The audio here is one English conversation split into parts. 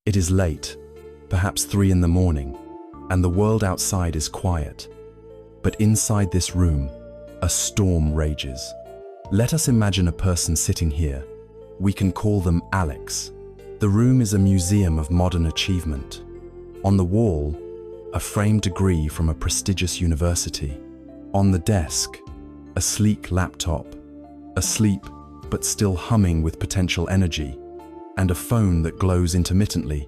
It is late, perhaps 3 in the morning, and the world outside is quiet. But inside this room, a storm rages. Let us imagine a person sitting here. We can call them Alex. The room is a museum of modern achievement. On the wall, a framed degree from a prestigious university. On the desk, a sleek laptop, asleep but still humming with potential energy, and a phone that glows intermittently,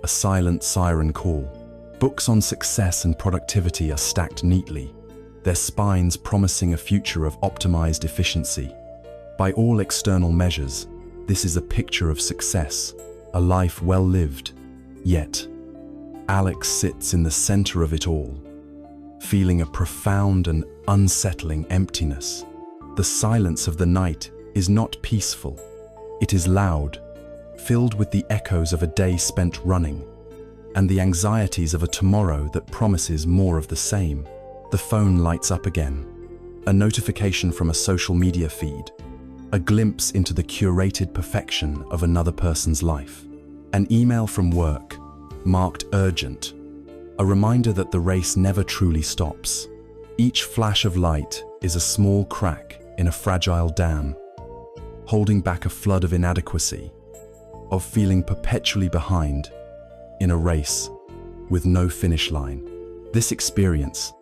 a silent siren call. Books on success and productivity are stacked neatly, their spines promising a future of optimized efficiency. By all external measures, this is a picture of success, a life well lived. Yet, Alex sits in the center of it all, feeling a profound and unsettling emptiness. The silence of the night is not peaceful. It is loud, filled with the echoes of a day spent running, and the anxieties of a tomorrow that promises more of the same. The phone lights up again. A notification from a social media feed. A glimpse into the curated perfection of another person's life. An email from work, marked urgent. A reminder that the race never truly stops. Each flash of light is a small crack in a fragile dam, holding back a flood of inadequacy, of feeling perpetually behind in a race with no finish line. This experience,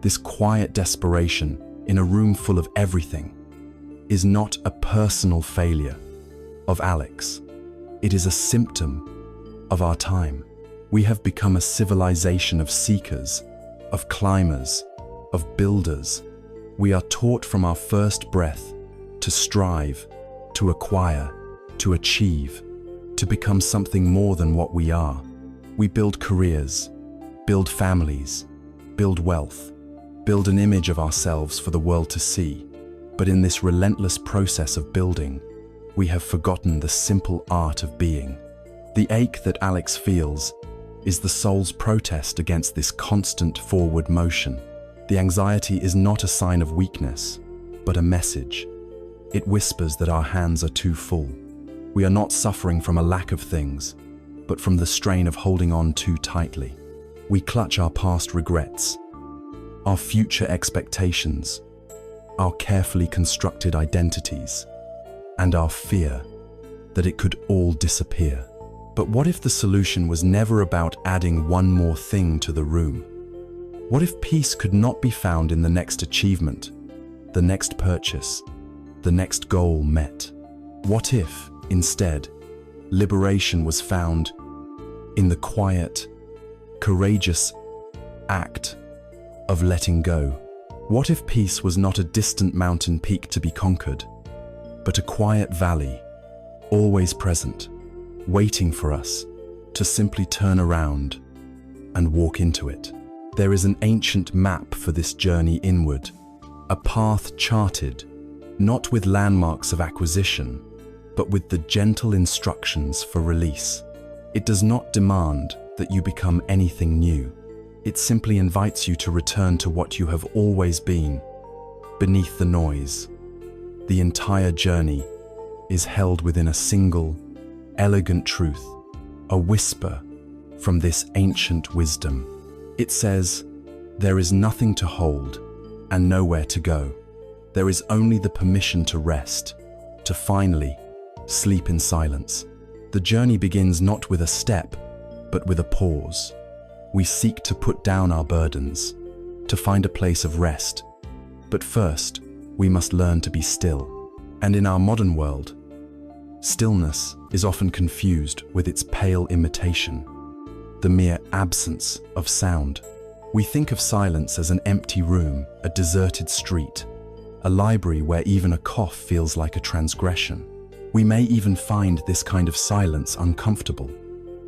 this quiet desperation in a room full of everything, is not a personal failure of Alex. It is a symptom of our time. We have become a civilization of seekers, of climbers, of builders. We are taught from our first breath to strive, to acquire, to achieve, to become something more than what we are. We build careers, build families, build wealth, build an image of ourselves for the world to see. But in this relentless process of building, we have forgotten the simple art of being. The ache that Alex feels is the soul's protest against this constant forward motion. The anxiety is not a sign of weakness, but a message. It whispers that our hands are too full. We are not suffering from a lack of things, but from the strain of holding on too tightly. We clutch our past regrets, our future expectations, our carefully constructed identities, and our fear that it could all disappear. But what if the solution was never about adding one more thing to the room? What if peace could not be found in the next achievement, the next purchase, the next goal met? What if, instead, liberation was found in the quiet, courageous act of letting go? What if peace was not a distant mountain peak to be conquered, but a quiet valley, always present, waiting for us to simply turn around and walk into it? There is an ancient map for this journey inward, a path charted, not with landmarks of acquisition, but with the gentle instructions for release. It does not demand that you become anything new. It simply invites you to return to what you have always been, beneath the noise. The entire journey is held within a single, elegant truth, a whisper from this ancient wisdom. It says, there is nothing to hold and nowhere to go. There is only the permission to rest, to finally sleep in silence. The journey begins not with a step, but with a pause. We seek to put down our burdens, to find a place of rest. But first, we must learn to be still. And in our modern world, stillness is often confused with its pale imitation, the mere absence of sound. We think of silence as an empty room, a deserted street, a library where even a cough feels like a transgression. We may even find this kind of silence uncomfortable,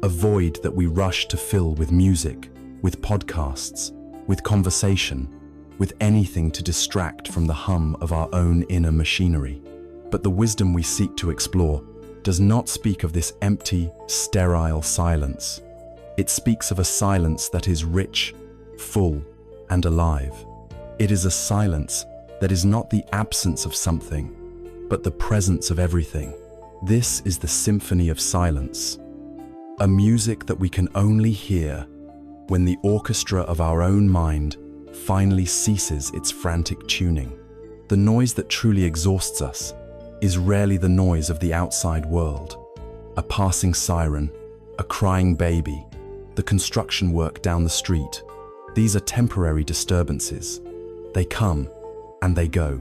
a void that we rush to fill with music, with podcasts, with conversation, with anything to distract from the hum of our own inner machinery. But the wisdom we seek to explore does not speak of this empty, sterile silence. It speaks of a silence that is rich, full, and alive. It is a silence that is not the absence of something, but the presence of everything. This is the symphony of silence, a music that we can only hear when the orchestra of our own mind finally ceases its frantic tuning. The noise that truly exhausts us is rarely the noise of the outside world. A passing siren, a crying baby, the construction work down the street. These are temporary disturbances. They come and they go.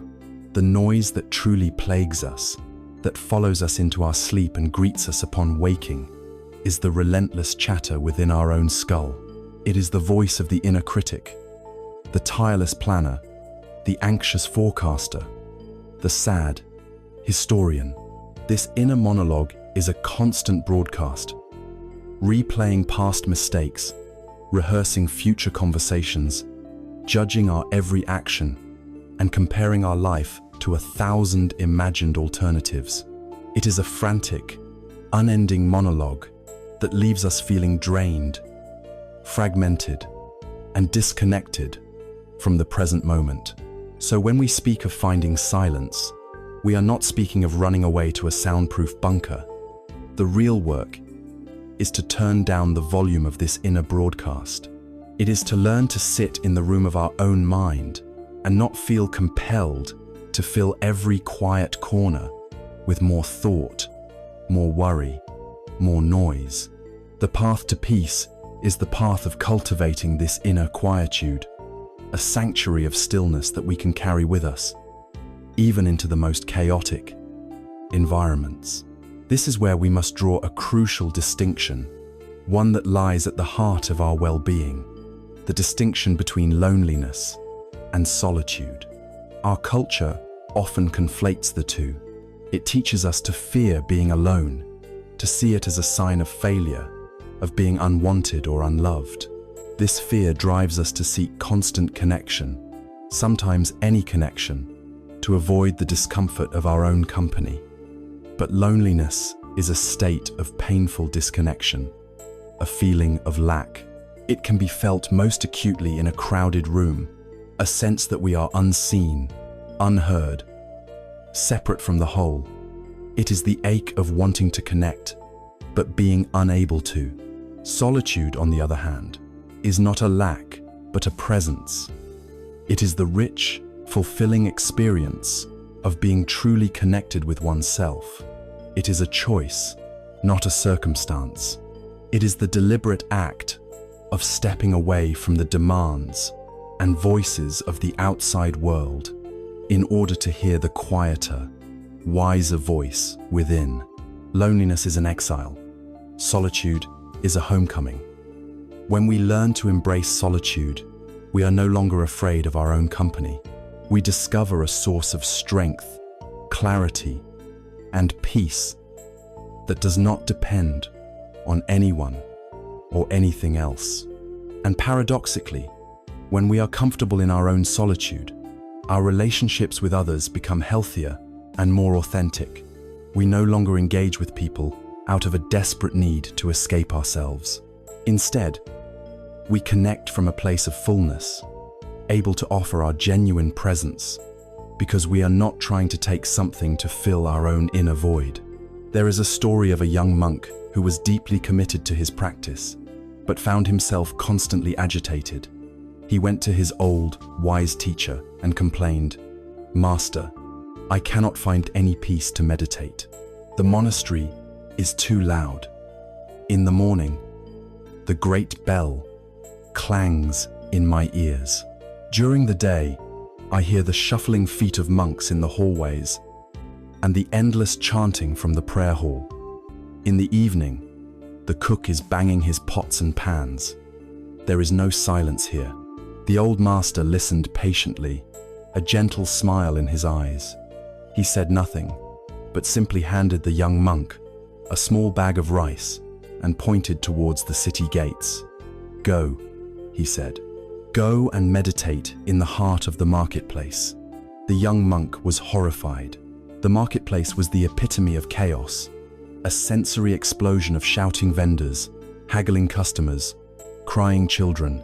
The noise that truly plagues us, that follows us into our sleep and greets us upon waking, is the relentless chatter within our own skull. It is the voice of the inner critic, the tireless planner, the anxious forecaster, the sad historian. This inner monologue is a constant broadcast, replaying past mistakes, rehearsing future conversations, judging our every action, and comparing our life to 1,000 imagined alternatives. It is a frantic, unending monologue that leaves us feeling drained, fragmented, and disconnected from the present moment. So when we speak of finding silence, we are not speaking of running away to a soundproof bunker. The real work is to turn down the volume of this inner broadcast. It is to learn to sit in the room of our own mind and not feel compelled to fill every quiet corner with more thought, more worry, more noise. The path to peace is the path of cultivating this inner quietude, a sanctuary of stillness that we can carry with us, even into the most chaotic environments. This is where we must draw a crucial distinction, one that lies at the heart of our well-being, the distinction between loneliness and solitude. Our culture often conflates the two. It teaches us to fear being alone, to see it as a sign of failure, of being unwanted or unloved. This fear drives us to seek constant connection, sometimes any connection, to avoid the discomfort of our own company. But loneliness is a state of painful disconnection, a feeling of lack. It can be felt most acutely in a crowded room, a sense that we are unseen, unheard, separate from the whole. It is the ache of wanting to connect, but being unable to. Solitude, on the other hand, is not a lack, but a presence. It is the rich, fulfilling experience of being truly connected with oneself. It is a choice, not a circumstance. It is the deliberate act of stepping away from the demands and voices of the outside world in order to hear the quieter, wiser voice within. Loneliness is an exile. Solitude is a homecoming. When we learn to embrace solitude, we are no longer afraid of our own company. We discover a source of strength, clarity, and peace that does not depend on anyone or anything else. And paradoxically, when we are comfortable in our own solitude, our relationships with others become healthier and more authentic. We no longer engage with people out of a desperate need to escape ourselves. Instead, we connect from a place of fullness, able to offer our genuine presence, because we are not trying to take something to fill our own inner void. There is a story of a young monk who was deeply committed to his practice, but found himself constantly agitated. He went to his old, wise teacher and complained, "Master, I cannot find any peace to meditate. The monastery is too loud. In the morning, the great bell clangs in my ears. During the day, I hear the shuffling feet of monks in the hallways and the endless chanting from the prayer hall. In the evening, the cook is banging his pots and pans. There is no silence here." The old master listened patiently, a gentle smile in his eyes. He said nothing, but simply handed the young monk a small bag of rice and pointed towards the city gates. "Go," he said. "Go and meditate in the heart of the marketplace." The young monk was horrified. The marketplace was the epitome of chaos, a sensory explosion of shouting vendors, haggling customers, crying children,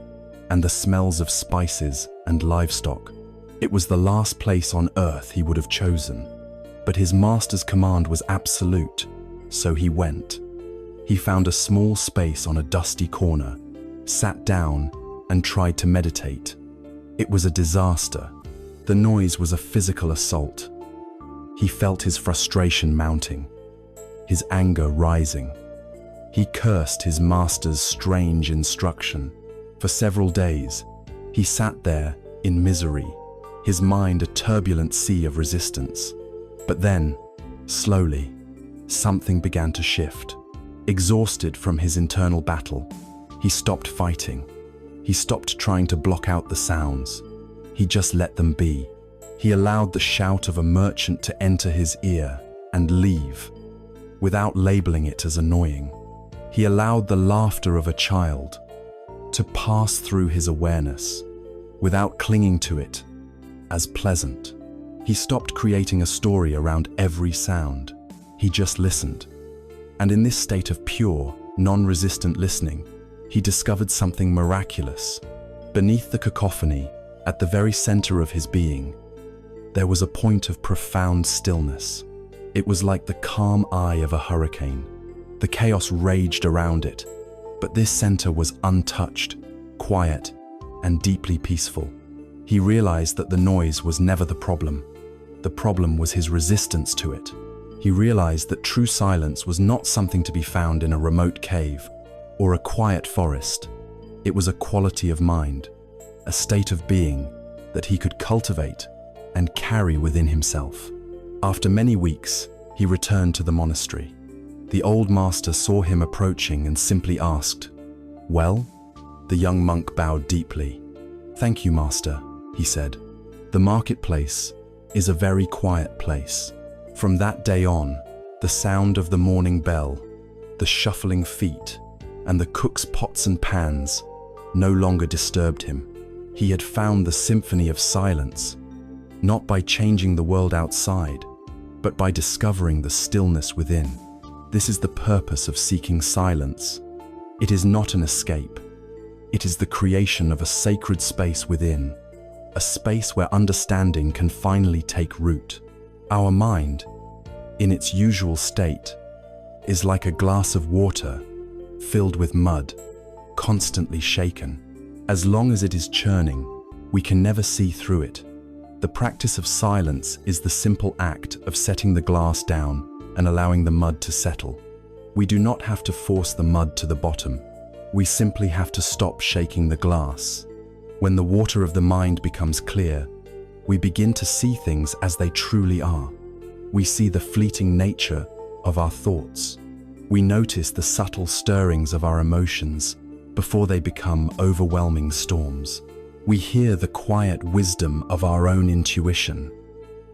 and the smells of spices and livestock. It was the last place on earth he would have chosen, but his master's command was absolute, so he went. He found a small space on a dusty corner, sat down, and tried to meditate. It was a disaster. The noise was a physical assault. He felt his frustration mounting, his anger rising. He cursed his master's strange instruction. For several days, he sat there in misery, his mind a turbulent sea of resistance. But then, slowly, something began to shift. Exhausted from his internal battle, he stopped fighting. He stopped trying to block out the sounds. He just let them be. He allowed the shout of a merchant to enter his ear and leave, without labeling it as annoying. He allowed the laughter of a child to pass through his awareness, without clinging to it as pleasant. He stopped creating a story around every sound. He just listened. And in this state of pure, non-resistant listening, he discovered something miraculous. Beneath the cacophony, at the very center of his being, there was a point of profound stillness. It was like the calm eye of a hurricane. The chaos raged around it, but this center was untouched, quiet, and deeply peaceful. He realized that the noise was never the problem. The problem was his resistance to it. He realized that true silence was not something to be found in a remote cave or a quiet forest. It was a quality of mind, a state of being that he could cultivate and carry within himself. After many weeks, he returned to the monastery. The old master saw him approaching and simply asked, "Well?" The young monk bowed deeply. "Thank you, master," he said. "The marketplace is a very quiet place." From that day on, the sound of the morning bell, the shuffling feet, and the cook's pots and pans no longer disturbed him. He had found the symphony of silence, not by changing the world outside, but by discovering the stillness within. This is the purpose of seeking silence. It is not an escape. It is the creation of a sacred space within, a space where understanding can finally take root. Our mind, in its usual state, is like a glass of water filled with mud, constantly shaken. As long as it is churning, we can never see through it. The practice of silence is the simple act of setting the glass down and allowing the mud to settle. We do not have to force the mud to the bottom. We simply have to stop shaking the glass. When the water of the mind becomes clear, we begin to see things as they truly are. We see the fleeting nature of our thoughts. We notice the subtle stirrings of our emotions before they become overwhelming storms. We hear the quiet wisdom of our own intuition,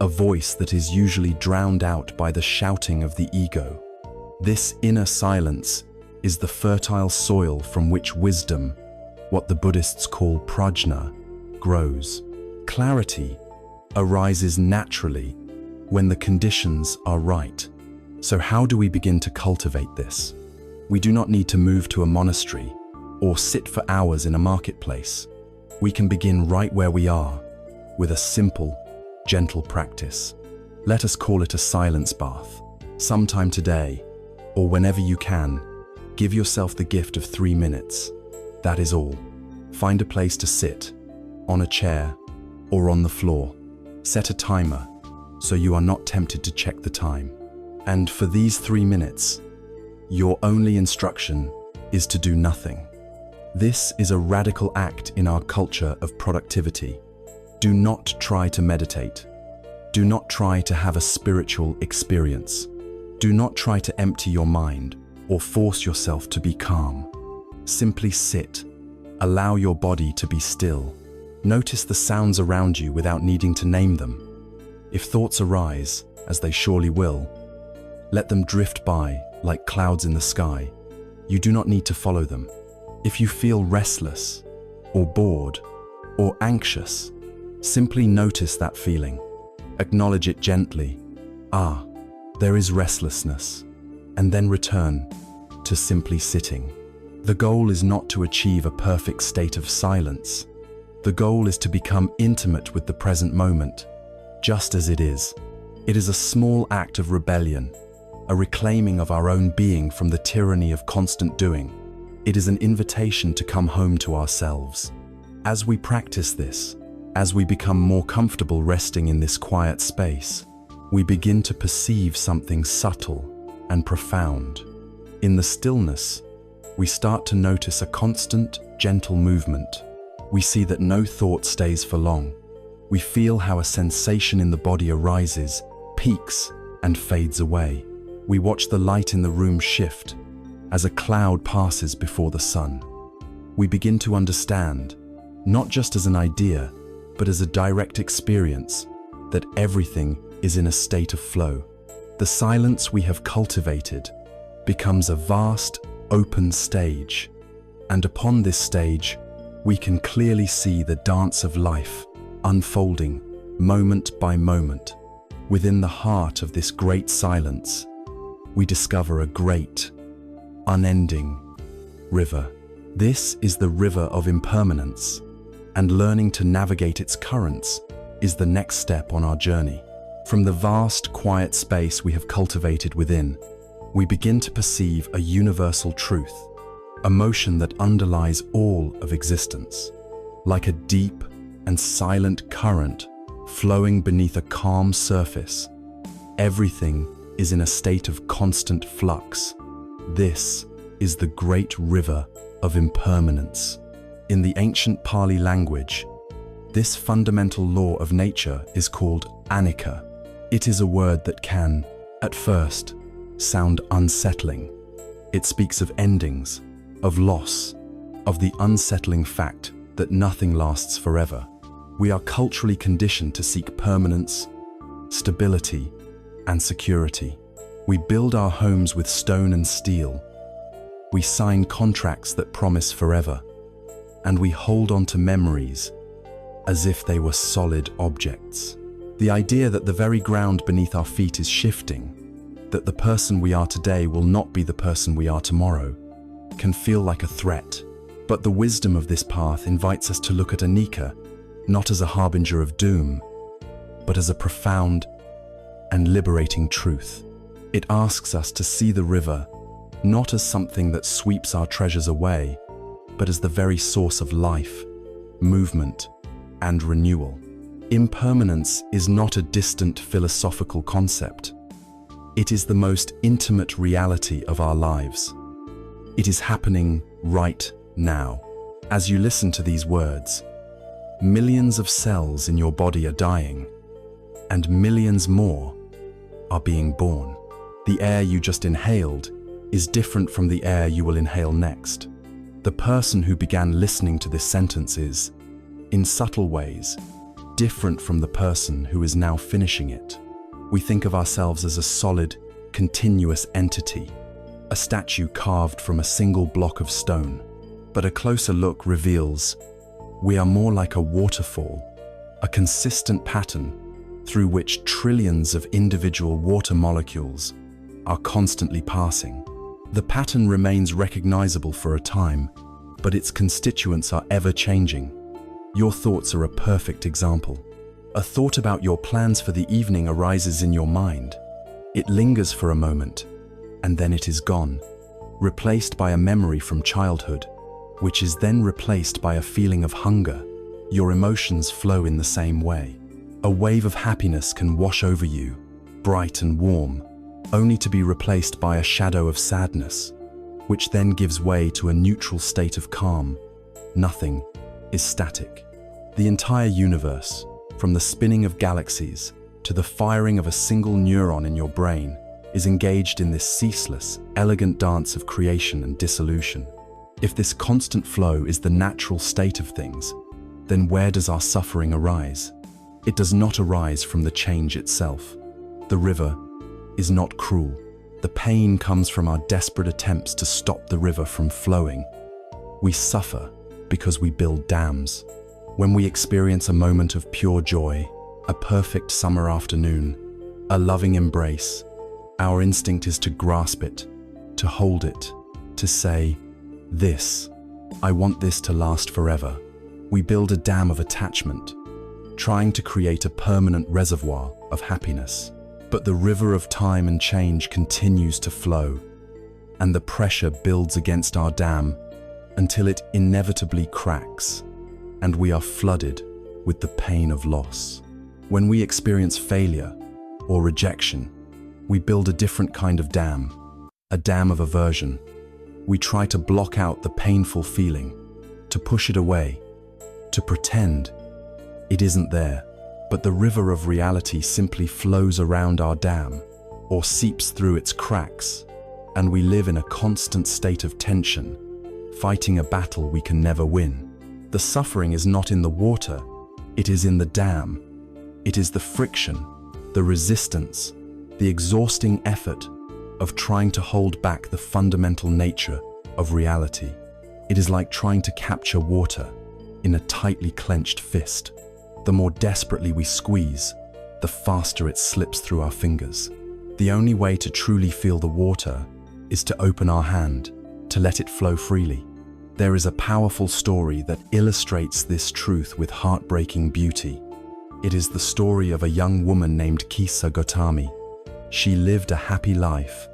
a voice that is usually drowned out by the shouting of the ego. This inner silence is the fertile soil from which wisdom, what the Buddhists call prajna, grows. Clarity arises naturally when the conditions are right. So how do we begin to cultivate this? We do not need to move to a monastery or sit for hours in a marketplace. We can begin right where we are, with a simple, gentle practice. Let us call it a silence bath. Sometime today, or whenever you can, give yourself the gift of 3 minutes. That is all. Find a place to sit, on a chair, or on the floor. Set a timer, so you are not tempted to check the time. And for these 3 minutes, your only instruction is to do nothing. This is a radical act in our culture of productivity. Do not try to meditate. Do not try to have a spiritual experience. Do not try to empty your mind or force yourself to be calm. Simply sit. Allow your body to be still. Notice the sounds around you without needing to name them. If thoughts arise, as they surely will, let them drift by like clouds in the sky. You do not need to follow them. If you feel restless, or bored, or anxious, simply notice that feeling. Acknowledge it gently. Ah, there is restlessness. And then return to simply sitting. The goal is not to achieve a perfect state of silence. The goal is to become intimate with the present moment, just as it is. It is a small act of rebellion, a reclaiming of our own being from the tyranny of constant doing. It is an invitation to come home to ourselves. As we practice this, as we become more comfortable resting in this quiet space, we begin to perceive something subtle and profound. In the stillness, we start to notice a constant, gentle movement. We see that no thought stays for long. We feel how a sensation in the body arises, peaks, and fades away. We watch the light in the room shift as a cloud passes before the sun. We begin to understand, not just as an idea, but as a direct experience, that everything is in a state of flow. The silence we have cultivated becomes a vast, open stage, and upon this stage, we can clearly see the dance of life unfolding moment by moment. Within the heart of this great silence, we discover a great, unending river. This is the river of impermanence, and learning to navigate its currents is the next step on our journey. From the vast, quiet space we have cultivated within, we begin to perceive a universal truth, a motion that underlies all of existence. Like a deep and silent current flowing beneath a calm surface, everything is in a state of constant flux. This is the great river of impermanence. In the ancient Pali language, this fundamental law of nature is called Anicca. It is a word that can, at first, sound unsettling. It speaks of endings, of loss, of the unsettling fact that nothing lasts forever. We are culturally conditioned to seek permanence, stability, and security. We build our homes with stone and steel. We sign contracts that promise forever, and we hold on to memories as if they were solid objects. The idea that the very ground beneath our feet is shifting, that the person we are today will not be the person we are tomorrow, can feel like a threat. But the wisdom of this path invites us to look at Anicca not as a harbinger of doom, but as a profound and liberating truth. It asks us to see the river not as something that sweeps our treasures away, but as the very source of life, movement, and renewal. Impermanence is not a distant philosophical concept. It is the most intimate reality of our lives. It is happening right now. As you listen to these words, millions of cells in your body are dying, and millions more are being born. The air you just inhaled is different from the air you will inhale next. The person who began listening to this sentence is, in subtle ways, different from the person who is now finishing it. We think of ourselves as a solid, continuous entity, a statue carved from a single block of stone. But a closer look reveals we are more like a waterfall, a consistent pattern through which trillions of individual water molecules are constantly passing. The pattern remains recognizable for a time, but its constituents are ever-changing. Your thoughts are a perfect example. A thought about your plans for the evening arises in your mind. It lingers for a moment, and then it is gone, replaced by a memory from childhood, which is then replaced by a feeling of hunger. Your emotions flow in the same way. A wave of happiness can wash over you, bright and warm, only to be replaced by a shadow of sadness, which then gives way to a neutral state of calm. Nothing is static. The entire universe, from the spinning of galaxies to the firing of a single neuron in your brain, is engaged in this ceaseless, elegant dance of creation and dissolution. If this constant flow is the natural state of things, then where does our suffering arise? It does not arise from the change itself. The river is not cruel. The pain comes from our desperate attempts to stop the river from flowing. We suffer because we build dams. When we experience a moment of pure joy, a perfect summer afternoon, a loving embrace, our instinct is to grasp it, to hold it, to say, "This, I want this to last forever." We build a dam of attachment, trying to create a permanent reservoir of happiness. But the river of time and change continues to flow, and the pressure builds against our dam until it inevitably cracks, and we are flooded with the pain of loss. When we experience failure or rejection, we build a different kind of dam, a dam of aversion. We try to block out the painful feeling, to push it away, to pretend it isn't there. But the river of reality simply flows around our dam or seeps through its cracks, and we live in a constant state of tension, fighting a battle we can never win. The suffering is not in the water, it is in the dam. It is the friction, the resistance, the exhausting effort of trying to hold back the fundamental nature of reality. It is like trying to capture water in a tightly clenched fist. The more desperately we squeeze, the faster it slips through our fingers. The only way to truly feel the water is to open our hand, to let it flow freely. There is a powerful story that illustrates this truth with heartbreaking beauty. It is the story of a young woman named Kisa Gotami. She lived a happy life,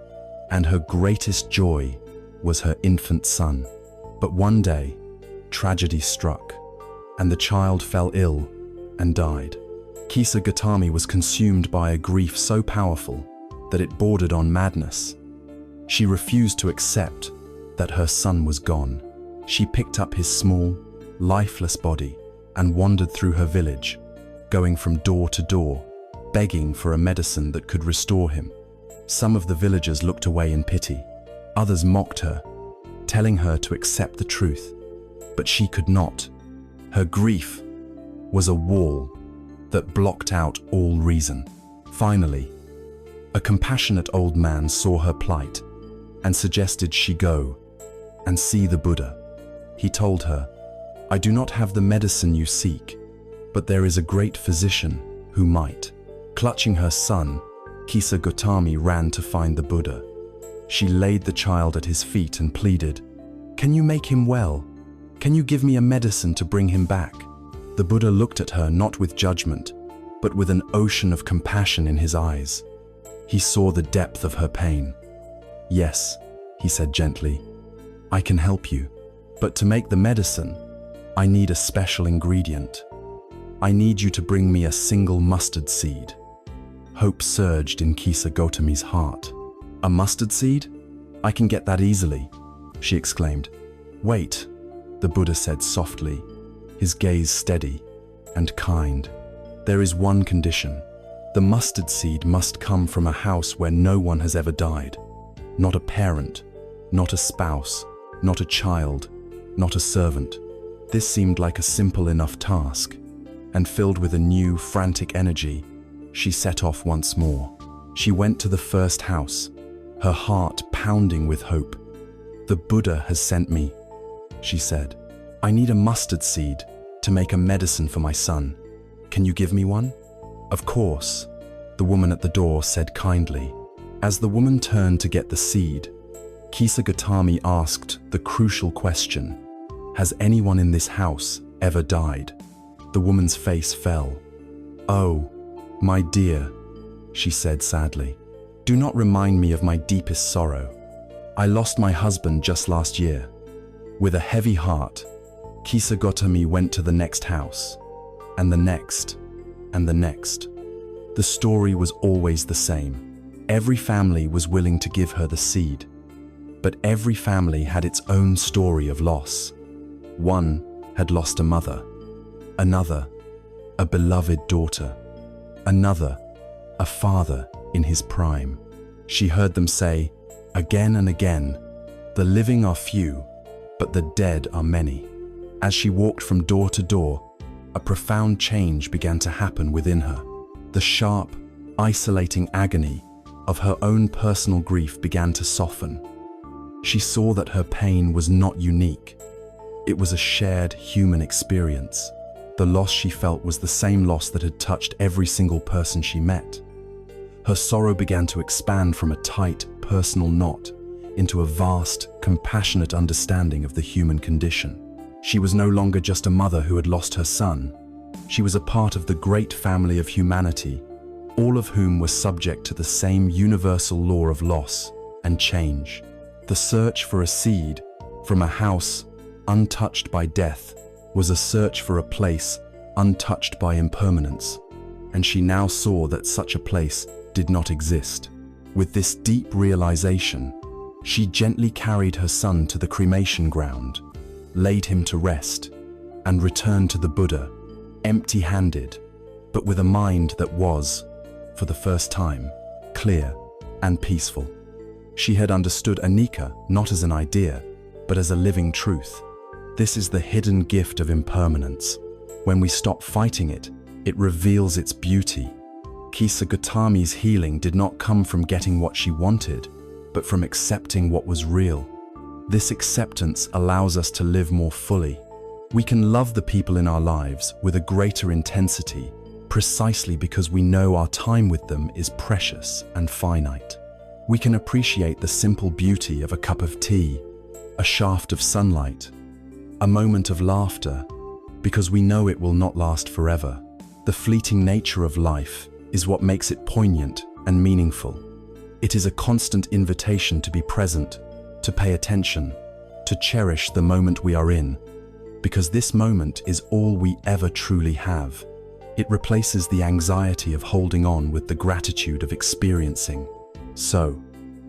and her greatest joy was her infant son. But one day, tragedy struck, and the child fell ill and died. Kisa Gotami was consumed by a grief so powerful that it bordered on madness. She refused to accept that her son was gone. She picked up his small, lifeless body and wandered through her village, going from door to door, begging for a medicine that could restore him. Some of the villagers looked away in pity. Others mocked her, telling her to accept the truth. But she could not. Her grief was a wall that blocked out all reason. Finally, a compassionate old man saw her plight and suggested she go and see the Buddha. He told her, "I do not have the medicine you seek, but there is a great physician who might." Clutching her son, Kisa Gotami ran to find the Buddha. She laid the child at his feet and pleaded, "Can you make him well? Can you give me a medicine to bring him back?" The Buddha looked at her not with judgment, but with an ocean of compassion in his eyes. He saw the depth of her pain. "Yes," he said gently, "I can help you. But to make the medicine, I need a special ingredient. I need you to bring me a single mustard seed." Hope surged in Kisa Gotami's heart. "A mustard seed? I can get that easily," she exclaimed. "Wait," the Buddha said softly, his gaze steady and kind. "There is one condition. The mustard seed must come from a house where no one has ever died. Not a parent, not a spouse, not a child, not a servant." This seemed like a simple enough task, and filled with a new, frantic energy, she set off once more. She went to the first house, her heart pounding with hope. "The Buddha has sent me," she said. "I need a mustard seed to make a medicine for my son. Can you give me one?" "Of course," the woman at the door said kindly. As the woman turned to get the seed, Kisa Gotami asked the crucial question, "Has anyone in this house ever died?" The woman's face fell. "Oh, my dear," she said sadly, "do not remind me of my deepest sorrow. I lost my husband just last year." With a heavy heart, Kisa Gotami went to the next house, and the next, and the next. The story was always the same. Every family was willing to give her the seed, but every family had its own story of loss. One had lost a mother, another, a beloved daughter, another, a father in his prime. She heard them say, again and again, "The living are few, but the dead are many." As she walked from door to door, a profound change began to happen within her. The sharp, isolating agony of her own personal grief began to soften. She saw that her pain was not unique. It was a shared human experience. The loss she felt was the same loss that had touched every single person she met. Her sorrow began to expand from a tight, personal knot into a vast, compassionate understanding of the human condition. She was no longer just a mother who had lost her son. She was a part of the great family of humanity, all of whom were subject to the same universal law of loss and change. The search for a seed from a house untouched by death was a search for a place untouched by impermanence, and she now saw that such a place did not exist. With this deep realization, she gently carried her son to the cremation ground, laid him to rest, and returned to the Buddha, empty-handed, but with a mind that was, for the first time, clear and peaceful. She had understood Anicca not as an idea, but as a living truth. This is the hidden gift of impermanence. When we stop fighting it, it reveals its beauty. Kisa Gautami's healing did not come from getting what she wanted, but from accepting what was real. This acceptance allows us to live more fully. We can love the people in our lives with a greater intensity, precisely because we know our time with them is precious and finite. We can appreciate the simple beauty of a cup of tea, a shaft of sunlight, a moment of laughter, because we know it will not last forever. The fleeting nature of life is what makes it poignant and meaningful. It is a constant invitation to be present, to pay attention, to cherish the moment we are in, because this moment is all we ever truly have. It replaces the anxiety of holding on with the gratitude of experiencing. So,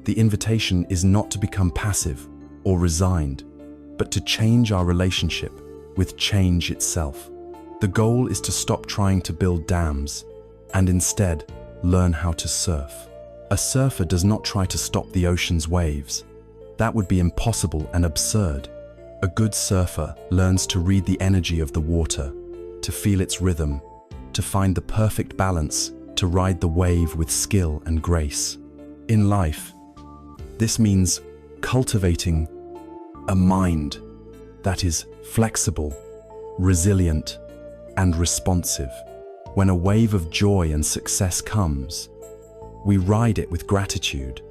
the invitation is not to become passive or resigned, but to change our relationship with change itself. The goal is to stop trying to build dams and instead learn how to surf. A surfer does not try to stop the ocean's waves. That would be impossible and absurd. A good surfer learns to read the energy of the water, to feel its rhythm, to find the perfect balance, to ride the wave with skill and grace. In life, this means cultivating a mind that is flexible, resilient, and responsive. When a wave of joy and success comes, we ride it with gratitude,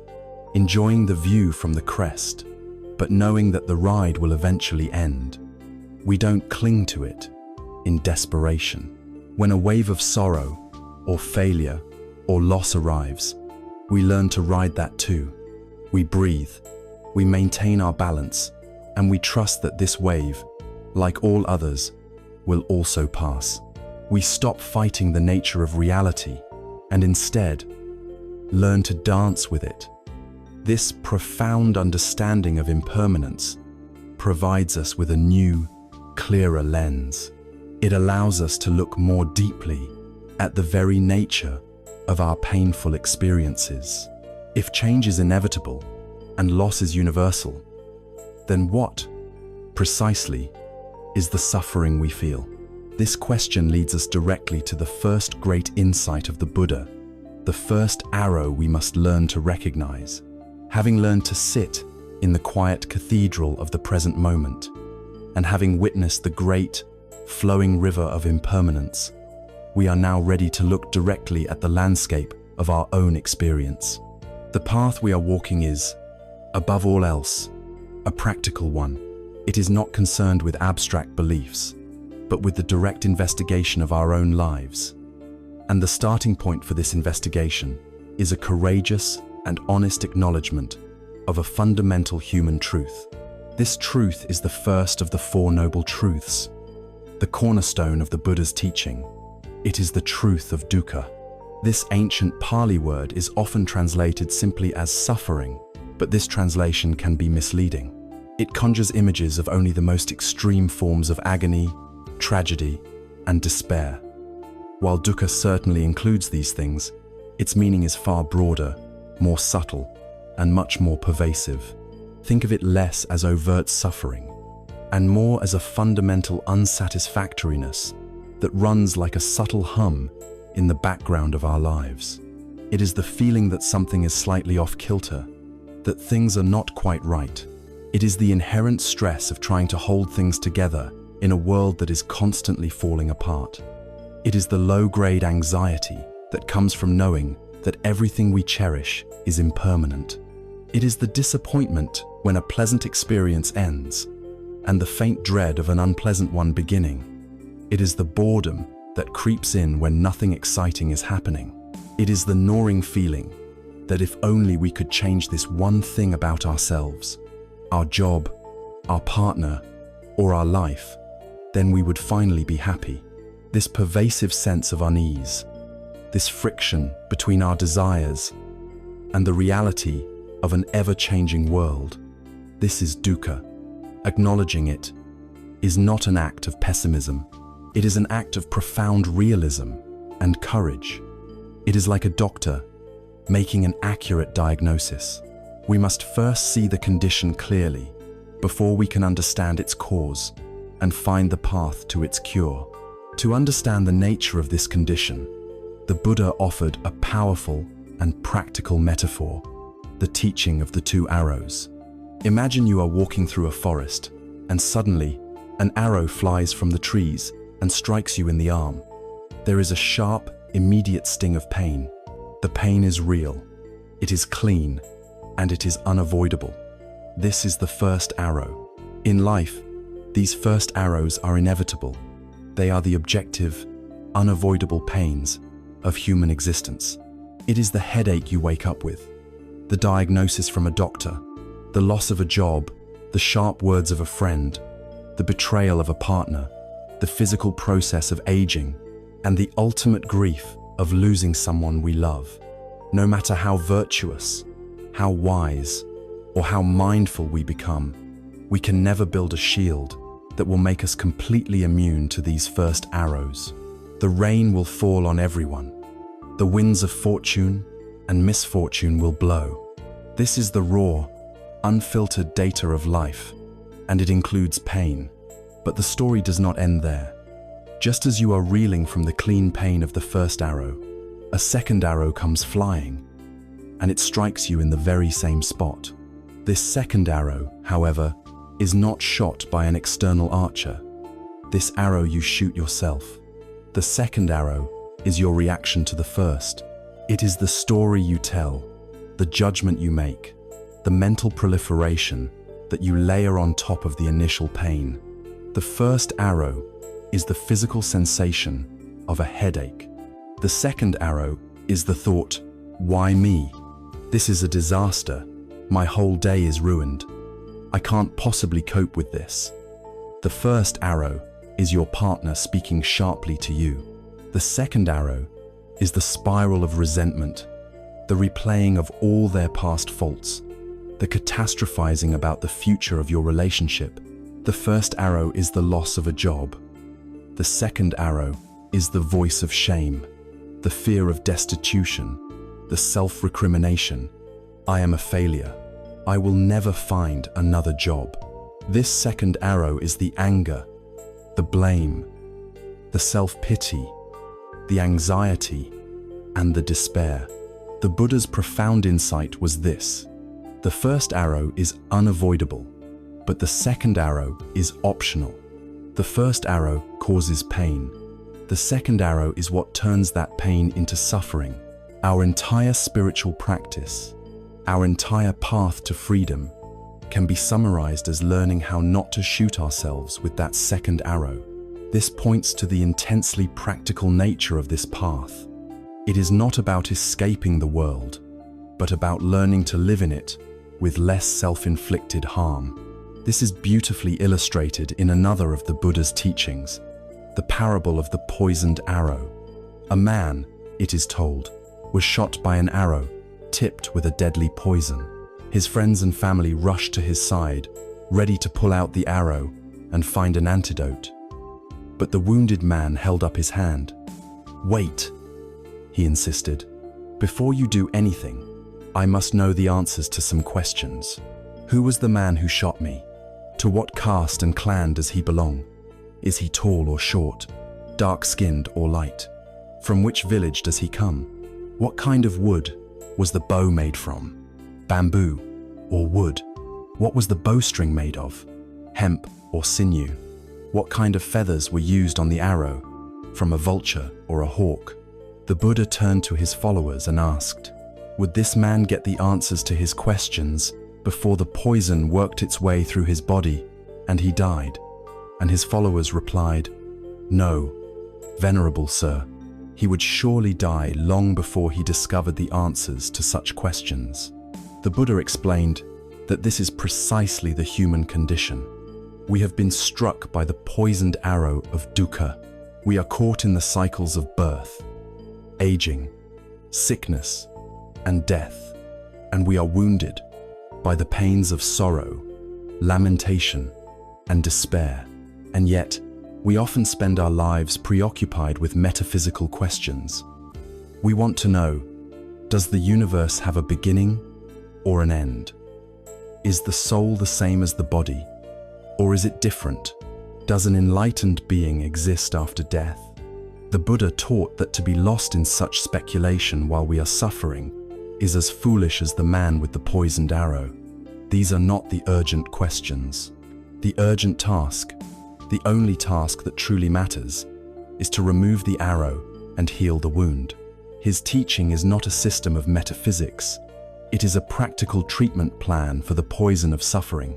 enjoying the view from the crest, but knowing that the ride will eventually end. We don't cling to it in desperation. When a wave of sorrow, or failure, or loss arrives, we learn to ride that too. We breathe, we maintain our balance, and we trust that this wave, like all others, will also pass. We stop fighting the nature of reality and instead learn to dance with it. This profound understanding of impermanence provides us with a new, clearer lens. It allows us to look more deeply at the very nature of our painful experiences. If change is inevitable and loss is universal, then what, precisely, is the suffering we feel? This question leads us directly to the first great insight of the Buddha, the first arrow we must learn to recognize. Having learned to sit in the quiet cathedral of the present moment, and having witnessed the great, flowing river of impermanence, we are now ready to look directly at the landscape of our own experience. The path we are walking is, above all else, a practical one. It is not concerned with abstract beliefs, but with the direct investigation of our own lives. And the starting point for this investigation is a courageous and honest acknowledgement of a fundamental human truth. This truth is the first of the Four Noble Truths, the cornerstone of the Buddha's teaching. It is the truth of dukkha. This ancient Pali word is often translated simply as suffering, but this translation can be misleading. It conjures images of only the most extreme forms of agony, tragedy, and despair. While dukkha certainly includes these things, its meaning is far broader, more subtle, and much more pervasive. Think of it less as overt suffering, and more as a fundamental unsatisfactoriness that runs like a subtle hum in the background of our lives. It is the feeling that something is slightly off kilter, that things are not quite right. It is the inherent stress of trying to hold things together in a world that is constantly falling apart. It is the low-grade anxiety that comes from knowing that everything we cherish is impermanent. It is the disappointment when a pleasant experience ends, and the faint dread of an unpleasant one beginning. It is the boredom that creeps in when nothing exciting is happening. It is the gnawing feeling that if only we could change this one thing about ourselves, our job, our partner, or our life, then we would finally be happy. This pervasive sense of unease, this friction between our desires and the reality of an ever-changing world, this is dukkha. Acknowledging it is not an act of pessimism. It is an act of profound realism and courage. It is like a doctor making an accurate diagnosis. We must first see the condition clearly before we can understand its cause and find the path to its cure. To understand the nature of this condition, the Buddha offered a powerful and practical metaphor, the teaching of the two arrows. Imagine you are walking through a forest, and suddenly an arrow flies from the trees and strikes you in the arm. There is a sharp, immediate sting of pain. The pain is real, it is clean, and it is unavoidable. This is the first arrow. In life, these first arrows are inevitable. They are the objective, unavoidable pains of human existence. It is the headache you wake up with, the diagnosis from a doctor, the loss of a job, the sharp words of a friend, the betrayal of a partner, the physical process of aging, and the ultimate grief of losing someone we love. No matter how virtuous, how wise, or how mindful we become, we can never build a shield that will make us completely immune to these first arrows. The rain will fall on everyone. The winds of fortune and misfortune will blow. This is the raw, unfiltered data of life, and it includes pain. But the story does not end there. Just as you are reeling from the clean pain of the first arrow, a second arrow comes flying, and it strikes you in the very same spot. This second arrow, however, is not shot by an external archer. This arrow you shoot yourself. The second arrow is your reaction to the first. It is the story you tell, the judgment you make, the mental proliferation that you layer on top of the initial pain. The first arrow is the physical sensation of a headache. The second arrow is the thought, why me? This is a disaster. My whole day is ruined. I can't possibly cope with this. The first arrow is your partner speaking sharply to you. The second arrow is the spiral of resentment, the replaying of all their past faults, the catastrophizing about the future of your relationship. The first arrow is the loss of a job. The second arrow is the voice of shame, the fear of destitution, the self-recrimination. I am a failure. I will never find another job. This second arrow is the anger, the blame, the self-pity, the anxiety, and the despair. The Buddha's profound insight was this: the first arrow is unavoidable, but the second arrow is optional. The first arrow causes pain. The second arrow is what turns that pain into suffering. Our entire spiritual practice, our entire path to freedom, can be summarized as learning how not to shoot ourselves with that second arrow. This points to the intensely practical nature of this path. It is not about escaping the world, but about learning to live in it with less self-inflicted harm. This is beautifully illustrated in another of the Buddha's teachings, the parable of the poisoned arrow. A man, it is told, was shot by an arrow tipped with a deadly poison. His friends and family rushed to his side, ready to pull out the arrow and find an antidote. But the wounded man held up his hand. "Wait," he insisted. "Before you do anything, I must know the answers to some questions. Who was the man who shot me? To what caste and clan does he belong? Is he tall or short, dark-skinned or light? From which village does he come? What kind of wood was the bow made from? Bamboo or wood? What was the bowstring made of? Hemp or sinew? What kind of feathers were used on the arrow? From a vulture or a hawk?" The Buddha turned to his followers and asked, would this man get the answers to his questions before the poison worked its way through his body and he died? And his followers replied, "No, Venerable Sir, he would surely die long before he discovered the answers to such questions. The Buddha explained that this is precisely the human condition. We have been struck by the poisoned arrow of dukkha. We are caught in the cycles of birth, aging, sickness, and death, and we are wounded by the pains of sorrow, lamentation, and despair. And yet, we often spend our lives preoccupied with metaphysical questions. We want to know, does the universe have a beginning or an end? Is the soul the same as the body, or is it different? Does an enlightened being exist after death? The Buddha taught that to be lost in such speculation while we are suffering is as foolish as the man with the poisoned arrow. These are not the urgent questions. The urgent task, the only task that truly matters, is to remove the arrow and heal the wound. His teaching is not a system of metaphysics. It is a practical treatment plan for the poison of suffering.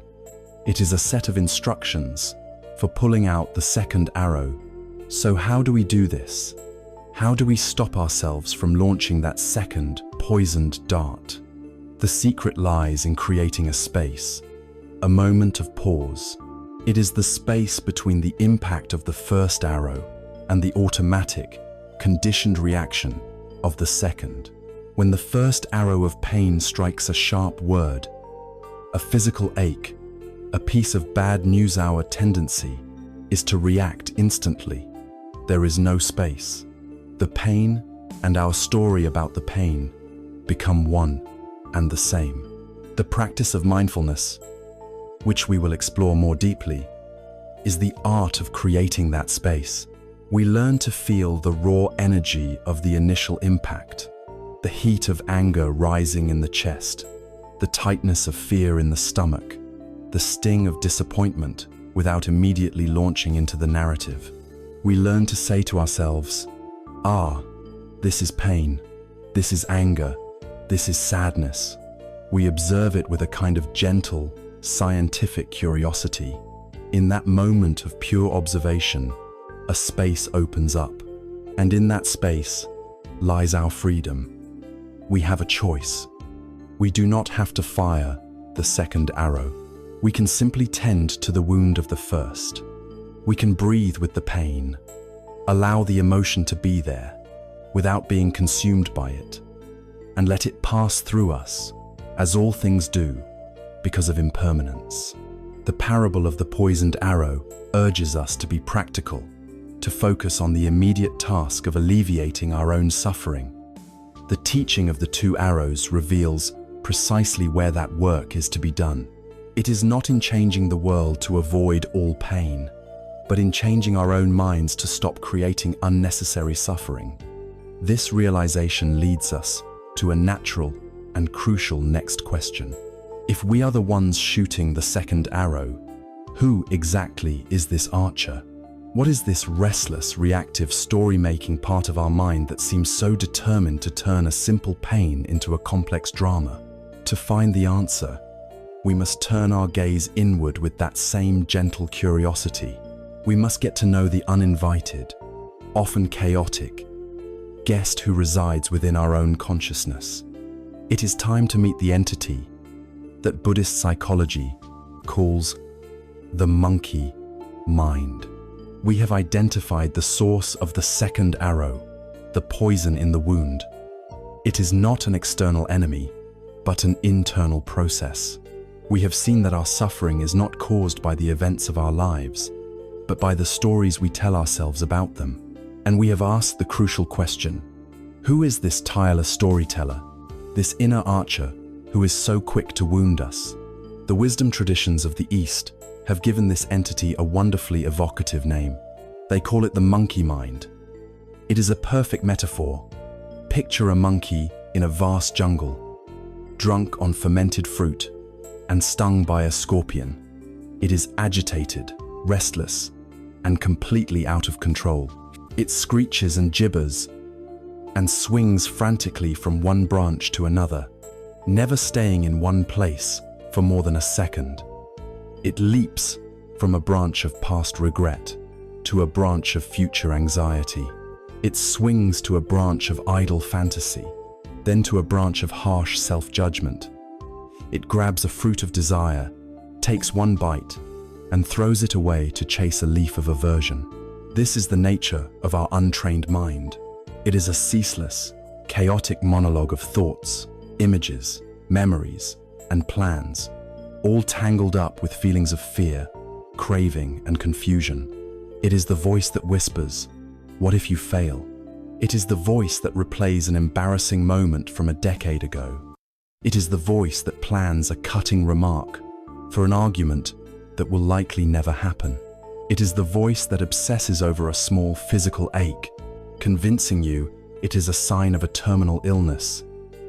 It is a set of instructions for pulling out the second arrow. So how do we do this? How do we stop ourselves from launching that second poisoned dart? The secret lies in creating a space, a moment of pause. It is the space between the impact of the first arrow and the automatic, conditioned reaction of the second. When the first arrow of pain strikes a sharp word, a physical ache, a piece of bad news, our tendency is to react instantly. There is no space. The pain and our story about the pain become one and the same. The practice of mindfulness, which we will explore more deeply, is the art of creating that space. We learn to feel the raw energy of the initial impact, the heat of anger rising in the chest, the tightness of fear in the stomach, the sting of disappointment without immediately launching into the narrative. We learn to say to ourselves, this is pain, this is anger, this is sadness. We observe it with a kind of gentle, scientific curiosity. In that moment of pure observation, a space opens up, and in that space lies our freedom. We have a choice. We do not have to fire the second arrow. We can simply tend to the wound of the first. We can breathe with the pain, allow the emotion to be there without being consumed by it, and let it pass through us, as all things do, because of impermanence. The parable of the poisoned arrow urges us to be practical, to focus on the immediate task of alleviating our own suffering. The teaching of the two arrows reveals precisely where that work is to be done. It is not in changing the world to avoid all pain, but in changing our own minds to stop creating unnecessary suffering. This realization leads us to a natural and crucial next question. If we are the ones shooting the second arrow, who exactly is this archer? What is this restless, reactive, story-making part of our mind that seems so determined to turn a simple pain into a complex drama? To find the answer, we must turn our gaze inward with that same gentle curiosity. We must get to know the uninvited, often chaotic, guest who resides within our own consciousness. It is time to meet the entity that Buddhist psychology calls the monkey mind. We have identified the source of the second arrow, the poison in the wound. It is not an external enemy, but an internal process. We have seen that our suffering is not caused by the events of our lives, but by the stories we tell ourselves about them. And we have asked the crucial question, who is this tireless storyteller, this inner archer who is so quick to wound us? The wisdom traditions of the East have given this entity a wonderfully evocative name. They call it the monkey mind. It is a perfect metaphor. Picture a monkey in a vast jungle, drunk on fermented fruit and stung by a scorpion. It is agitated, restless, and completely out of control. It screeches and gibbers and swings frantically from one branch to another, never staying in one place for more than a second. It leaps from a branch of past regret to a branch of future anxiety. It swings to a branch of idle fantasy, then to a branch of harsh self-judgment. It grabs a fruit of desire, takes one bite, and throws it away to chase a leaf of aversion. This is the nature of our untrained mind. It is a ceaseless, chaotic monologue of thoughts, images, memories, and plans, all tangled up with feelings of fear, craving, and confusion. It is the voice that whispers, "What if you fail?" It is the voice that replays an embarrassing moment from a decade ago. It is the voice that plans a cutting remark for an argument that will likely never happen. It is the voice that obsesses over a small physical ache, convincing you it is a sign of a terminal illness.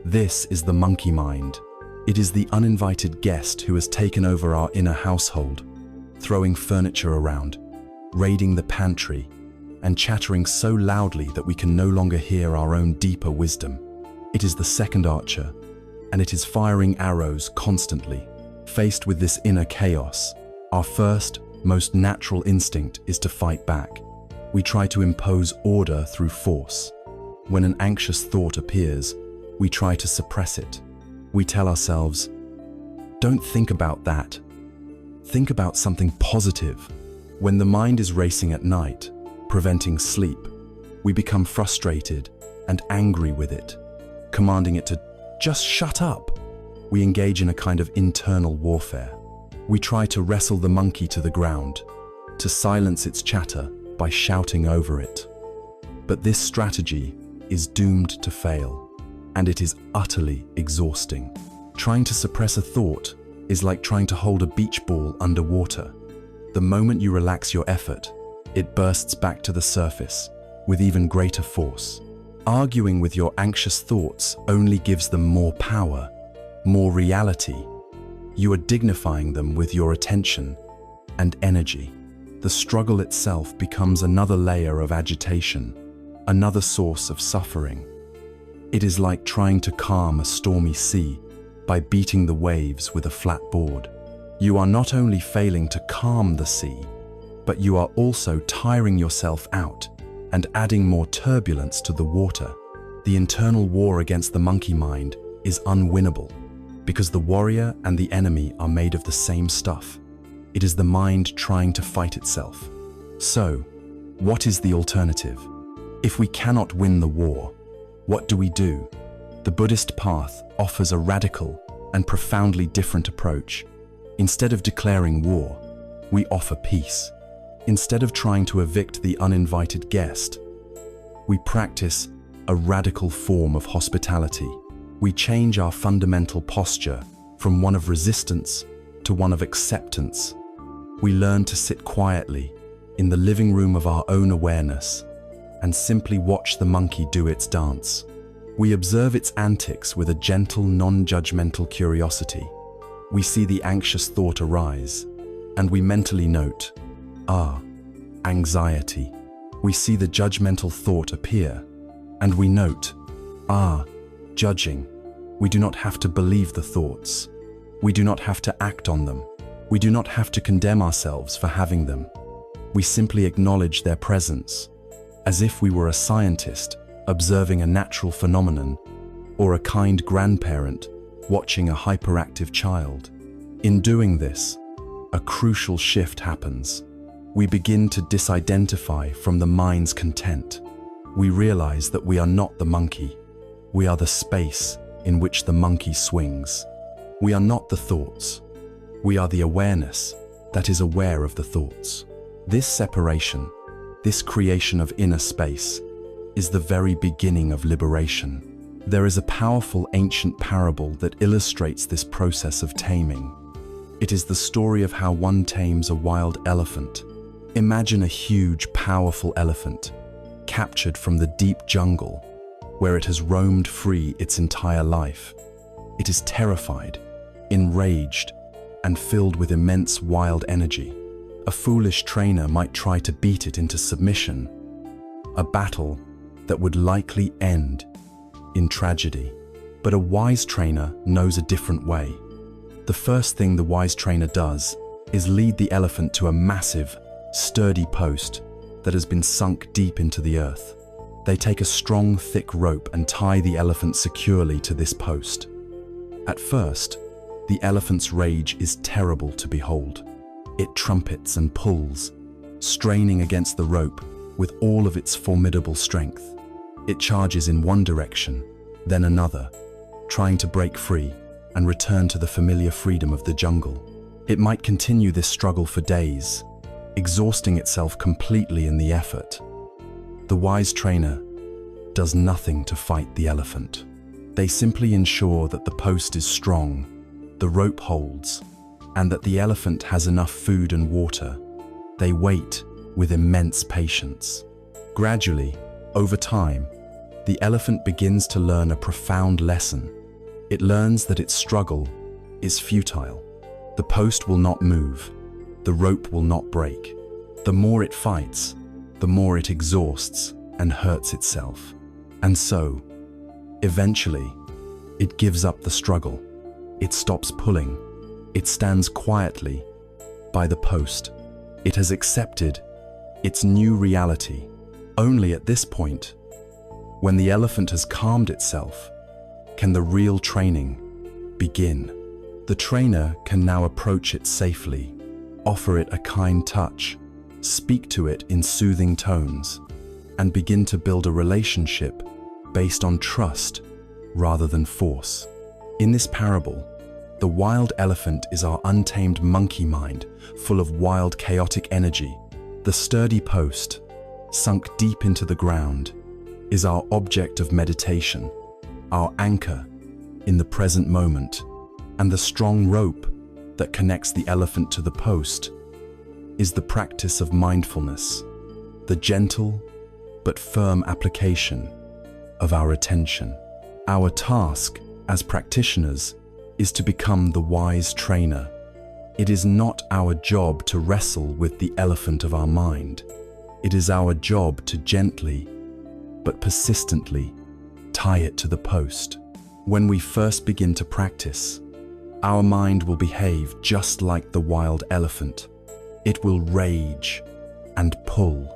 This is the monkey mind. It is the uninvited guest who has taken over our inner household, throwing furniture around, raiding the pantry, and chattering so loudly that we can no longer hear our own deeper wisdom. It is the second archer, and it is firing arrows constantly. Faced with this inner chaos, our first, most natural instinct is to fight back. We try to impose order through force. When an anxious thought appears, we try to suppress it. We tell ourselves, "Don't think about that. Think about something positive." When the mind is racing at night, preventing sleep, we become frustrated and angry with it, commanding it to just shut up. We engage in a kind of internal warfare. We try to wrestle the monkey to the ground, to silence its chatter by shouting over it. But this strategy is doomed to fail, and it is utterly exhausting. Trying to suppress a thought is like trying to hold a beach ball underwater. The moment you relax your effort, it bursts back to the surface with even greater force. Arguing with your anxious thoughts only gives them more power, more reality. You are dignifying them with your attention and energy. The struggle itself becomes another layer of agitation, another source of suffering. It is like trying to calm a stormy sea by beating the waves with a flat board. You are not only failing to calm the sea, but you are also tiring yourself out and adding more turbulence to the water. The internal war against the monkey mind is unwinnable, because the warrior and the enemy are made of the same stuff. It is the mind trying to fight itself. So, what is the alternative? If we cannot win the war, what do we do? The Buddhist path offers a radical and profoundly different approach. Instead of declaring war, we offer peace. Instead of trying to evict the uninvited guest, we practice a radical form of hospitality. We change our fundamental posture from one of resistance to one of acceptance. We learn to sit quietly in the living room of our own awareness and simply watch the monkey do its dance. We observe its antics with a gentle, non-judgmental curiosity. We see the anxious thought arise, and we mentally note, anxiety. We see the judgmental thought appear, and we note, judging. We do not have to believe the thoughts. We do not have to act on them. We do not have to condemn ourselves for having them. We simply acknowledge their presence, as if we were a scientist observing a natural phenomenon, or a kind grandparent watching a hyperactive child. In doing this, a crucial shift happens. We begin to disidentify from the mind's content. We realize that we are not the monkey. We are the space in which the monkey swings. We are not the thoughts. We are the awareness that is aware of the thoughts. This separation, this creation of inner space, is the very beginning of liberation. There is a powerful ancient parable that illustrates this process of taming. It is the story of how one tames a wild elephant. Imagine a huge, powerful elephant, captured from the deep jungle, where it has roamed free its entire life. It is terrified, enraged, and filled with immense wild energy. A foolish trainer might try to beat it into submission, a battle that would likely end in tragedy. But a wise trainer knows a different way. The first thing the wise trainer does is lead the elephant to a massive, sturdy post that has been sunk deep into the earth. They take a strong, thick rope and tie the elephant securely to this post. At first, the elephant's rage is terrible to behold. It trumpets and pulls, straining against the rope with all of its formidable strength. It charges in one direction, then another, trying to break free and return to the familiar freedom of the jungle. It might continue this struggle for days, exhausting itself completely in the effort. The wise trainer does nothing to fight the elephant. They simply ensure that the post is strong, the rope holds, and that the elephant has enough food and water. They wait with immense patience. Gradually, over time, the elephant begins to learn a profound lesson. It learns that its struggle is futile. The post will not move. The rope will not break. The more it fights, the more it exhausts and hurts itself. And so, eventually, it gives up the struggle. It stops pulling. It stands quietly by the post. It has accepted its new reality. Only at this point, when the elephant has calmed itself, can the real training begin. The trainer can now approach it safely, offer it a kind touch, speak to it in soothing tones, and begin to build a relationship based on trust rather than force. In this parable, the wild elephant is our untamed monkey mind, full of wild, chaotic energy. The sturdy post, sunk deep into the ground, is our object of meditation, our anchor in the present moment, and the strong rope that connects the elephant to the post is the practice of mindfulness, the gentle but firm application of our attention. Our task as practitioners is to become the wise trainer. It is not our job to wrestle with the elephant of our mind. It is our job to gently but persistently tie it to the post. When we first begin to practice, our mind will behave just like the wild elephant. It will rage and pull.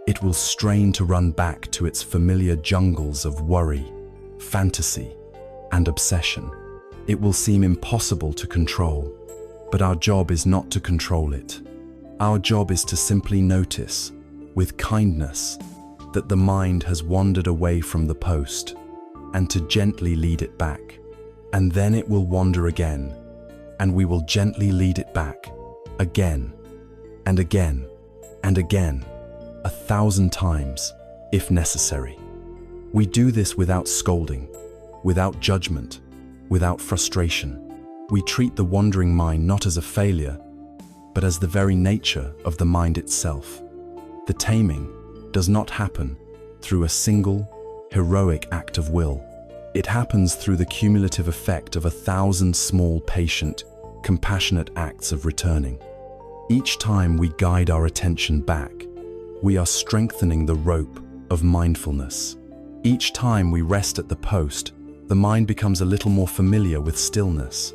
It will strain to run back to its familiar jungles of worry, fantasy, and obsession. It will seem impossible to control, but our job is not to control it. Our job is to simply notice, with kindness, that the mind has wandered away from the post, and to gently lead it back. And then it will wander again, and we will gently lead it back, again, and again, and again, 1,000 times, if necessary. We do this without scolding, without judgment, without frustration. We treat the wandering mind not as a failure, but as the very nature of the mind itself. The taming does not happen through a single, heroic act of will. It happens through the cumulative effect of 1,000 small, patient, compassionate acts of returning. Each time we guide our attention back, we are strengthening the rope of mindfulness. Each time we rest at the post, the mind becomes a little more familiar with stillness.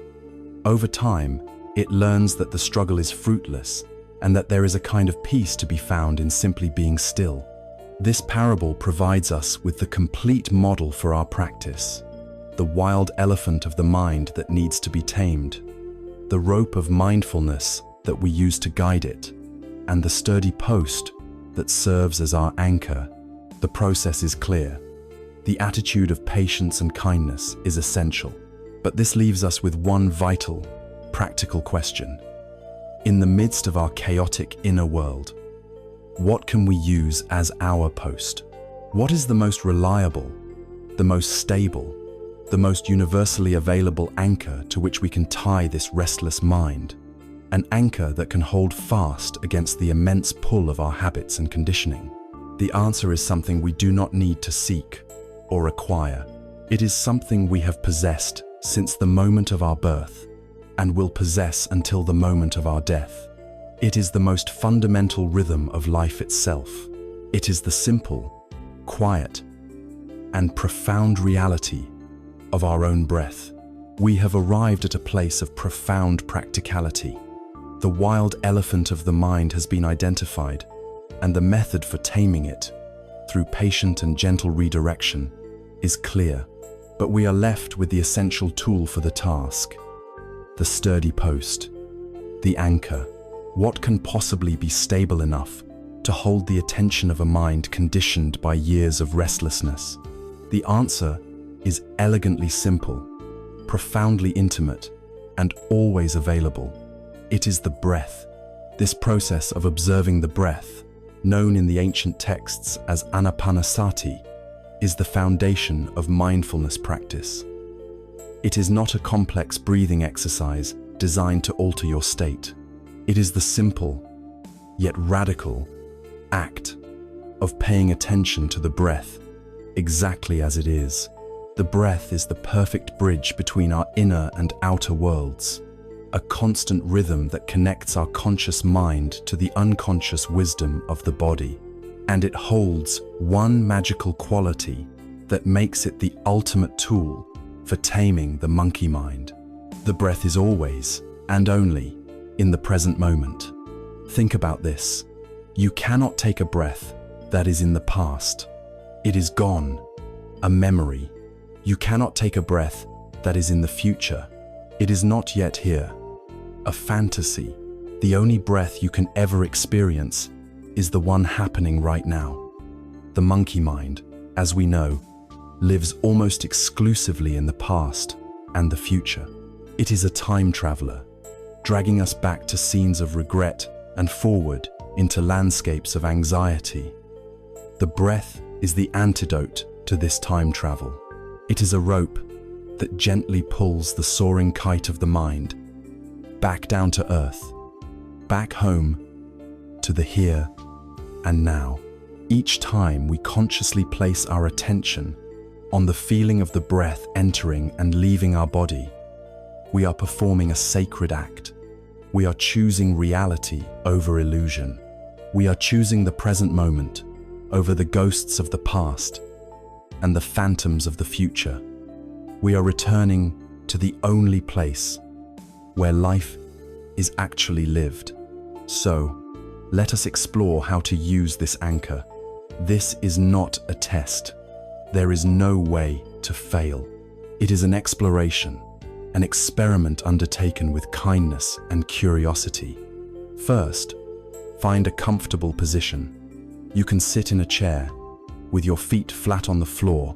Over time, it learns that the struggle is fruitless and that there is a kind of peace to be found in simply being still. This parable provides us with the complete model for our practice, the wild elephant of the mind that needs to be tamed, the rope of mindfulness that we use to guide it, and the sturdy post that serves as our anchor. The process is clear. The attitude of patience and kindness is essential. But this leaves us with one vital, practical question. In the midst of our chaotic inner world, what can we use as our post? What is the most reliable, the most stable, the most universally available anchor to which we can tie this restless mind? An anchor that can hold fast against the immense pull of our habits and conditioning. The answer is something we do not need to seek or acquire. It is something we have possessed since the moment of our birth and will possess until the moment of our death. It is the most fundamental rhythm of life itself. It is the simple, quiet, and profound reality of our own breath. We have arrived at a place of profound practicality. The wild elephant of the mind has been identified, and the method for taming it through patient and gentle redirection, is clear, but we are left with the essential tool for the task: the sturdy post, the anchor. What can possibly be stable enough to hold the attention of a mind conditioned by years of restlessness? The answer is elegantly simple, profoundly intimate, and always available. It is the breath. This process of observing the breath, known in the ancient texts as anapanasati, is the foundation of mindfulness practice. It is not a complex breathing exercise designed to alter your state. It is the simple, yet radical, act of paying attention to the breath exactly as it is. The breath is the perfect bridge between our inner and outer worlds, a constant rhythm that connects our conscious mind to the unconscious wisdom of the body. And it holds one magical quality that makes it the ultimate tool for taming the monkey mind. The breath is always, and only, in the present moment. Think about this. You cannot take a breath that is in the past. It is gone, a memory. You cannot take a breath that is in the future. It is not yet here, a fantasy. The only breath you can ever experience is the one happening right now. The monkey mind, as we know, lives almost exclusively in the past and the future. It is a time traveler, dragging us back to scenes of regret and forward into landscapes of anxiety. The breath is the antidote to this time travel. It is a rope that gently pulls the soaring kite of the mind back down to earth, back home to the here and now. Each time we consciously place our attention on the feeling of the breath entering and leaving our body, we are performing a sacred act. We are choosing reality over illusion. We are choosing the present moment over the ghosts of the past and the phantoms of the future. We are returning to the only place where life is actually lived. So, let us explore how to use this anchor. This is not a test. There is no way to fail. It is an exploration, an experiment undertaken with kindness and curiosity. First, find a comfortable position. You can sit in a chair, with your feet flat on the floor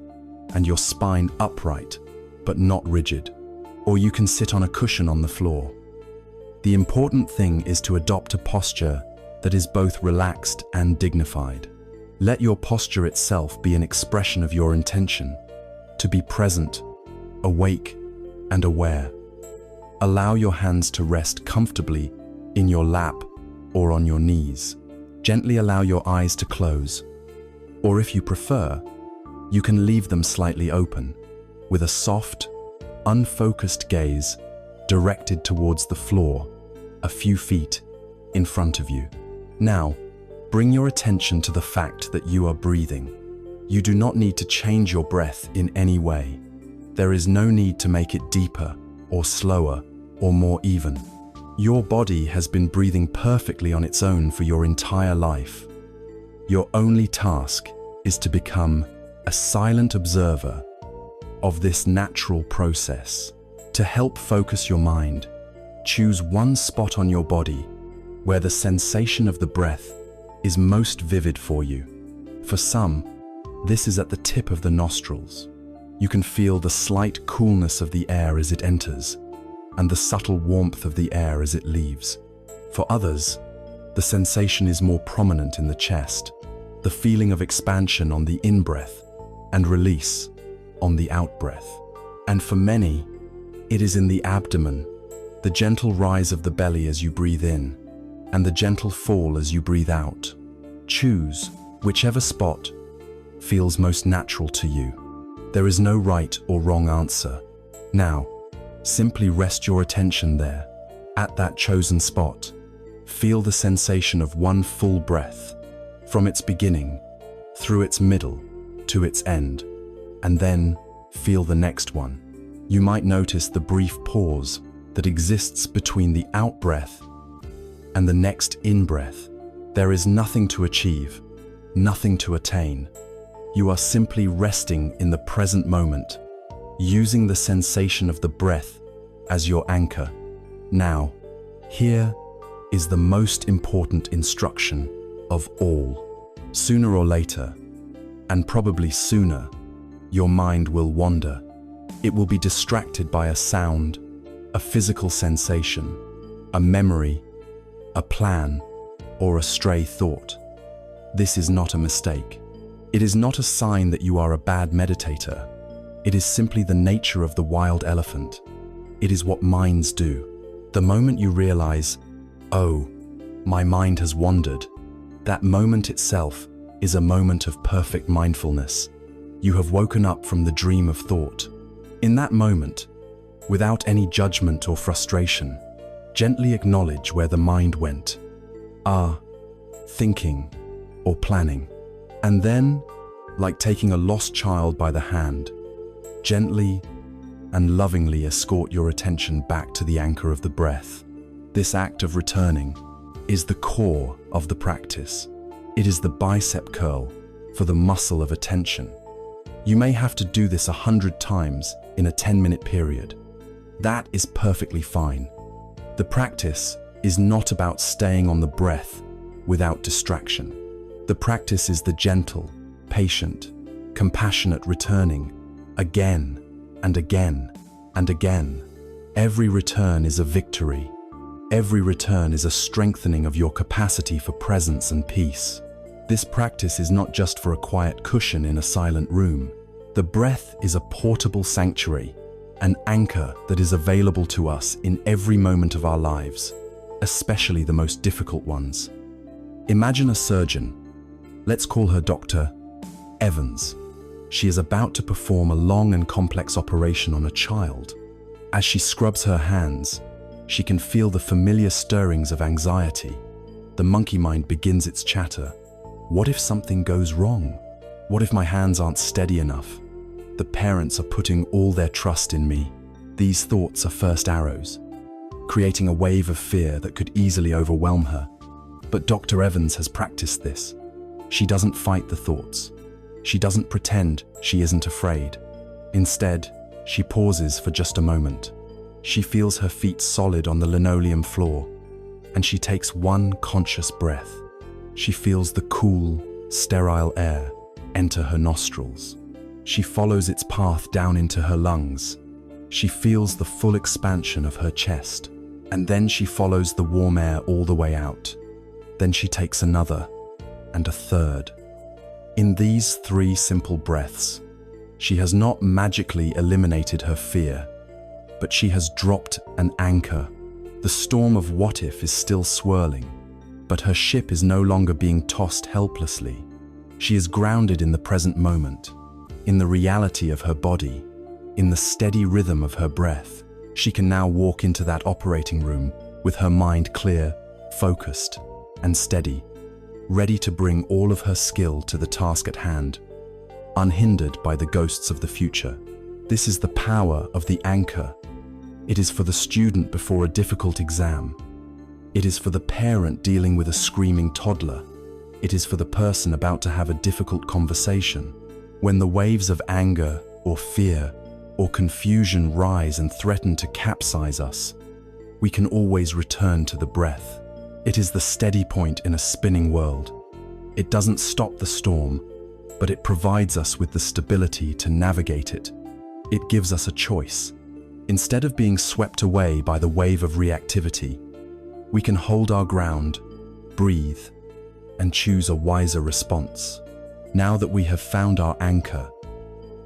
and your spine upright, but not rigid. Or you can sit on a cushion on the floor. The important thing is to adopt a posture that is both relaxed and dignified. Let your posture itself be an expression of your intention to be present, awake, and aware. Allow your hands to rest comfortably in your lap or on your knees. Gently allow your eyes to close, or if you prefer, you can leave them slightly open, with a soft, unfocused gaze directed towards the floor, a few feet in front of you. Now, bring your attention to the fact that you are breathing. You do not need to change your breath in any way. There is no need to make it deeper or slower or more even. Your body has been breathing perfectly on its own for your entire life. Your only task is to become a silent observer of this natural process. To help focus your mind, choose one spot on your body where the sensation of the breath is most vivid for you. For some, this is at the tip of the nostrils. You can feel the slight coolness of the air as it enters and the subtle warmth of the air as it leaves. For others, the sensation is more prominent in the chest, the feeling of expansion on the in-breath and release on the out-breath. And for many, it is in the abdomen, the gentle rise of the belly as you breathe in and the gentle fall as you breathe out. Choose whichever spot feels most natural to you. There is no right or wrong answer. Now, simply rest your attention there, at that chosen spot. Feel the sensation of one full breath, from its beginning, through its middle, to its end, and then feel the next one. You might notice the brief pause that exists between the out-breath and the next in-breath. There is nothing to achieve, nothing to attain. You are simply resting in the present moment, using the sensation of the breath as your anchor. Now, here is the most important instruction of all. Sooner or later, and probably sooner, your mind will wander. It will be distracted by a sound, a physical sensation, a memory, a plan, or a stray thought. This is not a mistake. It is not a sign that you are a bad meditator. It is simply the nature of the wild elephant. It is what minds do. The moment you realize, oh, my mind has wandered, that moment itself is a moment of perfect mindfulness. You have woken up from the dream of thought. In that moment, without any judgment or frustration, gently acknowledge where the mind went. Thinking or planning. And then, like taking a lost child by the hand, gently and lovingly escort your attention back to the anchor of the breath. This act of returning is the core of the practice. It is the bicep curl for the muscle of attention. You may have to do this 100 times in a 10-minute period. That is perfectly fine. The practice is not about staying on the breath without distraction. The practice is the gentle, patient, compassionate returning again and again and again. Every return is a victory. Every return is a strengthening of your capacity for presence and peace. This practice is not just for a quiet cushion in a silent room. The breath is a portable sanctuary, an anchor that is available to us in every moment of our lives, especially the most difficult ones. Imagine a surgeon. Let's call her Dr. Evans. She is about to perform a long and complex operation on a child. As she scrubs her hands, she can feel the familiar stirrings of anxiety. The monkey mind begins its chatter. What if something goes wrong? What if my hands aren't steady enough? The parents are putting all their trust in me. These thoughts are first arrows, creating a wave of fear that could easily overwhelm her. But Dr. Evans has practiced this. She doesn't fight the thoughts. She doesn't pretend she isn't afraid. Instead, she pauses for just a moment. She feels her feet solid on the linoleum floor, and she takes one conscious breath. She feels the cool, sterile air enter her nostrils. She follows its path down into her lungs. She feels the full expansion of her chest, and then she follows the warm air all the way out. Then she takes another, and a third. In these 3 simple breaths, she has not magically eliminated her fear, but she has dropped an anchor. The storm of what if is still swirling, but her ship is no longer being tossed helplessly. She is grounded in the present moment, in the reality of her body, in the steady rhythm of her breath. She can now walk into that operating room with her mind clear, focused, and steady, ready to bring all of her skill to the task at hand, unhindered by the ghosts of the future. This is the power of the anchor. It is for the student before a difficult exam. It is for the parent dealing with a screaming toddler. It is for the person about to have a difficult conversation. When the waves of anger or fear or confusion rise and threaten to capsize us, we can always return to the breath. It is the steady point in a spinning world. It doesn't stop the storm, but it provides us with the stability to navigate it. It gives us a choice. Instead of being swept away by the wave of reactivity, we can hold our ground, breathe, and choose a wiser response. Now that we have found our anchor,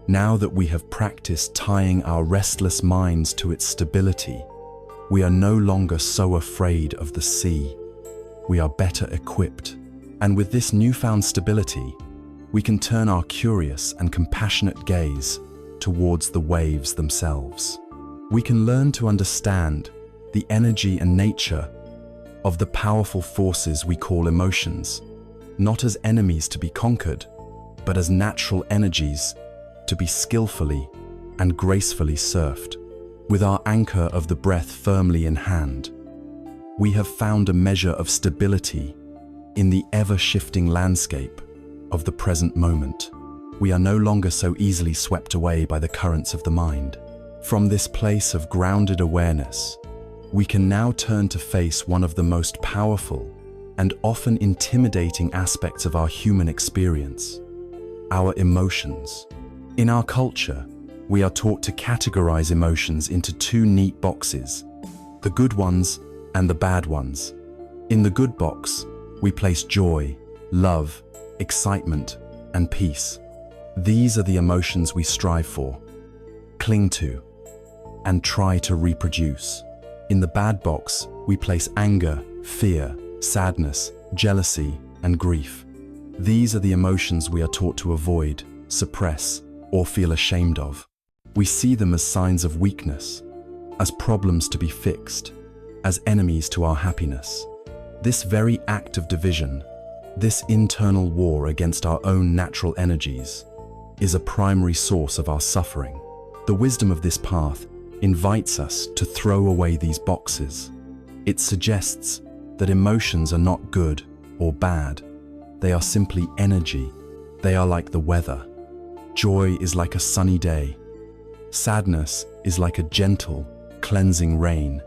now that we have practiced tying our restless minds to its stability, we are no longer so afraid of the sea. We are better equipped. And with this newfound stability, we can turn our curious and compassionate gaze towards the waves themselves. We can learn to understand the energy and nature of the powerful forces we call emotions, not as enemies to be conquered, but as natural energies to be skillfully and gracefully surfed. With our anchor of the breath firmly in hand, we have found a measure of stability in the ever-shifting landscape. of the present moment. We are no longer so easily swept away by the currents of the mind. From this place of grounded awareness, we can now turn to face one of the most powerful and often intimidating aspects of our human experience: our emotions. In our culture, we are taught to categorize emotions into two neat boxes: the good ones and the bad ones. In the good box, we place joy, love, excitement, and peace. These are the emotions we strive for, cling to, and try to reproduce. In the bad box, we place anger, fear, sadness, jealousy, and grief. These are the emotions we are taught to avoid, suppress, or feel ashamed of. We see them as signs of weakness, as problems to be fixed, as enemies to our happiness. This very act of division, this internal war against our own natural energies, is a primary source of our suffering. The wisdom of this path invites us to throw away these boxes. It suggests that emotions are not good or bad. They are simply energy. They are like the weather. Joy is like a sunny day. Sadness is like a gentle, cleansing rain.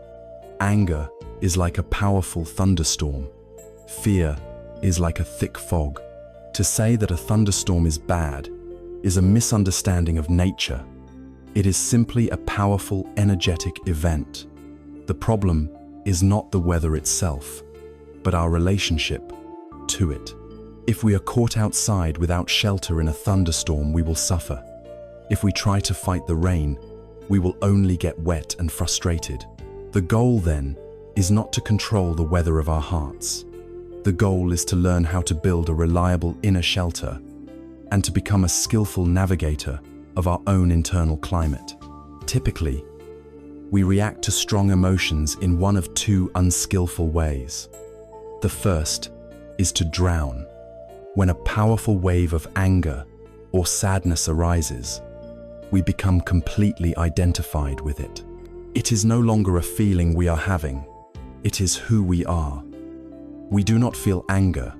Anger is like a powerful thunderstorm. Fear is like a thick fog. To say that a thunderstorm is bad is a misunderstanding of nature. It is simply a powerful, energetic event. The problem is not the weather itself, but our relationship to it. If we are caught outside without shelter in a thunderstorm, we will suffer. If we try to fight the rain, we will only get wet and frustrated. The goal, then, is not to control the weather of our hearts. The goal is to learn how to build a reliable inner shelter and to become a skillful navigator of our own internal climate. Typically, we react to strong emotions in one of two unskillful ways. The first is to drown. When a powerful wave of anger or sadness arises, we become completely identified with it. It is no longer a feeling we are having. It is who we are. We do not feel anger.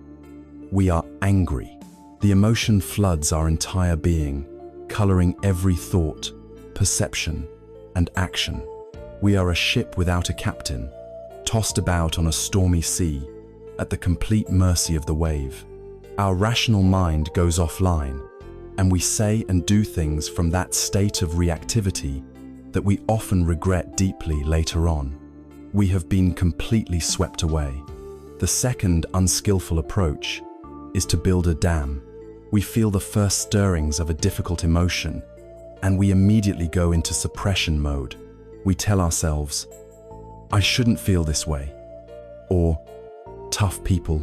We are angry. The emotion floods our entire being, coloring every thought, perception, and action. We are a ship without a captain, tossed about on a stormy sea, at the complete mercy of the wave. Our rational mind goes offline, and we say and do things from that state of reactivity that we often regret deeply later on. We have been completely swept away. The second unskillful approach is to build a dam. We feel the first stirrings of a difficult emotion, and we immediately go into suppression mode. We tell ourselves, "I shouldn't feel this way," or "Tough people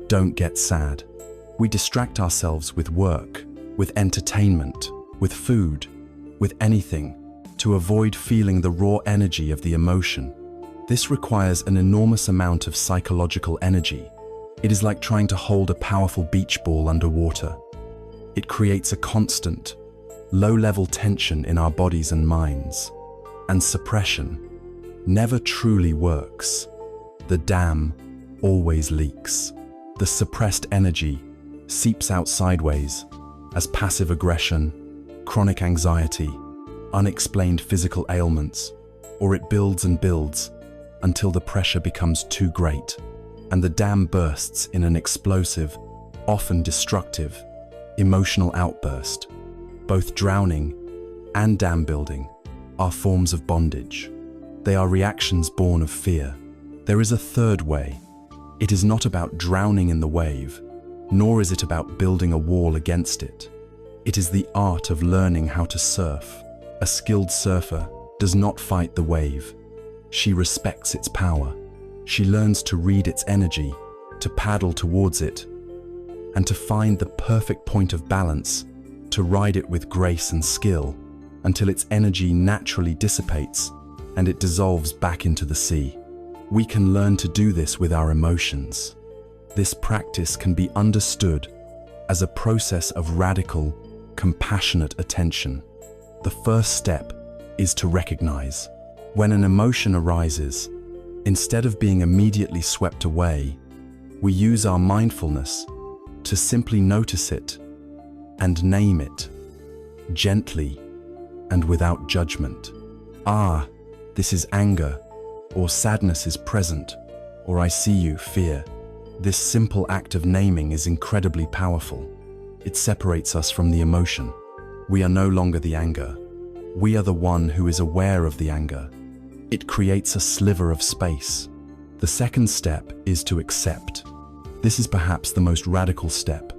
don't get sad." We distract ourselves with work, with entertainment, with food, with anything, to avoid feeling the raw energy of the emotion. This requires an enormous amount of psychological energy. It is like trying to hold a powerful beach ball underwater. It creates a constant, low-level tension in our bodies and minds. And suppression never truly works. The dam always leaks. The suppressed energy seeps out sideways as passive aggression, chronic anxiety, unexplained physical ailments, or it builds and builds until the pressure becomes too great, and the dam bursts in an explosive, often destructive, emotional outburst. Both drowning and dam building are forms of bondage. They are reactions born of fear. There is a third way. It is not about drowning in the wave, nor is it about building a wall against it. It is the art of learning how to surf. A skilled surfer does not fight the wave. She respects its power. She learns to read its energy, to paddle towards it, and to find the perfect point of balance, to ride it with grace and skill, until its energy naturally dissipates and it dissolves back into the sea. We can learn to do this with our emotions. This practice can be understood as a process of radical, compassionate attention. The first step is to recognize. When an emotion arises, instead of being immediately swept away, we use our mindfulness to simply notice it and name it, gently and without judgment. Ah, this is anger, or sadness is present, or I see you, fear. This simple act of naming is incredibly powerful. It separates us from the emotion. We are no longer the anger. We are the one who is aware of the anger. It creates a sliver of space. The second step is to accept. This is perhaps the most radical step.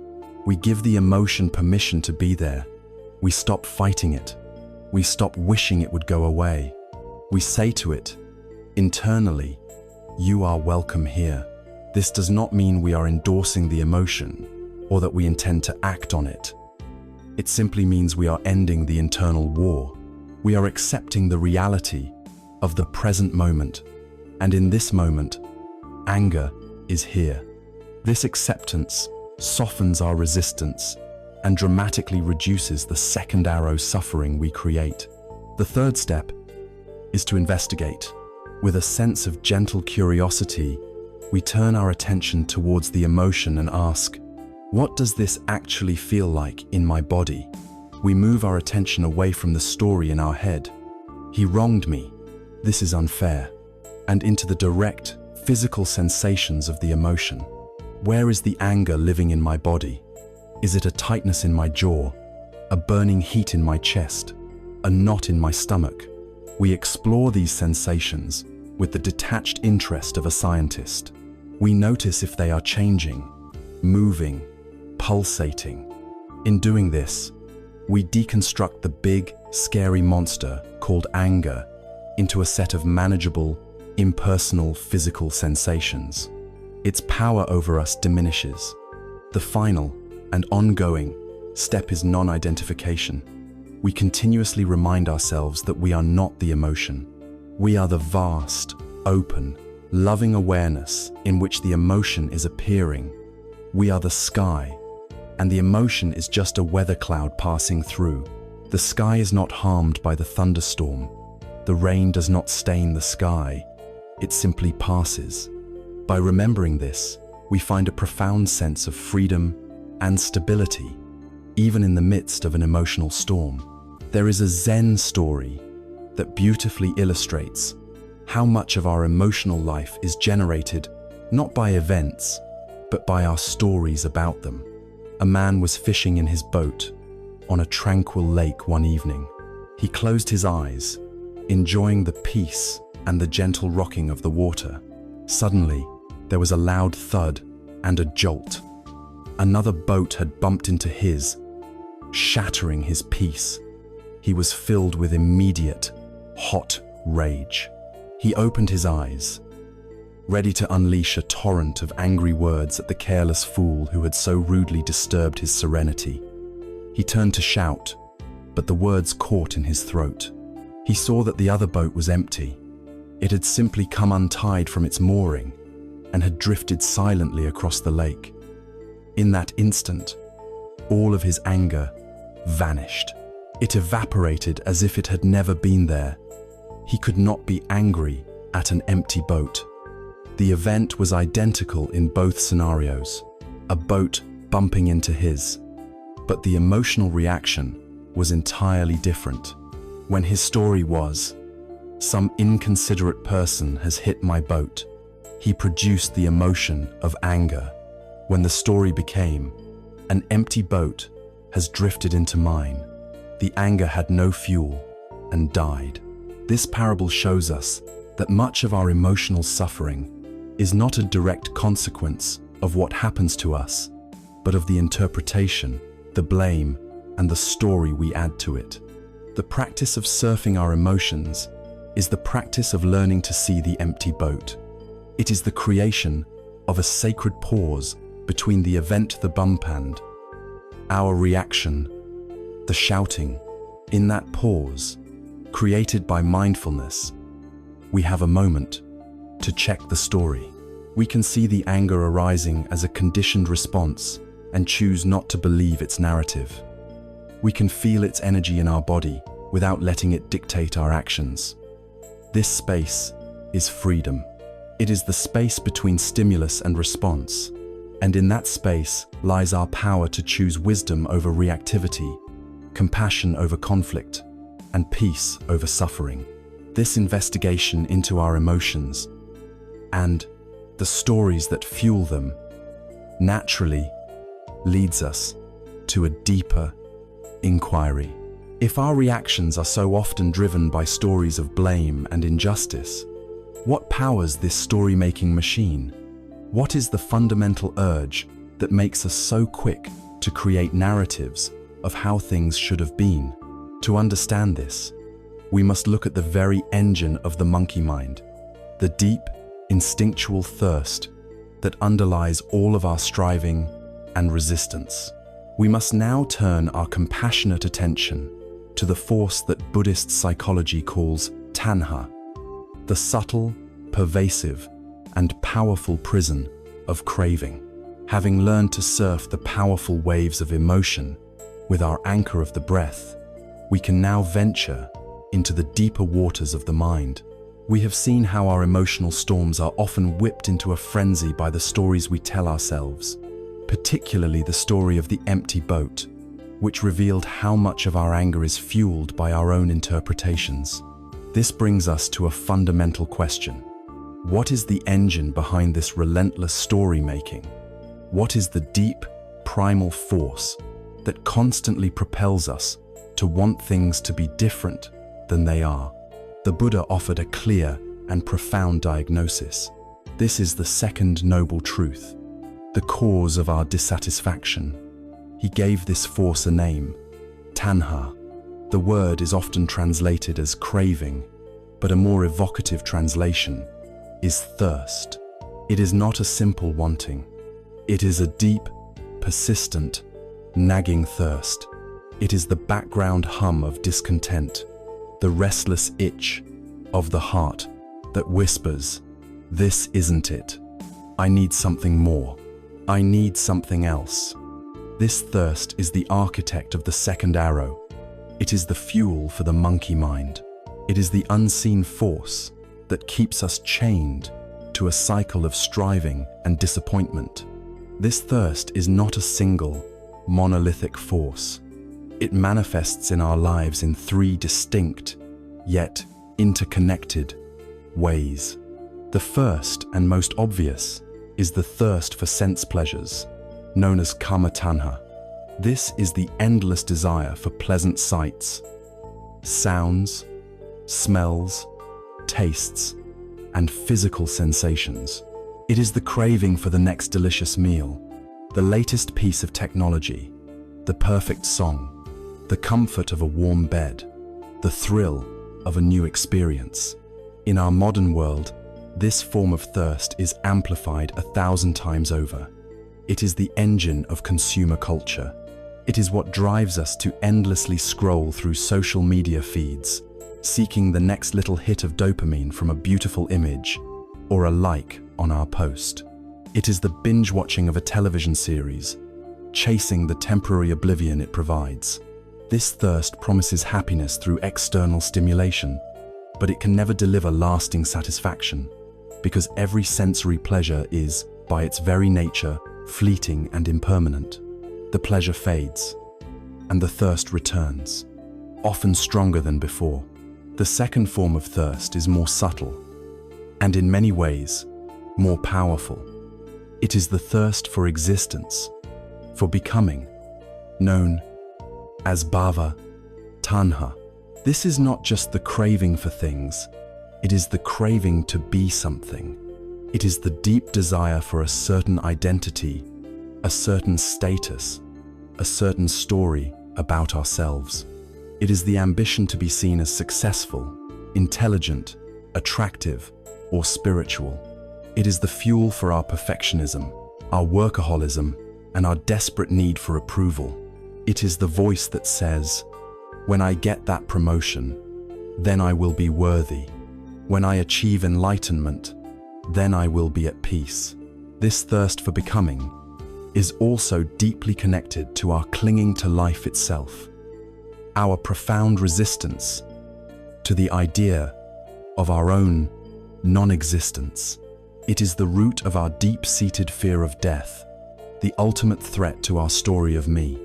We give the emotion permission to be there. We stop fighting it. We stop wishing it would go away. We say to it, internally, you are welcome here. This does not mean we are endorsing the emotion or that we intend to act on it. It simply means we are ending the internal war. We are accepting the reality of the present moment. And in this moment, anger is here. This acceptance softens our resistance and dramatically reduces the second arrow suffering we create. The third step is to investigate. With a sense of gentle curiosity, we turn our attention towards the emotion and ask, what does this actually feel like in my body? We move our attention away from the story in our head. He wronged me. This is unfair. And into the direct, physical sensations of the emotion. Where is the anger living in my body? Is it a tightness in my jaw, a burning heat in my chest, a knot in my stomach? We explore these sensations with the detached interest of a scientist. We notice if they are changing, moving, pulsating. In doing this, we deconstruct the big, scary monster called anger into a set of manageable, impersonal physical sensations. Its power over us diminishes. The final and ongoing step is non-identification. We continuously remind ourselves that we are not the emotion. We are the vast, open, loving awareness in which the emotion is appearing. We are the sky, and the emotion is just a weather cloud passing through. The sky is not harmed by the thunderstorm. The rain does not stain the sky. It simply passes. By remembering this, we find a profound sense of freedom and stability, even in the midst of an emotional storm. There is a Zen story that beautifully illustrates how much of our emotional life is generated not by events, but by our stories about them. A man was fishing in his boat on a tranquil lake one evening. He closed his eyes, enjoying the peace and the gentle rocking of the water. Suddenly, there was a loud thud and a jolt. Another boat had bumped into his, shattering his peace. He was filled with immediate, hot rage. He opened his eyes, ready to unleash a torrent of angry words at the careless fool who had so rudely disturbed his serenity. He turned to shout, but the words caught in his throat. He saw that the other boat was empty. It had simply come untied from its mooring and had drifted silently across the lake. In that instant, all of his anger vanished. It evaporated as if it had never been there. He could not be angry at an empty boat. The event was identical in both scenarios, a boat bumping into his. But the emotional reaction was entirely different. When his story was, some inconsiderate person has hit my boat, he produced the emotion of anger. When the story became, an empty boat has drifted into mine, the anger had no fuel and died. This parable shows us that much of our emotional suffering is not a direct consequence of what happens to us, but of the interpretation, the blame, and the story we add to it. The practice of surfing our emotions is the practice of learning to see the empty boat. It is the creation of a sacred pause between the event, the bump, and our reaction, the shouting. In that pause, created by mindfulness, we have a moment to check the story. We can see the anger arising as a conditioned response and choose not to believe its narrative. We can feel its energy in our body without letting it dictate our actions. This space is freedom. It is the space between stimulus and response. And in that space lies our power to choose wisdom over reactivity, compassion over conflict, and peace over suffering. This investigation into our emotions and the stories that fuel them naturally leads us to a deeper inquiry. If our reactions are so often driven by stories of blame and injustice, what powers this story-making machine? What is the fundamental urge that makes us so quick to create narratives of how things should have been? To understand this, we must look at the very engine of the monkey mind, the deep, instinctual thirst that underlies all of our striving and resistance. We must now turn our compassionate attention to the force that Buddhist psychology calls tanha, the subtle, pervasive, and powerful prison of craving. Having learned to surf the powerful waves of emotion with our anchor of the breath, we can now venture into the deeper waters of the mind. We have seen how our emotional storms are often whipped into a frenzy by the stories we tell ourselves, particularly the story of the empty boat, which revealed how much of our anger is fueled by our own interpretations. This brings us to a fundamental question. What is the engine behind this relentless story-making? What is the deep, primal force that constantly propels us to want things to be different than they are? The Buddha offered a clear and profound diagnosis. This is the second noble truth, the cause of our dissatisfaction. He gave this force a name, tanha. The word is often translated as craving, but a more evocative translation is thirst. It is not a simple wanting. It is a deep, persistent, nagging thirst. It is the background hum of discontent, the restless itch of the heart that whispers, "This isn't it. I need something more. I need something else." This thirst is the architect of the second arrow. It is the fuel for the monkey mind. It is the unseen force that keeps us chained to a cycle of striving and disappointment. This thirst is not a single, monolithic force. It manifests in our lives in three distinct, yet interconnected ways. The first and most obvious is the thirst for sense pleasures, known as kama tanha. This is the endless desire for pleasant sights, sounds, smells, tastes, and physical sensations. It is the craving for the next delicious meal, the latest piece of technology, the perfect song, the comfort of a warm bed, the thrill of a new experience. In our modern world, this form of thirst is amplified 1,000 times over. It is the engine of consumer culture. It is what drives us to endlessly scroll through social media feeds, seeking the next little hit of dopamine from a beautiful image or a like on our post. It is the binge-watching of a television series, chasing the temporary oblivion it provides. This thirst promises happiness through external stimulation, but it can never deliver lasting satisfaction, because every sensory pleasure is, by its very nature, fleeting and impermanent. The pleasure fades, and the thirst returns, often stronger than before. The second form of thirst is more subtle, and in many ways, more powerful. It is the thirst for existence, for becoming, known as bhava tanha. This is not just the craving for things, it is the craving to be something. It is the deep desire for a certain identity, a certain status, a certain story about ourselves. It is the ambition to be seen as successful, intelligent, attractive, or spiritual. It is the fuel for our perfectionism, our workaholism, and our desperate need for approval. It is the voice that says, "When I get that promotion, then I will be worthy. When I achieve enlightenment, then I will be at peace." This thirst for becoming is also deeply connected to our clinging to life itself, our profound resistance to the idea of our own non-existence. It is the root of our deep-seated fear of death, the ultimate threat to our story of me.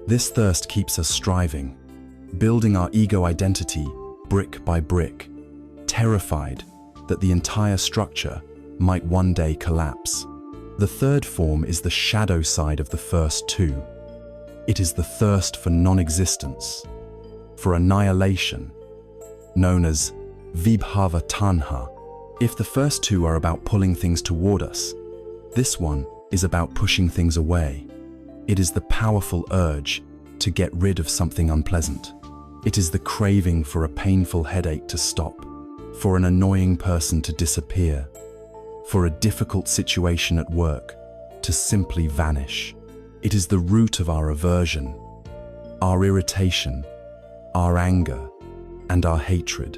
This thirst keeps us striving, building our ego identity brick by brick, terrified that the entire structure might one day collapse. The third form is the shadow side of the first two. It is the thirst for non-existence, for annihilation, known as vibhava tanha. If the first two are about pulling things toward us, this one is about pushing things away. It is the powerful urge to get rid of something unpleasant. It is the craving for a painful headache to stop, for an annoying person to disappear, for a difficult situation at work to simply vanish. It is the root of our aversion, our irritation, our anger, and our hatred.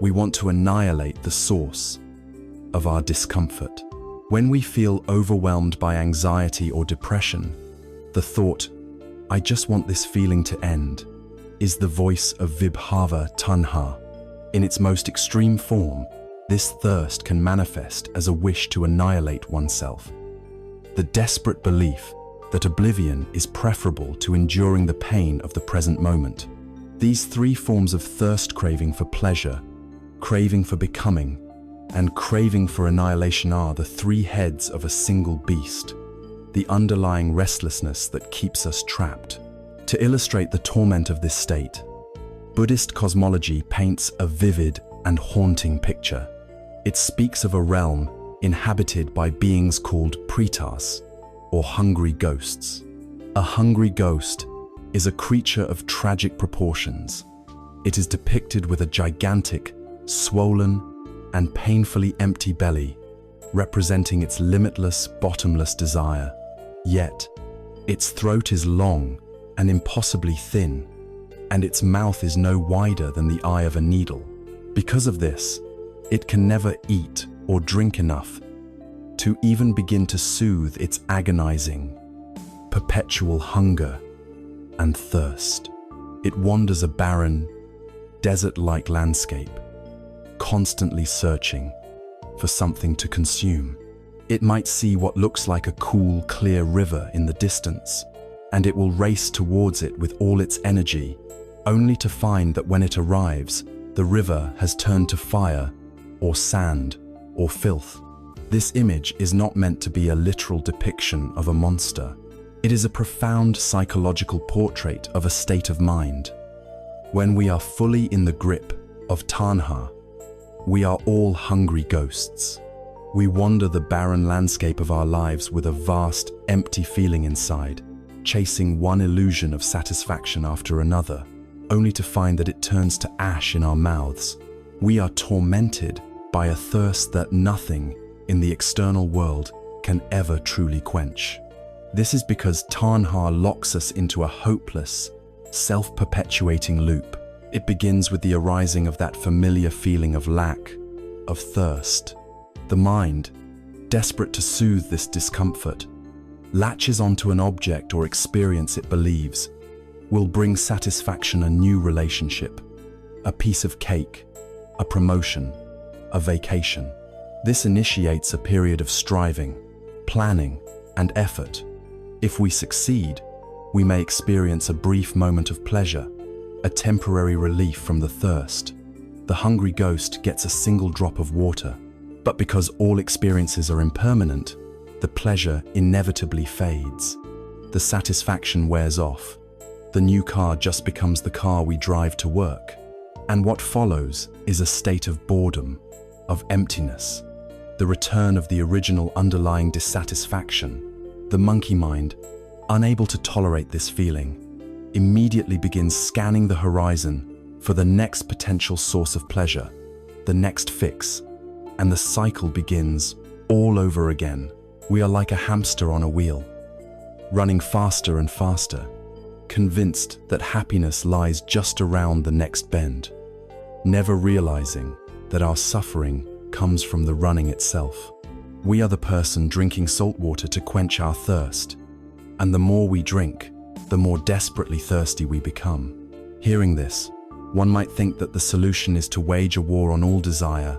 We want to annihilate the source of our discomfort. When we feel overwhelmed by anxiety or depression, the thought, "I just want this feeling to end," is the voice of vibhava tanha. In its most extreme form, this thirst can manifest as a wish to annihilate oneself. The desperate belief that oblivion is preferable to enduring the pain of the present moment. These three forms of thirst craving for pleasure, craving for becoming, and craving for annihilation are the three heads of a single beast, the underlying restlessness that keeps us trapped. To illustrate the torment of this state, Buddhist cosmology paints a vivid and haunting picture. It speaks of a realm inhabited by beings called pretas, or hungry ghosts. A hungry ghost is a creature of tragic proportions. It is depicted with a gigantic, swollen, and painfully empty belly, representing its limitless, bottomless desire. Yet, its throat is long and impossibly thin, and its mouth is no wider than the eye of a needle. Because of this, it can never eat or drink enough to even begin to soothe its agonizing, perpetual hunger and thirst. It wanders a barren, desert-like landscape, constantly searching for something to consume. It might see what looks like a cool, clear river in the distance, and it will race towards it with all its energy, only to find that when it arrives, the river has turned to fire, or sand, or filth. This image is not meant to be a literal depiction of a monster. It is a profound psychological portrait of a state of mind. When we are fully in the grip of tanha, we are all hungry ghosts. We wander the barren landscape of our lives with a vast, empty feeling inside, chasing one illusion of satisfaction after another, only to find that it turns to ash in our mouths. We are tormented by a thirst that nothing in the external world can ever truly quench. This is because tanha locks us into a hopeless, self-perpetuating loop. It begins with the arising of that familiar feeling of lack, of thirst. The mind, desperate to soothe this discomfort, latches onto an object or experience it believes will bring satisfaction: a new relationship, a piece of cake, a promotion, a vacation. This initiates a period of striving, planning, and effort. If we succeed, we may experience a brief moment of pleasure, a temporary relief from the thirst. The hungry ghost gets a single drop of water, but because all experiences are impermanent, the pleasure inevitably fades. The satisfaction wears off. The new car just becomes the car we drive to work. And what follows is a state of boredom, of emptiness, the return of the original underlying dissatisfaction. The monkey mind, unable to tolerate this feeling, immediately begins scanning the horizon for the next potential source of pleasure, the next fix, and the cycle begins all over again. We are like a hamster on a wheel, running faster and faster, convinced that happiness lies just around the next bend, never realizing that our suffering comes from the running itself. We are the person drinking salt water to quench our thirst, and the more we drink, the more desperately thirsty we become. Hearing this, one might think that the solution is to wage a war on all desire,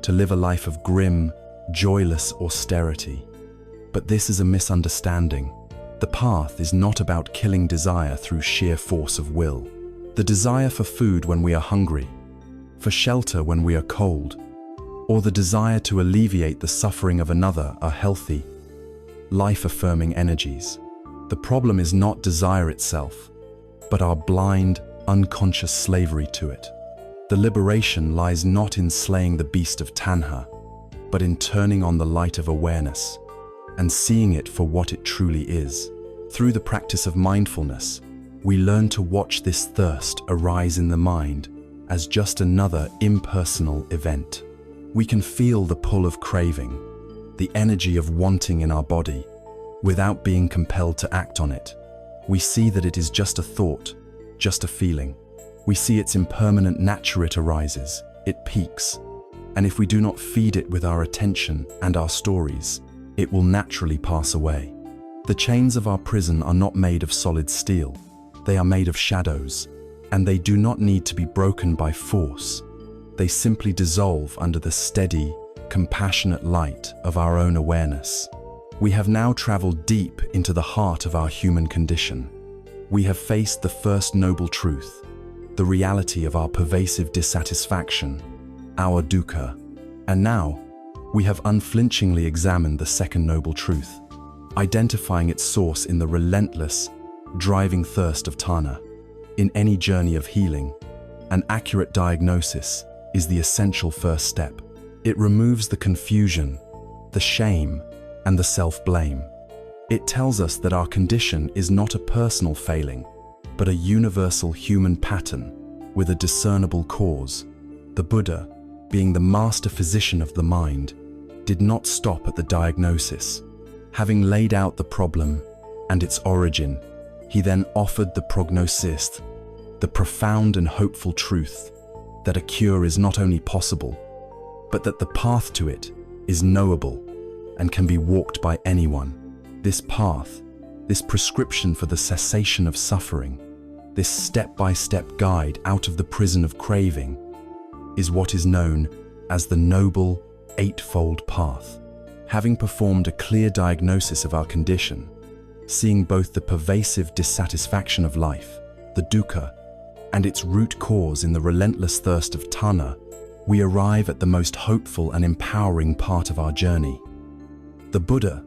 to live a life of grim, joyless austerity. But this is a misunderstanding. The path is not about killing desire through sheer force of will. The desire for food when we are hungry, for shelter when we are cold, or the desire to alleviate the suffering of another are healthy, life-affirming energies. The problem is not desire itself, but our blind, unconscious slavery to it. The liberation lies not in slaying the beast of tanha, but in turning on the light of awareness and seeing it for what it truly is. Through the practice of mindfulness, we learn to watch this thirst arise in the mind as just another impersonal event. We can feel the pull of craving, the energy of wanting in our body, without being compelled to act on it. We see that it is just a thought, just a feeling. We see its impermanent nature. It arises, it peaks, and if we do not feed it with our attention and our stories, it will naturally pass away. The chains of our prison are not made of solid steel. They are made of shadows, and they do not need to be broken by force. They simply dissolve under the steady, compassionate light of our own awareness. We have now traveled deep into the heart of our human condition. We have faced the first noble truth, the reality of our pervasive dissatisfaction, our dukkha, and now we have unflinchingly examined the second noble truth, identifying its source in the relentless, driving thirst of tanha. In any journey of healing, an accurate diagnosis is the essential first step. It removes the confusion, the shame, and the self-blame. It tells us that our condition is not a personal failing, but a universal human pattern with a discernible cause. The Buddha, being the master physician of the mind, did not stop at the diagnosis. Having laid out the problem and its origin, he then offered the prognosis, the profound and hopeful truth that a cure is not only possible, but that the path to it is knowable and can be walked by anyone. This path, this prescription for the cessation of suffering, this step-by-step guide out of the prison of craving, is what is known as the Noble Eightfold Path. Having performed a clear diagnosis of our condition, seeing both the pervasive dissatisfaction of life, the dukkha, and its root cause in the relentless thirst of tanha, we arrive at the most hopeful and empowering part of our journey. The Buddha,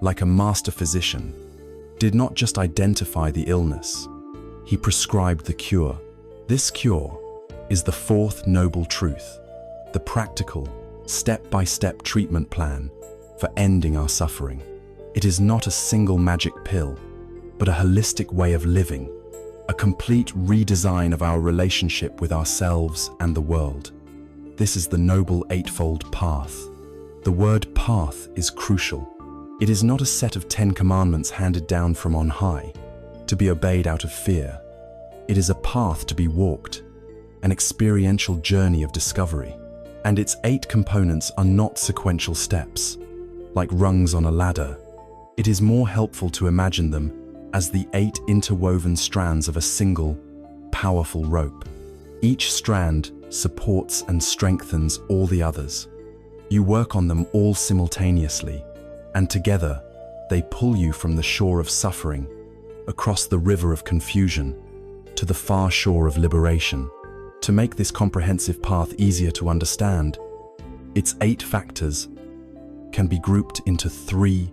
like a master physician, did not just identify the illness, he prescribed the cure. This cure is the fourth noble truth, the practical, step-by-step treatment plan for ending our suffering. It is not a single magic pill, but a holistic way of living, a complete redesign of our relationship with ourselves and the world. This is the Noble Eightfold Path. The word path is crucial. It is not a set of 10 commandments handed down from on high, to be obeyed out of fear. It is a path to be walked, an experiential journey of discovery. And its 8 components are not sequential steps, like rungs on a ladder. It is more helpful to imagine them as the 8 interwoven strands of a single, powerful rope. Each strand supports and strengthens all the others. You work on them all simultaneously, and together they pull you from the shore of suffering, across the river of confusion, to the far shore of liberation. To make this comprehensive path easier to understand, its 8 factors can be grouped into 3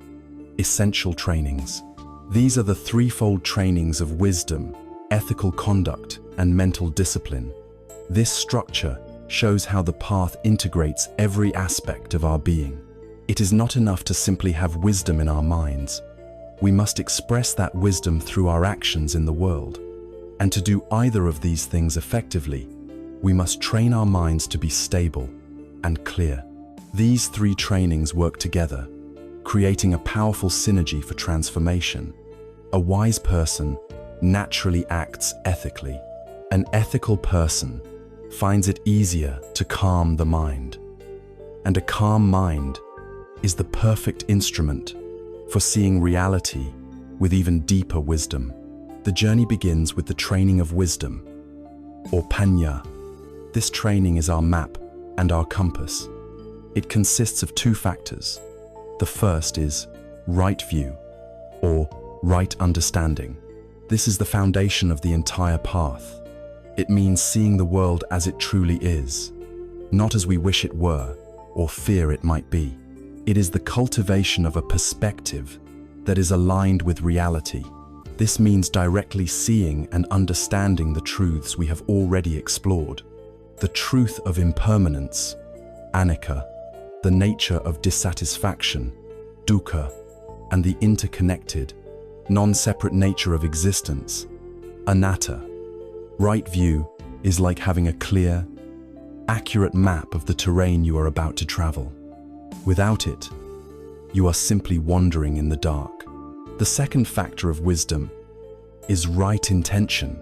essential trainings. These are the threefold trainings of wisdom, ethical conduct, and mental discipline. This structure shows how the path integrates every aspect of our being. It is not enough to simply have wisdom in our minds. We must express that wisdom through our actions in the world. And to do either of these things effectively, we must train our minds to be stable and clear. These 3 trainings work together, creating a powerful synergy for transformation. A wise person naturally acts ethically. An ethical person finds it easier to calm the mind. And a calm mind is the perfect instrument for seeing reality with even deeper wisdom. The journey begins with the training of wisdom, or paññā. This training is our map and our compass. It consists of 2 factors. The first is right view, or right understanding. This is the foundation of the entire path. It means seeing the world as it truly is, not as we wish it were or fear it might be. It is the cultivation of a perspective that is aligned with reality. This means directly seeing and understanding the truths we have already explored. The truth of impermanence, Anicca, the nature of dissatisfaction, Dukkha, and the interconnected, non-separate nature of existence, Anattā. Right view is like having a clear, accurate map of the terrain you are about to travel. Without it, you are simply wandering in the dark. The second factor of wisdom is right intention,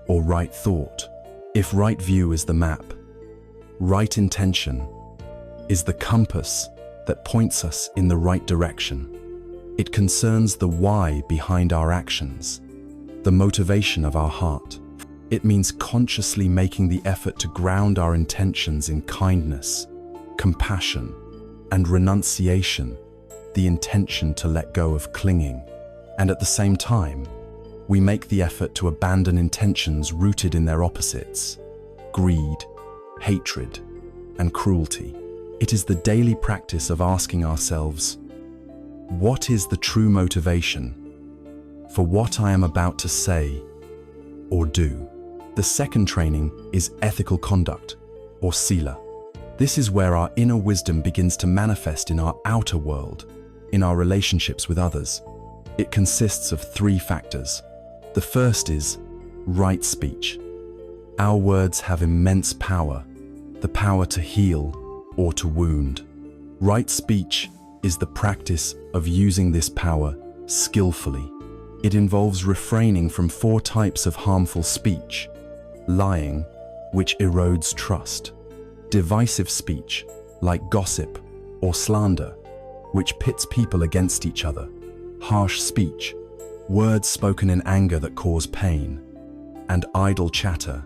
or right thought. If right view is the map, right intention is the compass that points us in the right direction. It concerns the why behind our actions, the motivation of our heart. It means consciously making the effort to ground our intentions in kindness, compassion, and renunciation, the intention to let go of clinging. And at the same time, we make the effort to abandon intentions rooted in their opposites, greed, hatred, and cruelty. It is the daily practice of asking ourselves, what is the true motivation for what I am about to say or do? The second training is ethical conduct, or Sila. This is where our inner wisdom begins to manifest in our outer world, in our relationships with others. It consists of three factors. The first is right speech. Our words have immense power, the power to heal or to wound. Right speech is the practice of using this power skillfully. It involves refraining from 4 types of harmful speech: lying, which erodes trust; divisive speech, like gossip or slander, which pits people against each other; harsh speech, words spoken in anger that cause pain; and idle chatter,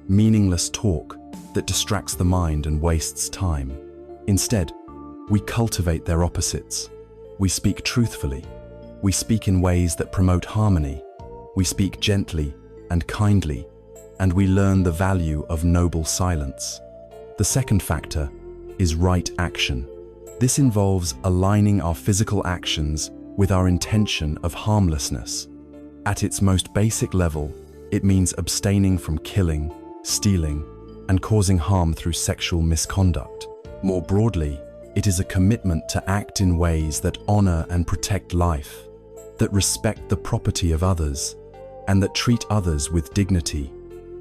meaningless talk that distracts the mind and wastes time. Instead, we cultivate their opposites. We speak truthfully. We speak in ways that promote harmony. We speak gently and kindly, and we learn the value of noble silence. The second factor is right action. This involves aligning our physical actions with our intention of harmlessness. At its most basic level, it means abstaining from killing, stealing, and causing harm through sexual misconduct. More broadly, it is a commitment to act in ways that honor and protect life, that respect the property of others, and that treat others with dignity.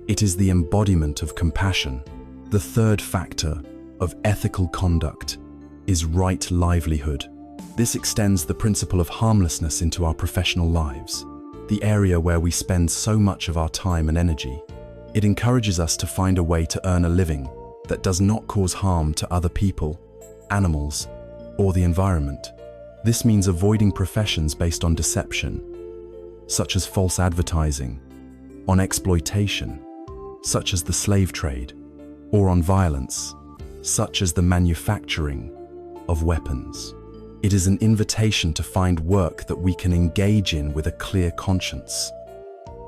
It is the embodiment of compassion. The third factor of ethical conduct is right livelihood. This extends the principle of harmlessness into our professional lives, the area where we spend so much of our time and energy. It encourages us to find a way to earn a living that does not cause harm to other people, animals, or the environment. This means avoiding professions based on deception, such as false advertising, on exploitation, such as the slave trade, or on violence, such as the manufacturing of weapons. It is an invitation to find work that we can engage in with a clear conscience.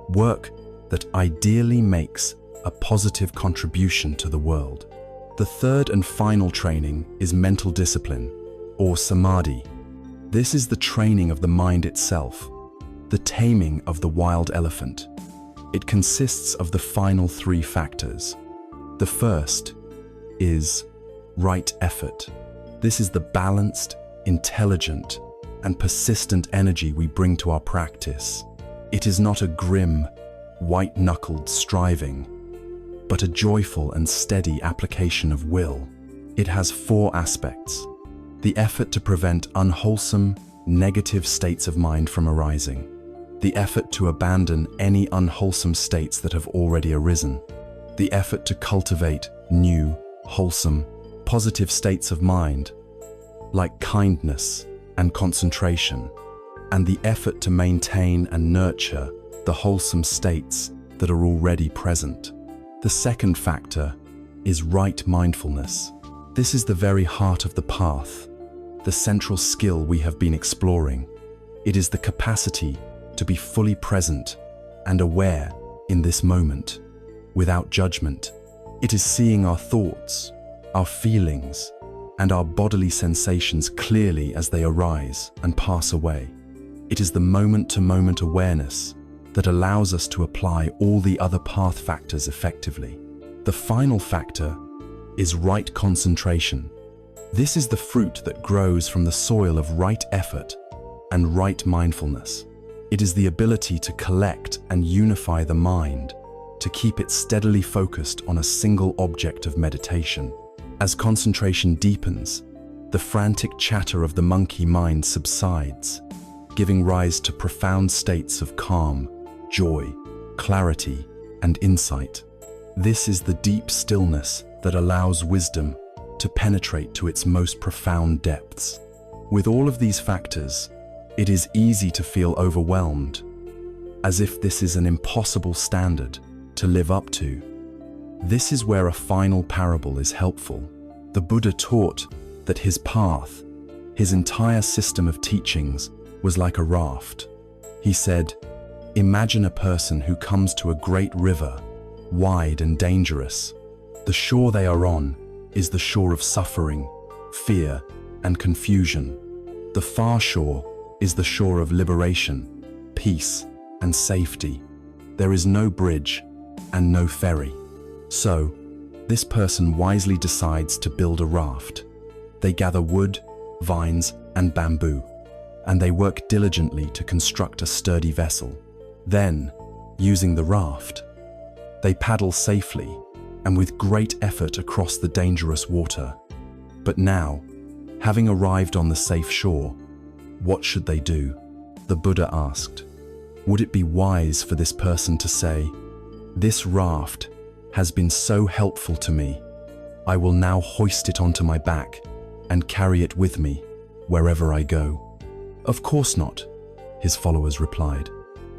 Work that ideally makes a positive contribution to the world. The third and final training is mental discipline, or Samadhi. This is the training of the mind itself, the taming of the wild elephant. It consists of the final 3 factors. The first is right effort. This is the balanced, intelligent, and persistent energy we bring to our practice. It is not a grim, white-knuckled striving, but a joyful and steady application of will. It has 4 aspects: the effort to prevent unwholesome, negative states of mind from arising, the effort to abandon any unwholesome states that have already arisen, the effort to cultivate new, wholesome, positive states of mind, like kindness and concentration, and the effort to maintain and nurture the wholesome states that are already present. The second factor is right mindfulness. This is the very heart of the path, the central skill we have been exploring. It is the capacity to be fully present and aware in this moment, without judgment. It is seeing our thoughts, our feelings, and our bodily sensations clearly as they arise and pass away. It is the moment-to-moment awareness that allows us to apply all the other path factors effectively. The final factor is right concentration. This is the fruit that grows from the soil of right effort and right mindfulness. It is the ability to collect and unify the mind, to keep it steadily focused on a single object of meditation. As concentration deepens, the frantic chatter of the monkey mind subsides, giving rise to profound states of calm, joy, clarity, and insight. This is the deep stillness that allows wisdom to penetrate to its most profound depths. With all of these factors, it is easy to feel overwhelmed, as if this is an impossible standard to live up to. This is where a final parable is helpful. The Buddha taught that his path, his entire system of teachings, was like a raft. He said, "Imagine a person who comes to a great river, wide and dangerous. The shore they are on is the shore of suffering, fear, and confusion. The far shore is the shore of liberation, peace, and safety. There is no bridge and no ferry." So, this person wisely decides to build a raft. They gather wood, vines, and bamboo, and they work diligently to construct a sturdy vessel. Then, using the raft, they paddle safely and with great effort across the dangerous water. But now, having arrived on the safe shore, what should they do? The Buddha asked. Would it be wise for this person to say, "This raft has been so helpful to me, I will now hoist it onto my back and carry it with me wherever I go"? Of course not, his followers replied.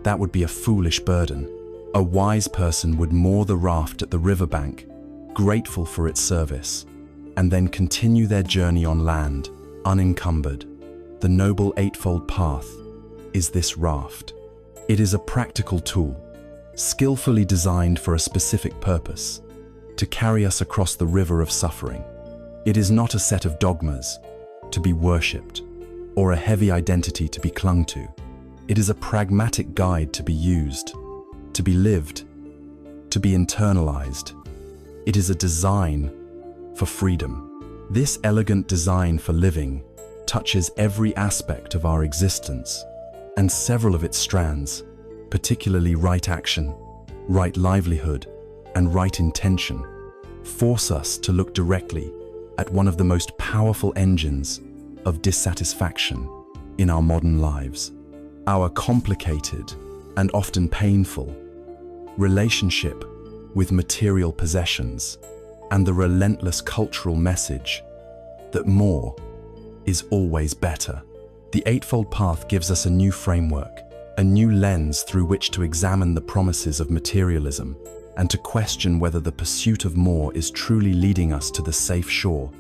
That would be a foolish burden. A wise person would moor the raft at the riverbank, grateful for its service, and then continue their journey on land, unencumbered. The Noble Eightfold Path is this raft. It is a practical tool, skillfully designed for a specific purpose, to carry us across the river of suffering. It is not a set of dogmas to be worshipped, or a heavy identity to be clung to. It is a pragmatic guide to be used, to be lived, to be internalized. It is a design for freedom. This elegant design for living touches every aspect of our existence, and several of its strands, particularly right action, right livelihood, and right intention, force us to look directly at one of the most powerful engines of dissatisfaction in our modern lives. Our complicated and often painful relationship with material possessions, and the relentless cultural message that more is always better. The Eightfold Path gives us a new framework, a new lens through which to examine the promises of materialism and to question whether the pursuit of more is truly leading us to the safe shore,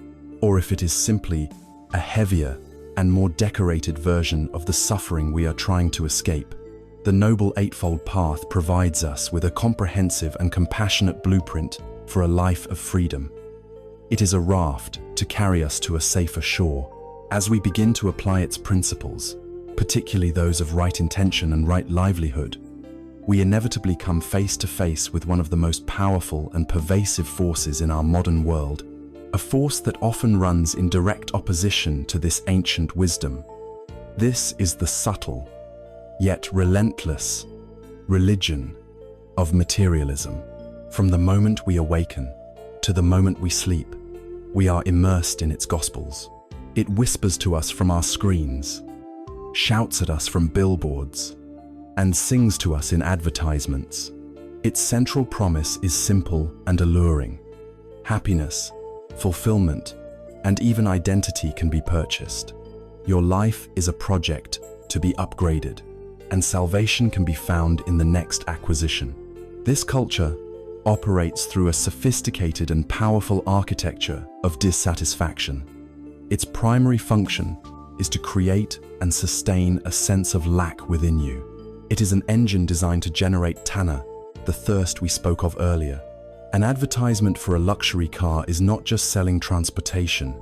or if it is simply a heavier and more decorated version of the suffering we are trying to escape. The Noble Eightfold Path provides us with a comprehensive and compassionate blueprint for a life of freedom. It is a raft to carry us to a safer shore. As we begin to apply its principles, particularly those of right intention and right livelihood, we inevitably come face to face with one of the most powerful and pervasive forces in our modern world, a force that often runs in direct opposition to this ancient wisdom. This is the subtle, yet relentless, religion of materialism. From the moment we awaken to the moment we sleep, we are immersed in its gospels. It whispers to us from our screens, shouts at us from billboards, and sings to us in advertisements. Its central promise is simple and alluring. Happiness, fulfillment, and even identity can be purchased. Your life is a project to be upgraded, and salvation can be found in the next acquisition. This culture operates through a sophisticated and powerful architecture of dissatisfaction. Its primary function is to create and sustain a sense of lack within you. It is an engine designed to generate tanha, the thirst we spoke of earlier. An advertisement for a luxury car is not just selling transportation.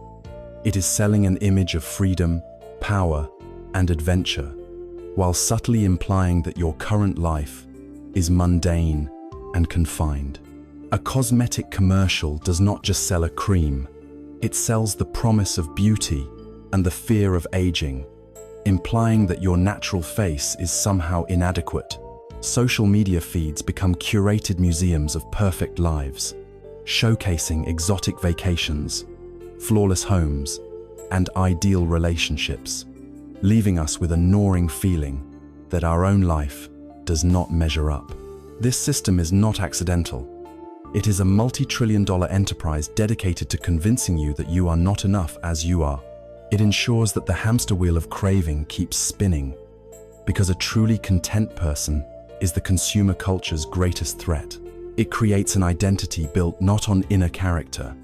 It is selling an image of freedom, power, and adventure, while subtly implying that your current life is mundane and confined. A cosmetic commercial does not just sell a cream. It sells the promise of beauty and the fear of aging, implying that your natural face is somehow inadequate. Social media feeds become curated museums of perfect lives, showcasing exotic vacations, flawless homes, and ideal relationships, leaving us with a gnawing feeling that our own life does not measure up. This system is not accidental. It is a multi-trillion-dollar enterprise dedicated to convincing you that you are not enough as you are. It ensures that the hamster wheel of craving keeps spinning, because a truly content person is the consumer culture's greatest threat. It creates an identity built not on inner character,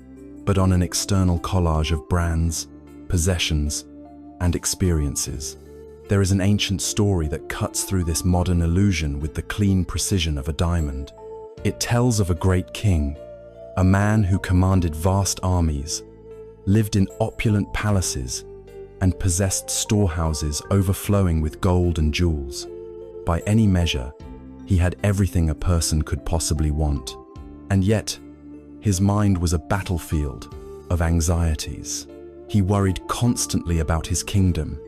but on an external collage of brands, possessions, and experiences. There is an ancient story that cuts through this modern illusion with the clean precision of a diamond. It tells of a great king, a man who commanded vast armies, lived in opulent palaces, and possessed storehouses overflowing with gold and jewels. By any measure, he had everything a person could possibly want. And yet, his mind was a battlefield of anxieties. He worried constantly about his kingdom,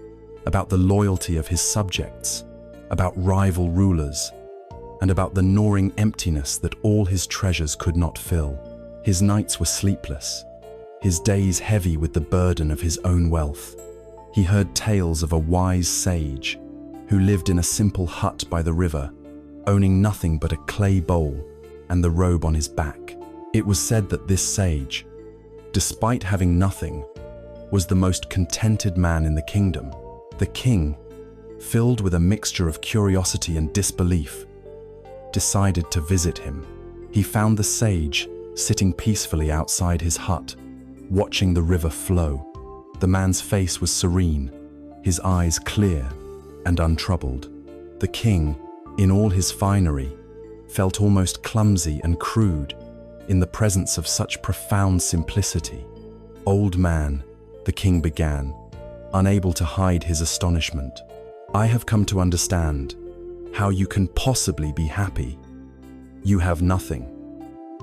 about the loyalty of his subjects, about rival rulers, and about the gnawing emptiness that all his treasures could not fill. His nights were sleepless, his days heavy with the burden of his own wealth. He heard tales of a wise sage who lived in a simple hut by the river, owning nothing but a clay bowl and the robe on his back. It was said that this sage, despite having nothing, was the most contented man in the kingdom. The king, filled with a mixture of curiosity and disbelief, decided to visit him. He found the sage sitting peacefully outside his hut, watching the river flow. The man's face was serene, his eyes clear and untroubled. The king, in all his finery, felt almost clumsy and crude in the presence of such profound simplicity. "Old man," the king began, unable to hide his astonishment, "I have come to understand how you can possibly be happy. You have nothing.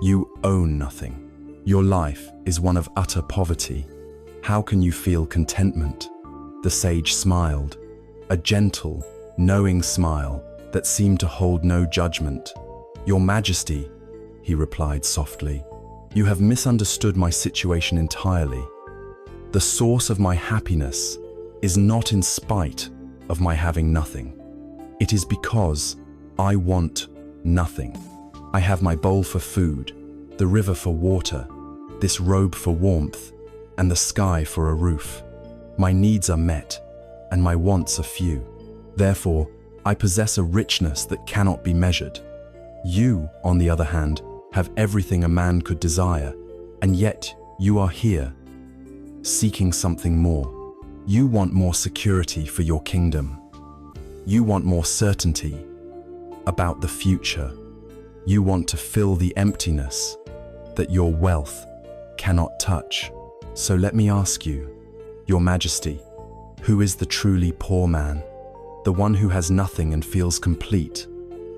You own nothing. Your life is one of utter poverty. How can you feel contentment?" The sage smiled, a gentle, knowing smile that seemed to hold no judgment. "Your Majesty," he replied softly, "you have misunderstood my situation entirely. The source of my happiness is not in spite of my having nothing. It is because I want nothing. I have my bowl for food, the river for water, this robe for warmth, and the sky for a roof. My needs are met, and my wants are few. Therefore, I possess a richness that cannot be measured. You, on the other hand, have everything a man could desire, and yet you are here, seeking something more. You want more security for your kingdom. You want more certainty about the future. You want to fill the emptiness that your wealth cannot touch. So let me ask you, Your Majesty, who is the truly poor man? The one who has nothing and feels complete,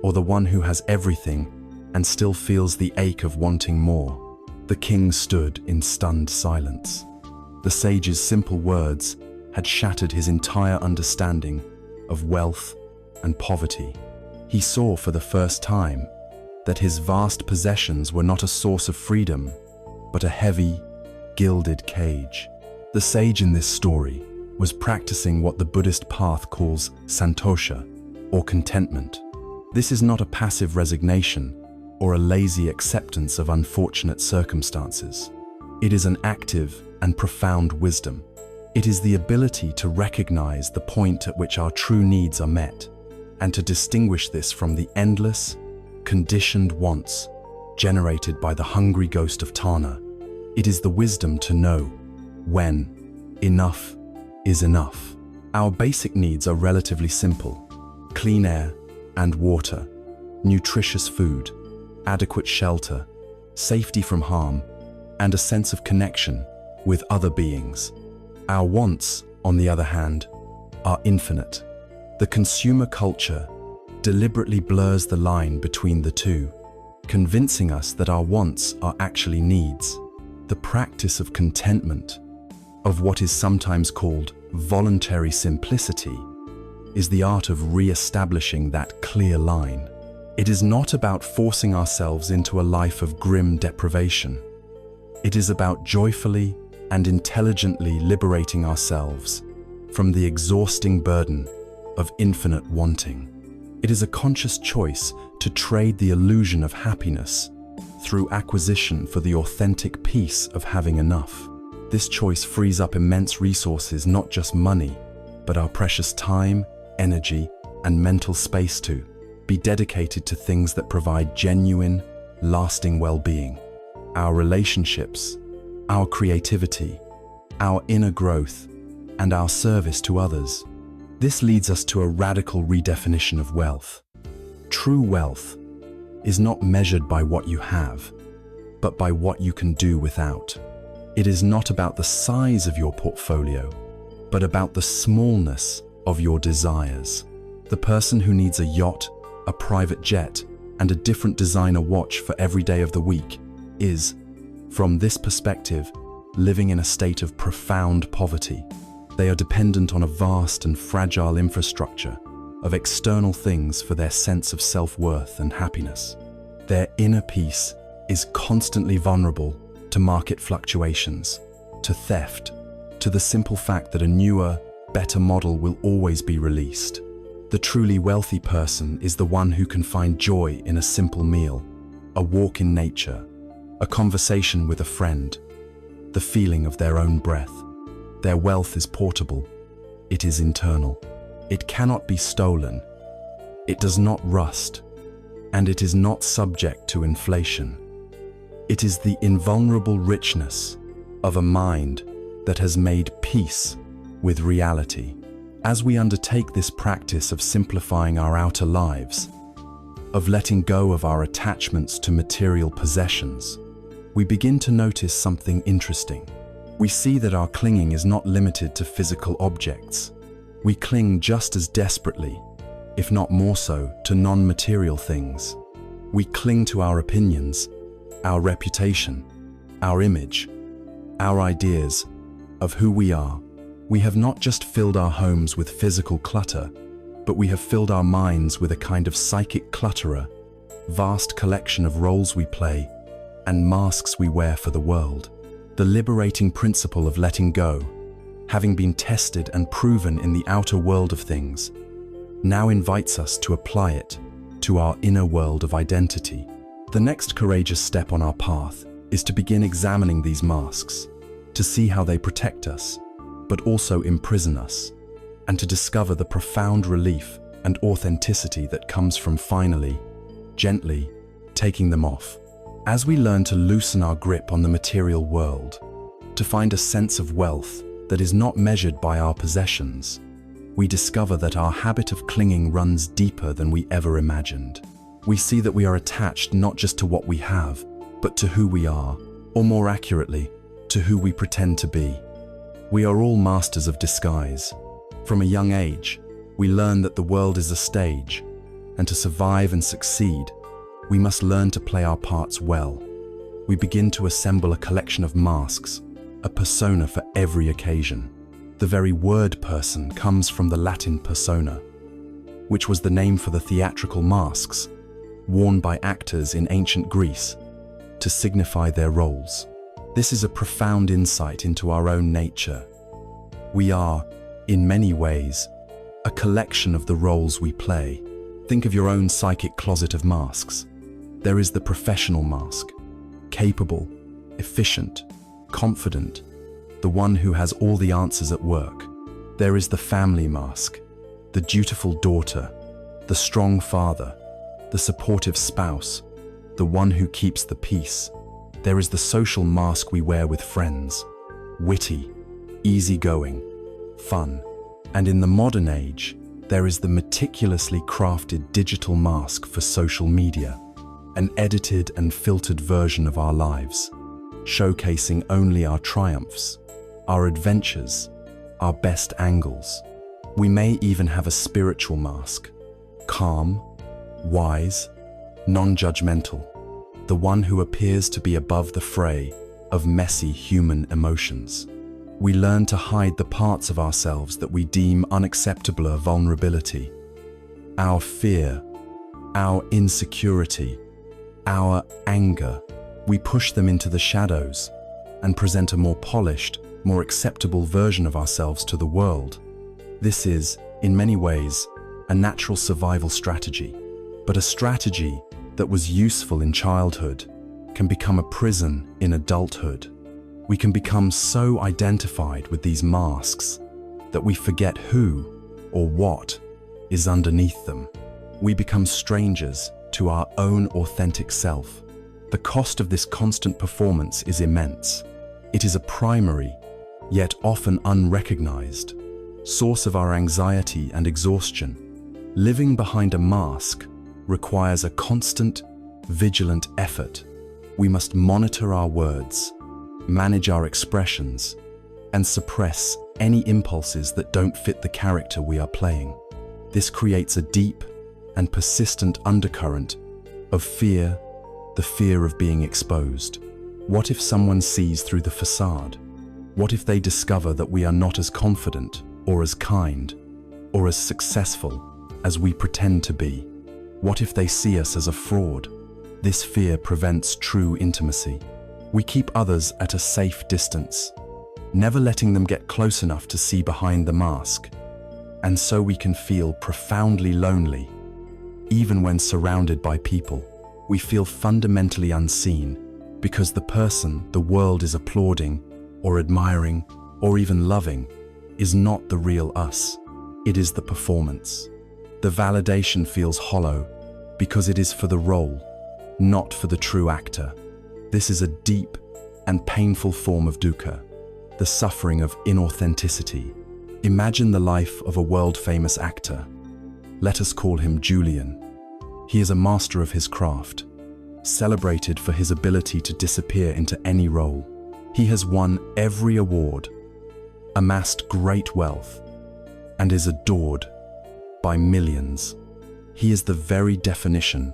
or the one who has everything and still feels the ache of wanting more?" The king stood in stunned silence. The sage's simple words had shattered his entire understanding of wealth and poverty. He saw for the first time that his vast possessions were not a source of freedom, but a heavy, gilded cage. The sage in this story was practicing what the Buddhist path calls santosha, or contentment. This is not a passive resignation or a lazy acceptance of unfortunate circumstances. It is an active and profound wisdom. It is the ability to recognize the point at which our true needs are met, and to distinguish this from the endless, conditioned wants generated by the hungry ghost of tanha. It is the wisdom to know when enough is enough. Our basic needs are relatively simple: clean air and water, nutritious food, adequate shelter, safety from harm, and a sense of connection with other beings. Our wants, on the other hand, are infinite. The consumer culture deliberately blurs the line between the two, convincing us that our wants are actually needs. The practice of contentment, of what is sometimes called voluntary simplicity, is the art of re-establishing that clear line. It is not about forcing ourselves into a life of grim deprivation. It is about joyfully and intelligently liberating ourselves from the exhausting burden of infinite wanting. It is a conscious choice to trade the illusion of happiness through acquisition for the authentic peace of having enough. This choice frees up immense resources, not just money, but our precious time, energy, and mental space to be dedicated to things that provide genuine, lasting well-being. Our relationships, our creativity, our inner growth, and our service to others. This leads us to a radical redefinition of wealth. True wealth is not measured by what you have, but by what you can do without. It is not about the size of your portfolio, but about the smallness of your desires. The person who needs a yacht, a private jet, and a different designer watch for every day of the week is, from this perspective, living in a state of profound poverty. They are dependent on a vast and fragile infrastructure of external things for their sense of self-worth and happiness. Their inner peace is constantly vulnerable to market fluctuations, to theft, to the simple fact that a newer, better model will always be released. The truly wealthy person is the one who can find joy in a simple meal, a walk in nature, a conversation with a friend, the feeling of their own breath. Their wealth is portable. It is internal. It cannot be stolen. It does not rust, and it is not subject to inflation. It is the invulnerable richness of a mind that has made peace with reality. As we undertake this practice of simplifying our outer lives, of letting go of our attachments to material possessions, we begin to notice something interesting. We see that our clinging is not limited to physical objects. We cling just as desperately, if not more so, to non-material things. We cling to our opinions, our reputation, our image, our ideas of who we are. We have not just filled our homes with physical clutter, but we have filled our minds with a kind of psychic clutterer, vast collection of roles we play and masks we wear for the world. The liberating principle of letting go, having been tested and proven in the outer world of things, now invites us to apply it to our inner world of identity. The next courageous step on our path is to begin examining these masks, to see how they protect us, but also imprison us, and to discover the profound relief and authenticity that comes from finally, gently, taking them off. As we learn to loosen our grip on the material world, to find a sense of wealth that is not measured by our possessions, we discover that our habit of clinging runs deeper than we ever imagined. We see that we are attached not just to what we have, but to who we are, or more accurately, to who we pretend to be. We are all masters of disguise. From a young age, we learn that the world is a stage, and to survive and succeed, we must learn to play our parts well. We begin to assemble a collection of masks, a persona for every occasion. The very word person comes from the Latin persona, which was the name for the theatrical masks worn by actors in ancient Greece to signify their roles. This is a profound insight into our own nature. We are, in many ways, a collection of the roles we play. Think of your own psychic closet of masks. There is the professional mask, capable, efficient, confident, the one who has all the answers at work. There is the family mask, the dutiful daughter, the strong father, the supportive spouse, the one who keeps the peace. There is the social mask we wear with friends, witty, easygoing, fun. And in the modern age, there is the meticulously crafted digital mask for social media, an edited and filtered version of our lives, showcasing only our triumphs, our adventures, our best angles. We may even have a spiritual mask, calm, wise, non-judgmental, the one who appears to be above the fray of messy human emotions. We learn to hide the parts of ourselves that we deem unacceptable or vulnerability. Our fear, our insecurity, our anger. We push them into the shadows and present a more polished, more acceptable version of ourselves to the world. This is, in many ways, a natural survival strategy, but a strategy that was useful in childhood can become a prison in adulthood. We can become so identified with these masks that we forget who or what is underneath them. We become strangers to our own authentic self. The cost of this constant performance is immense. It is a primary, yet often unrecognized, source of our anxiety and exhaustion. Living behind a mask requires a constant, vigilant effort. We must monitor our words, manage our expressions, and suppress any impulses that don't fit the character we are playing. This creates a deep and persistent undercurrent of fear, the fear of being exposed. What if someone sees through the facade? What if they discover that we are not as confident or as kind or as successful as we pretend to be? What if they see us as a fraud? This fear prevents true intimacy. We keep others at a safe distance, never letting them get close enough to see behind the mask. And so we can feel profoundly lonely. Even when surrounded by people, we feel fundamentally unseen because the person the world is applauding or admiring or even loving is not the real us. It is the performance. The validation feels hollow because it is for the role, not for the true actor. This is a deep and painful form of dukkha, the suffering of inauthenticity. Imagine the life of a world-famous actor. Let us call him Julian. He is a master of his craft, celebrated for his ability to disappear into any role. He has won every award, amassed great wealth, and is adored by millions. He is the very definition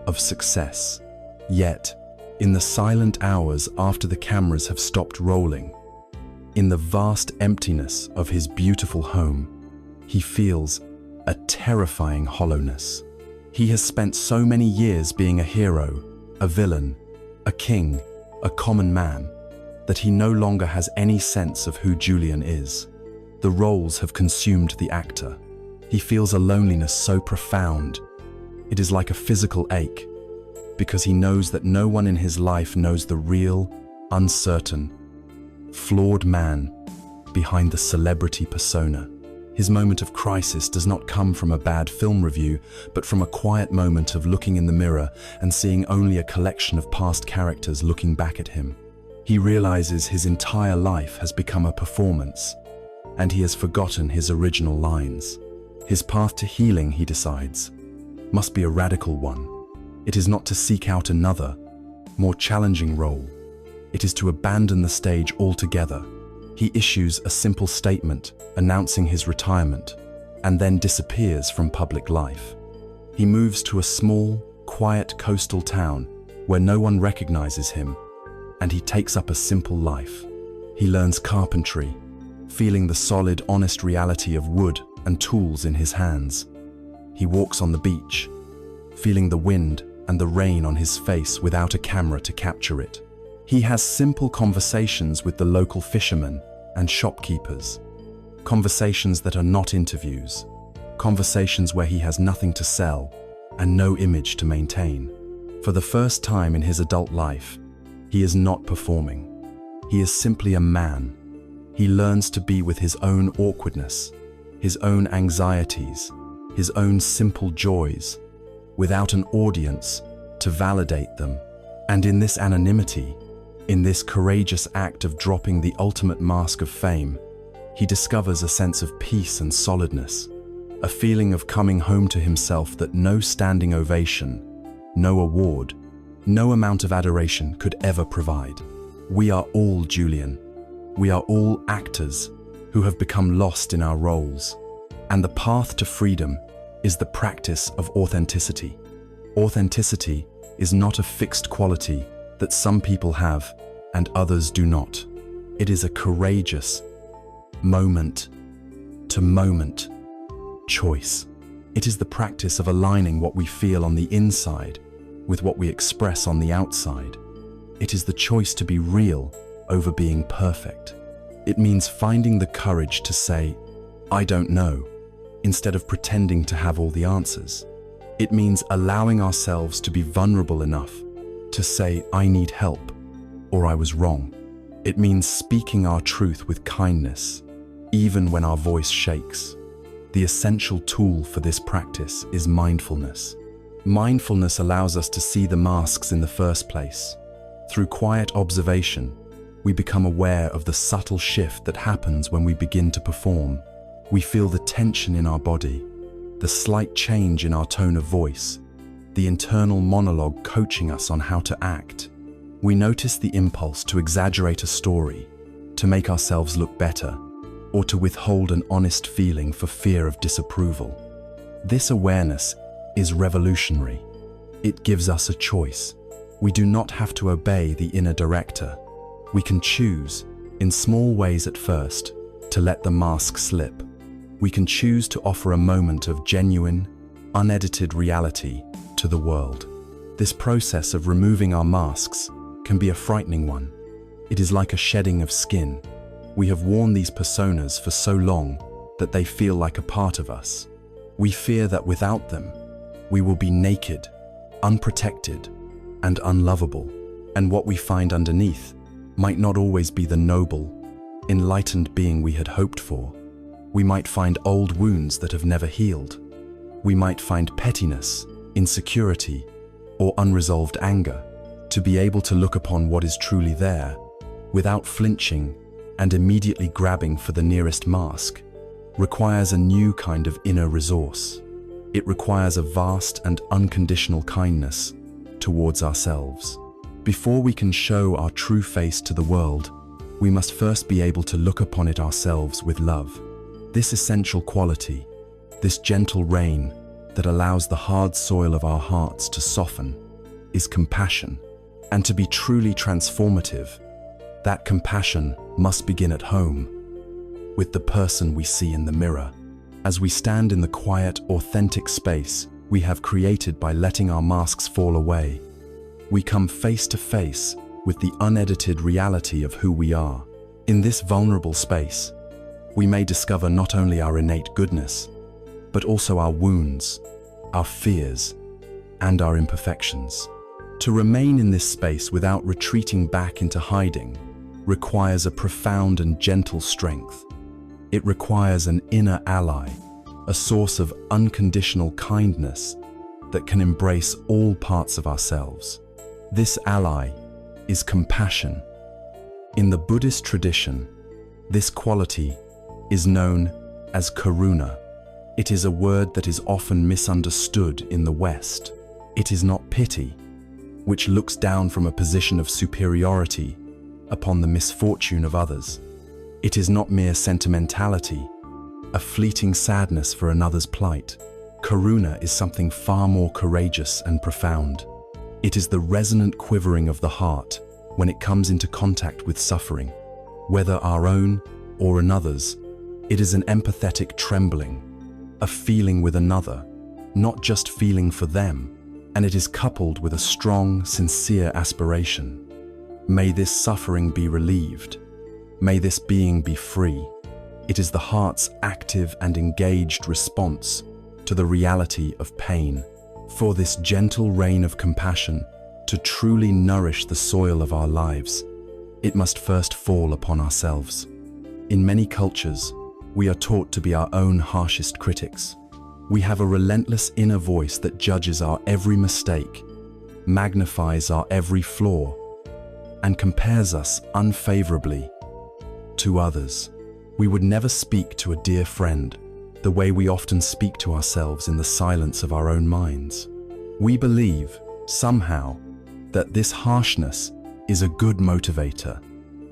of success. Yet, in the silent hours after the cameras have stopped rolling, in the vast emptiness of his beautiful home, he feels a terrifying hollowness. He has spent so many years being a hero, a villain, a king, a common man, that he no longer has any sense of who Julian is. The roles have consumed the actor. He feels a loneliness so profound. It is like a physical ache, because he knows that no one in his life knows the real, uncertain, flawed man behind the celebrity persona. His moment of crisis does not come from a bad film review, but from a quiet moment of looking in the mirror and seeing only a collection of past characters looking back at him. He realizes his entire life has become a performance, and he has forgotten his original lines. His path to healing, he decides, must be a radical one. It is not to seek out another, more challenging role. It is to abandon the stage altogether. He issues a simple statement announcing his retirement and then disappears from public life. He moves to a small, quiet coastal town where no one recognizes him, and he takes up a simple life. He learns carpentry, feeling the solid, honest reality of wood and tools in his hands. He walks on the beach, feeling the wind and the rain on his face without a camera to capture it. He has simple conversations with the local fishermen and shopkeepers. Conversations that are not interviews. Conversations where he has nothing to sell and no image to maintain. For the first time in his adult life, he is not performing. He is simply a man. He learns to be with his own awkwardness, his own anxieties, his own simple joys, without an audience to validate them. And in this anonymity, In this courageous act of dropping the ultimate mask of fame, he discovers a sense of peace and solidness, a feeling of coming home to himself that no standing ovation, no award, no amount of adoration could ever provide. We are all Julian. We are all actors who have become lost in our roles. And the path to freedom is the practice of authenticity. Authenticity is not a fixed quality that some people have and others do not. It is a courageous, moment-to-moment choice. It is the practice of aligning what we feel on the inside with what we express on the outside. It is the choice to be real over being perfect. It means finding the courage to say, "I don't know," instead of pretending to have all the answers. It means allowing ourselves to be vulnerable enough to say, "I need help," or "I was wrong." It means speaking our truth with kindness, even when our voice shakes. The essential tool for this practice is mindfulness. Mindfulness allows us to see the masks in the first place. Through quiet observation, we become aware of the subtle shift that happens when we begin to perform. We feel the tension in our body, the slight change in our tone of voice, the internal monologue coaching us on how to act. We notice the impulse to exaggerate a story, to make ourselves look better, or to withhold an honest feeling for fear of disapproval. This awareness is revolutionary. It gives us a choice. We do not have to obey the inner director. We can choose, in small ways at first, to let the mask slip. We can choose to offer a moment of genuine, unedited reality to the world. This process of removing our masks can be a frightening one. It is like a shedding of skin. We have worn these personas for so long that they feel like a part of us. We fear that without them, we will be naked, unprotected, and unlovable. And what we find underneath might not always be the noble, enlightened being we had hoped for. We might find old wounds that have never healed. We might find pettiness, insecurity, or unresolved anger. To be able to look upon what is truly there, without flinching and immediately grabbing for the nearest mask, requires a new kind of inner resource. It requires a vast and unconditional kindness towards ourselves. Before we can show our true face to the world, we must first be able to look upon it ourselves with love. This essential quality, this gentle rain that allows the hard soil of our hearts to soften, is compassion. And to be truly transformative, that compassion must begin at home, with the person we see in the mirror. As we stand in the quiet, authentic space we have created by letting our masks fall away, we come face to face with the unedited reality of who we are. In this vulnerable space, we may discover not only our innate goodness, but also our wounds, our fears, and our imperfections. To remain in this space without retreating back into hiding requires a profound and gentle strength. It requires an inner ally, a source of unconditional kindness that can embrace all parts of ourselves. This ally is compassion. In the Buddhist tradition, this quality is known as Karuṇā. It is a word that is often misunderstood in the West. It is not pity, which looks down from a position of superiority upon the misfortune of others. It is not mere sentimentality, a fleeting sadness for another's plight. Karuṇā is something far more courageous and profound. It is the resonant quivering of the heart when it comes into contact with suffering, whether our own or another's. It is an empathetic trembling, a feeling with another, not just feeling for them, and it is coupled with a strong, sincere aspiration. May this suffering be relieved. May this being be free. It is the heart's active and engaged response to the reality of pain. For this gentle rain of compassion to truly nourish the soil of our lives, it must first fall upon ourselves. In many cultures, we are taught to be our own harshest critics. We have a relentless inner voice that judges our every mistake, magnifies our every flaw, and compares us unfavorably to others. We would never speak to a dear friend the way we often speak to ourselves in the silence of our own minds. We believe, somehow, that this harshness is a good motivator,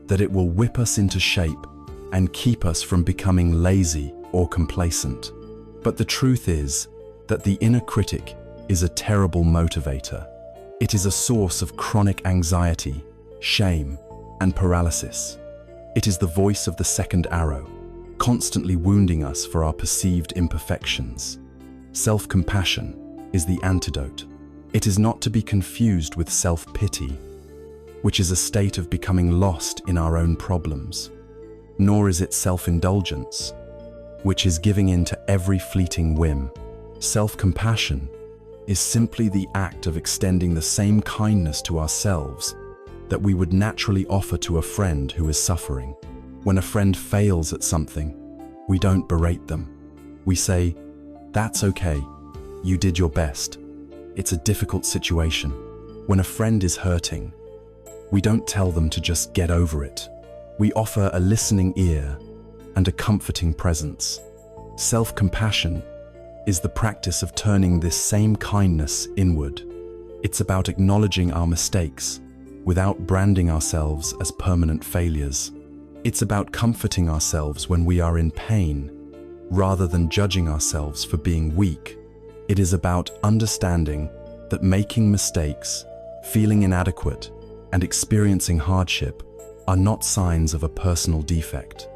that it will whip us into shape and keep us from becoming lazy or complacent. But the truth is that the inner critic is a terrible motivator. It is a source of chronic anxiety, shame, and paralysis. It is the voice of the second arrow, constantly wounding us for our perceived imperfections. Self-compassion is the antidote. It is not to be confused with self-pity, which is a state of becoming lost in our own problems. Nor is it self-indulgence, which is giving in to every fleeting whim. Self-compassion is simply the act of extending the same kindness to ourselves that we would naturally offer to a friend who is suffering. When a friend fails at something, we don't berate them. We say, "That's okay, you did your best. It's a difficult situation." When a friend is hurting, we don't tell them to just get over it. We offer a listening ear and a comforting presence. Self-compassion is the practice of turning this same kindness inward. It's about acknowledging our mistakes without branding ourselves as permanent failures. It's about comforting ourselves when we are in pain, rather than judging ourselves for being weak. It is about understanding that making mistakes, feeling inadequate, and experiencing hardship are not signs of a personal defect.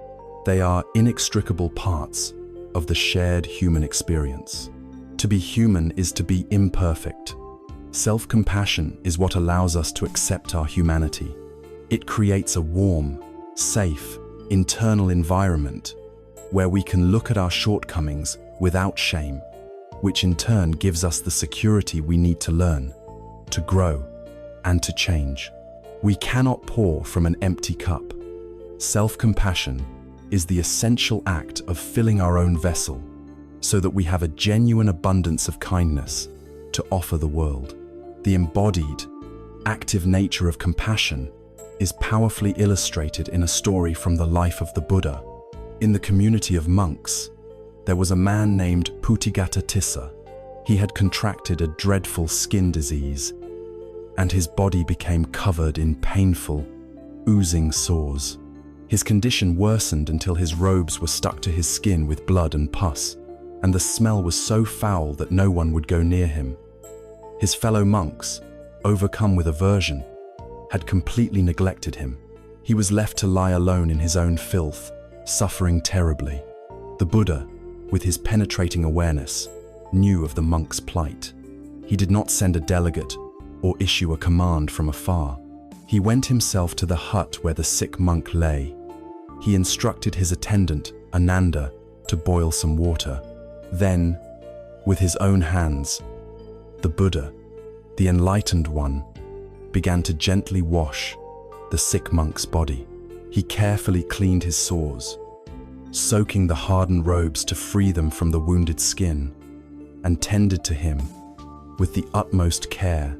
They are inextricable parts of the shared human experience. To be human is to be imperfect. Self-compassion is what allows us to accept our humanity. It creates a warm, safe, internal environment where we can look at our shortcomings without shame, which in turn gives us the security we need to learn, to grow, and to change. We cannot pour from an empty cup. Self-compassion is the essential act of filling our own vessel so that we have a genuine abundance of kindness to offer the world. The embodied, active nature of compassion is powerfully illustrated in a story from the life of the Buddha. In the community of monks, there was a man named Puṭigata. He had contracted a dreadful skin disease, and his body became covered in painful, oozing sores. His condition worsened until his robes were stuck to his skin with blood and pus, and the smell was so foul that no one would go near him. His fellow monks, overcome with aversion, had completely neglected him. He was left to lie alone in his own filth, suffering terribly. The Buddha, with his penetrating awareness, knew of the monk's plight. He did not send a delegate or issue a command from afar. He went himself to the hut where the sick monk lay. He instructed his attendant, Anattā, to boil some water. Then, with his own hands, the Buddha, the enlightened one, began to gently wash the sick monk's body. He carefully cleaned his sores, soaking the hardened robes to free them from the wounded skin, and tended to him with the utmost care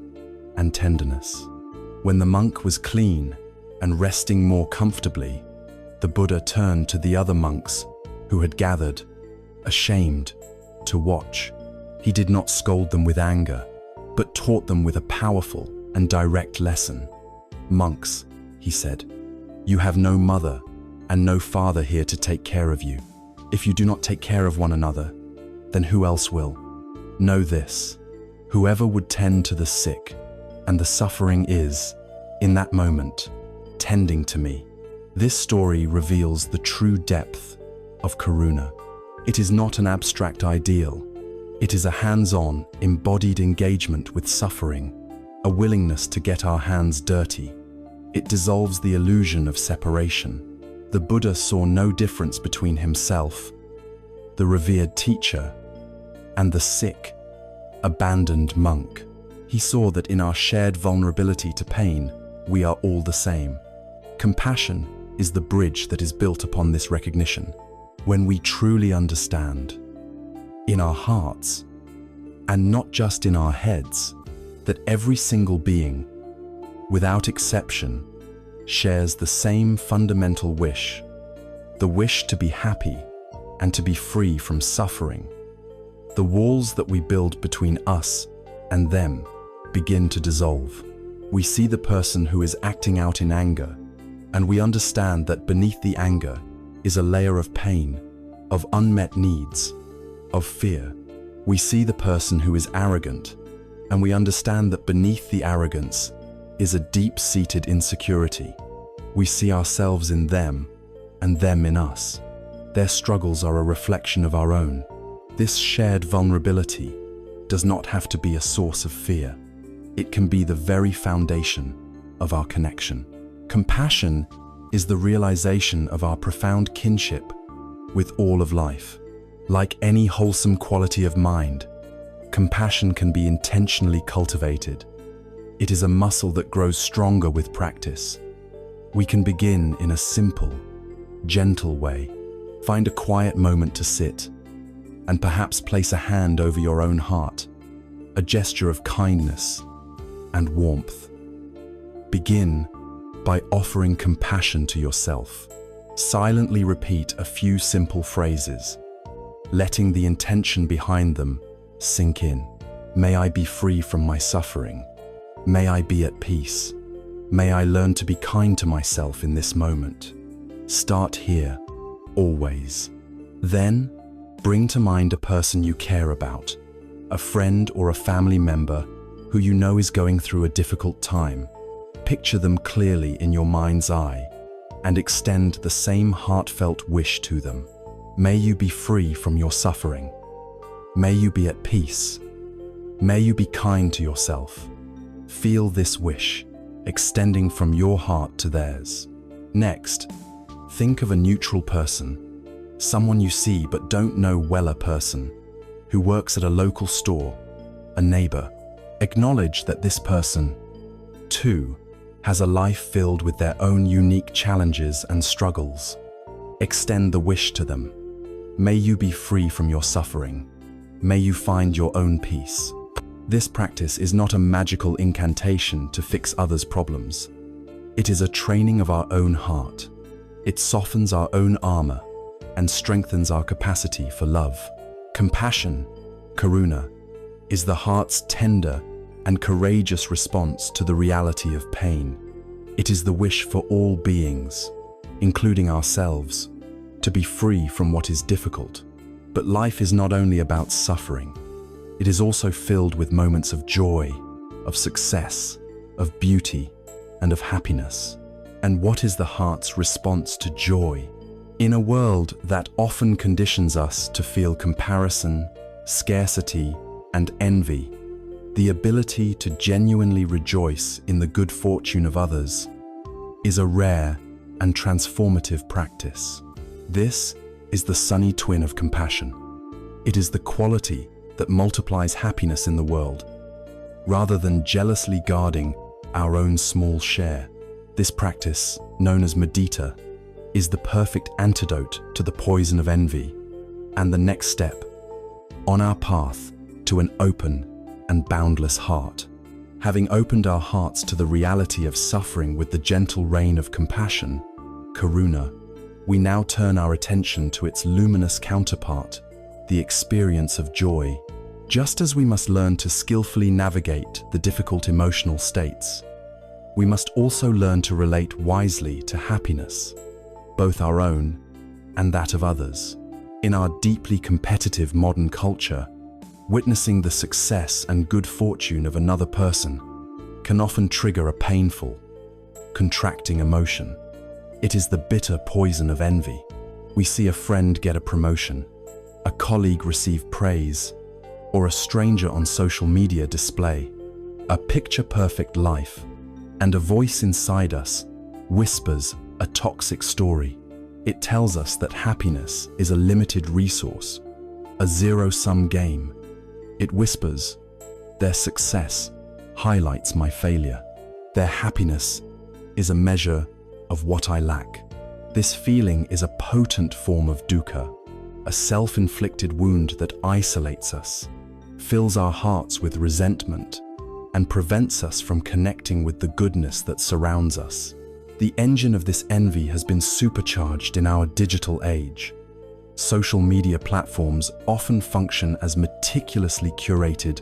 and tenderness. When the monk was clean and resting more comfortably, the Buddha turned to the other monks who had gathered, ashamed, to watch. He did not scold them with anger, but taught them with a powerful and direct lesson. "Monks," he said, "you have no mother and no father here to take care of you. If you do not take care of one another, then who else will? Know this, whoever would tend to the sick and the suffering is, in that moment, tending to me." This story reveals the true depth of Karuṇā. It is not an abstract ideal. It is a hands-on, embodied engagement with suffering, a willingness to get our hands dirty. It dissolves the illusion of separation. The Buddha saw no difference between himself, the revered teacher, and the sick, abandoned monk. He saw that in our shared vulnerability to pain, we are all the same. Compassion is the bridge that is built upon this recognition. When we truly understand, in our hearts, and not just in our heads, that every single being, without exception, shares the same fundamental wish, the wish to be happy and to be free from suffering. The walls that we build between us and them begin to dissolve. We see the person who is acting out in anger, and we understand that beneath the anger is a layer of pain, of unmet needs, of fear. We see the person who is arrogant, and we understand that beneath the arrogance is a deep-seated insecurity. We see ourselves in them and them in us. Their struggles are a reflection of our own. This shared vulnerability does not have to be a source of fear. It can be the very foundation of our connection. Compassion is the realization of our profound kinship with all of life. Like any wholesome quality of mind, compassion can be intentionally cultivated. It is a muscle that grows stronger with practice. We can begin in a simple, gentle way. Find a quiet moment to sit, and perhaps place a hand over your own heart, a gesture of kindness and warmth. Begin by offering compassion to yourself. Silently repeat a few simple phrases, letting the intention behind them sink in. May I be free from my suffering. May I be at peace. May I learn to be kind to myself in this moment. Start here, always. Then, bring to mind a person you care about, a friend or a family member who you know is going through a difficult time. Picture them clearly in your mind's eye and extend the same heartfelt wish to them. May you be free from your suffering. May you be at peace. May you be kind to yourself. Feel this wish, extending from your heart to theirs. Next, think of a neutral person, someone you see but don't know well, a person who works at a local store, a neighbor. Acknowledge that this person, too, has a life filled with their own unique challenges and struggles. Extend the wish to them. May you be free from your suffering. May you find your own peace. This practice is not a magical incantation to fix others' problems. It is a training of our own heart. It softens our own armor and strengthens our capacity for love. Compassion, Karuṇā, is the heart's tender and courageous response to the reality of pain. It is the wish for all beings, including ourselves, to be free from what is difficult. But life is not only about suffering. It is also filled with moments of joy, of success, of beauty, and of happiness. And what is the heart's response to joy? In a world that often conditions us to feel comparison, scarcity, and envy, the ability to genuinely rejoice in the good fortune of others is a rare and transformative practice. This is the sunny twin of compassion. It is the quality that multiplies happiness in the world, rather than jealously guarding our own small share. This practice, known as Muditā, is the perfect antidote to the poison of envy and the next step on our path to an open and boundless heart. Having opened our hearts to the reality of suffering with the gentle rain of compassion, Karuṇā, we now turn our attention to its luminous counterpart, the experience of joy. Just as we must learn to skillfully navigate the difficult emotional states, we must also learn to relate wisely to happiness, both our own and that of others. In our deeply competitive modern culture, witnessing the success and good fortune of another person can often trigger a painful, contracting emotion. It is the bitter poison of envy. We see a friend get a promotion, a colleague receive praise, or a stranger on social media display a picture-perfect life, and a voice inside us whispers a toxic story. It tells us that happiness is a limited resource, a zero-sum game. It whispers, their success highlights my failure. Their happiness is a measure of what I lack. This feeling is a potent form of dukkha, a self-inflicted wound that isolates us, fills our hearts with resentment, and prevents us from connecting with the goodness that surrounds us. The engine of this envy has been supercharged in our digital age. Social media platforms often function as meticulously curated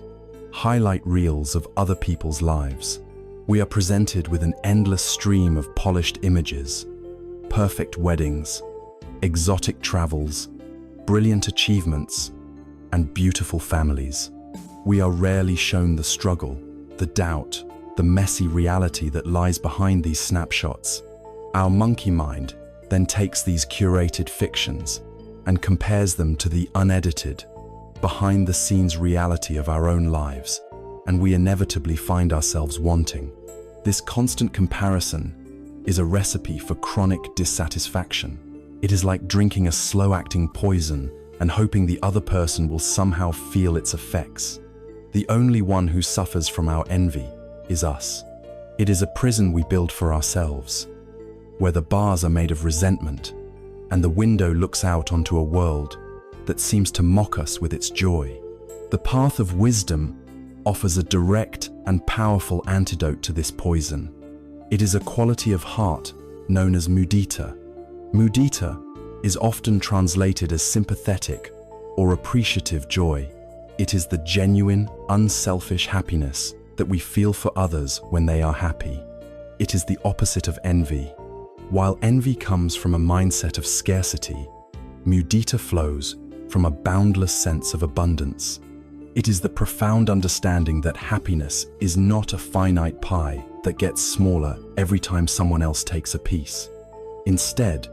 highlight reels of other people's lives. We are presented with an endless stream of polished images, perfect weddings, exotic travels, brilliant achievements, and beautiful families. We are rarely shown the struggle, the doubt, the messy reality that lies behind these snapshots. Our monkey mind then takes these curated fictions and compares them to the unedited, behind-the-scenes reality of our own lives, and we inevitably find ourselves wanting. This constant comparison is a recipe for chronic dissatisfaction. It is like drinking a slow-acting poison and hoping the other person will somehow feel its effects. The only one who suffers from our envy is us. It is a prison we build for ourselves, where the bars are made of resentment, and the window looks out onto a world that seems to mock us with its joy. The path of wisdom offers a direct and powerful antidote to this poison. It is a quality of heart known as muditā. Muditā is often translated as sympathetic or appreciative joy. It is the genuine, unselfish happiness that we feel for others when they are happy. It is the opposite of envy. While envy comes from a mindset of scarcity, muditā flows from a boundless sense of abundance. It is the profound understanding that happiness is not a finite pie that gets smaller every time someone else takes a piece. Instead,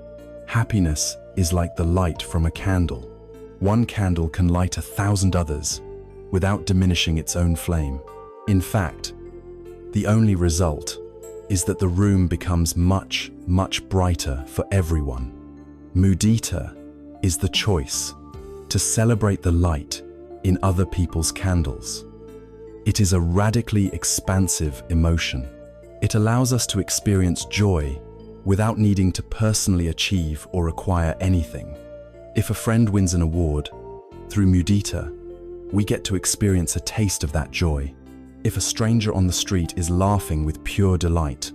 happiness is like the light from a candle. One candle can light 1,000 others without diminishing its own flame. In fact, the only result is that the room becomes much, much brighter for everyone. Muditā is the choice to celebrate the light in other people's candles. It is a radically expansive emotion. It allows us to experience joy without needing to personally achieve or acquire anything. If a friend wins an award, through muditā, we get to experience a taste of that joy. If a stranger on the street is laughing with pure delight,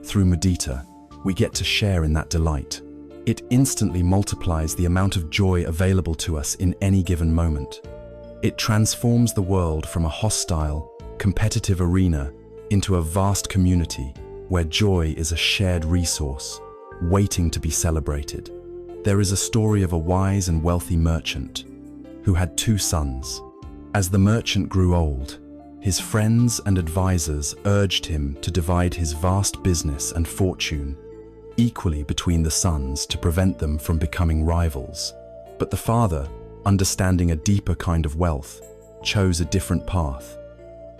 through muditā, we get to share in that delight. It instantly multiplies the amount of joy available to us in any given moment. It transforms the world from a hostile, competitive arena into a vast community where joy is a shared resource, waiting to be celebrated. There is a story of a wise and wealthy merchant who had 2 sons. As the merchant grew old, his friends and advisors urged him to divide his vast business and fortune equally between the sons to prevent them from becoming rivals. But the father, understanding a deeper kind of wealth, chose a different path.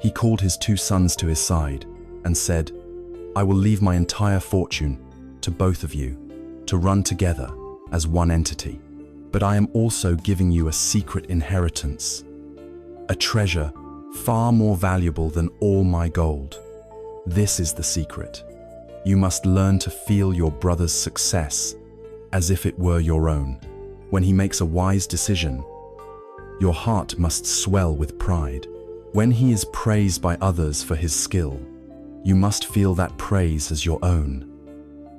He called his 2 sons to his side and said, "I will leave my entire fortune to both of you to run together as one entity. But I am also giving you a secret inheritance, a treasure far more valuable than all my gold. This is the secret. You must learn to feel your brother's success as if it were your own. When he makes a wise decision, your heart must swell with pride. When he is praised by others for his skill, you must feel that praise as your own.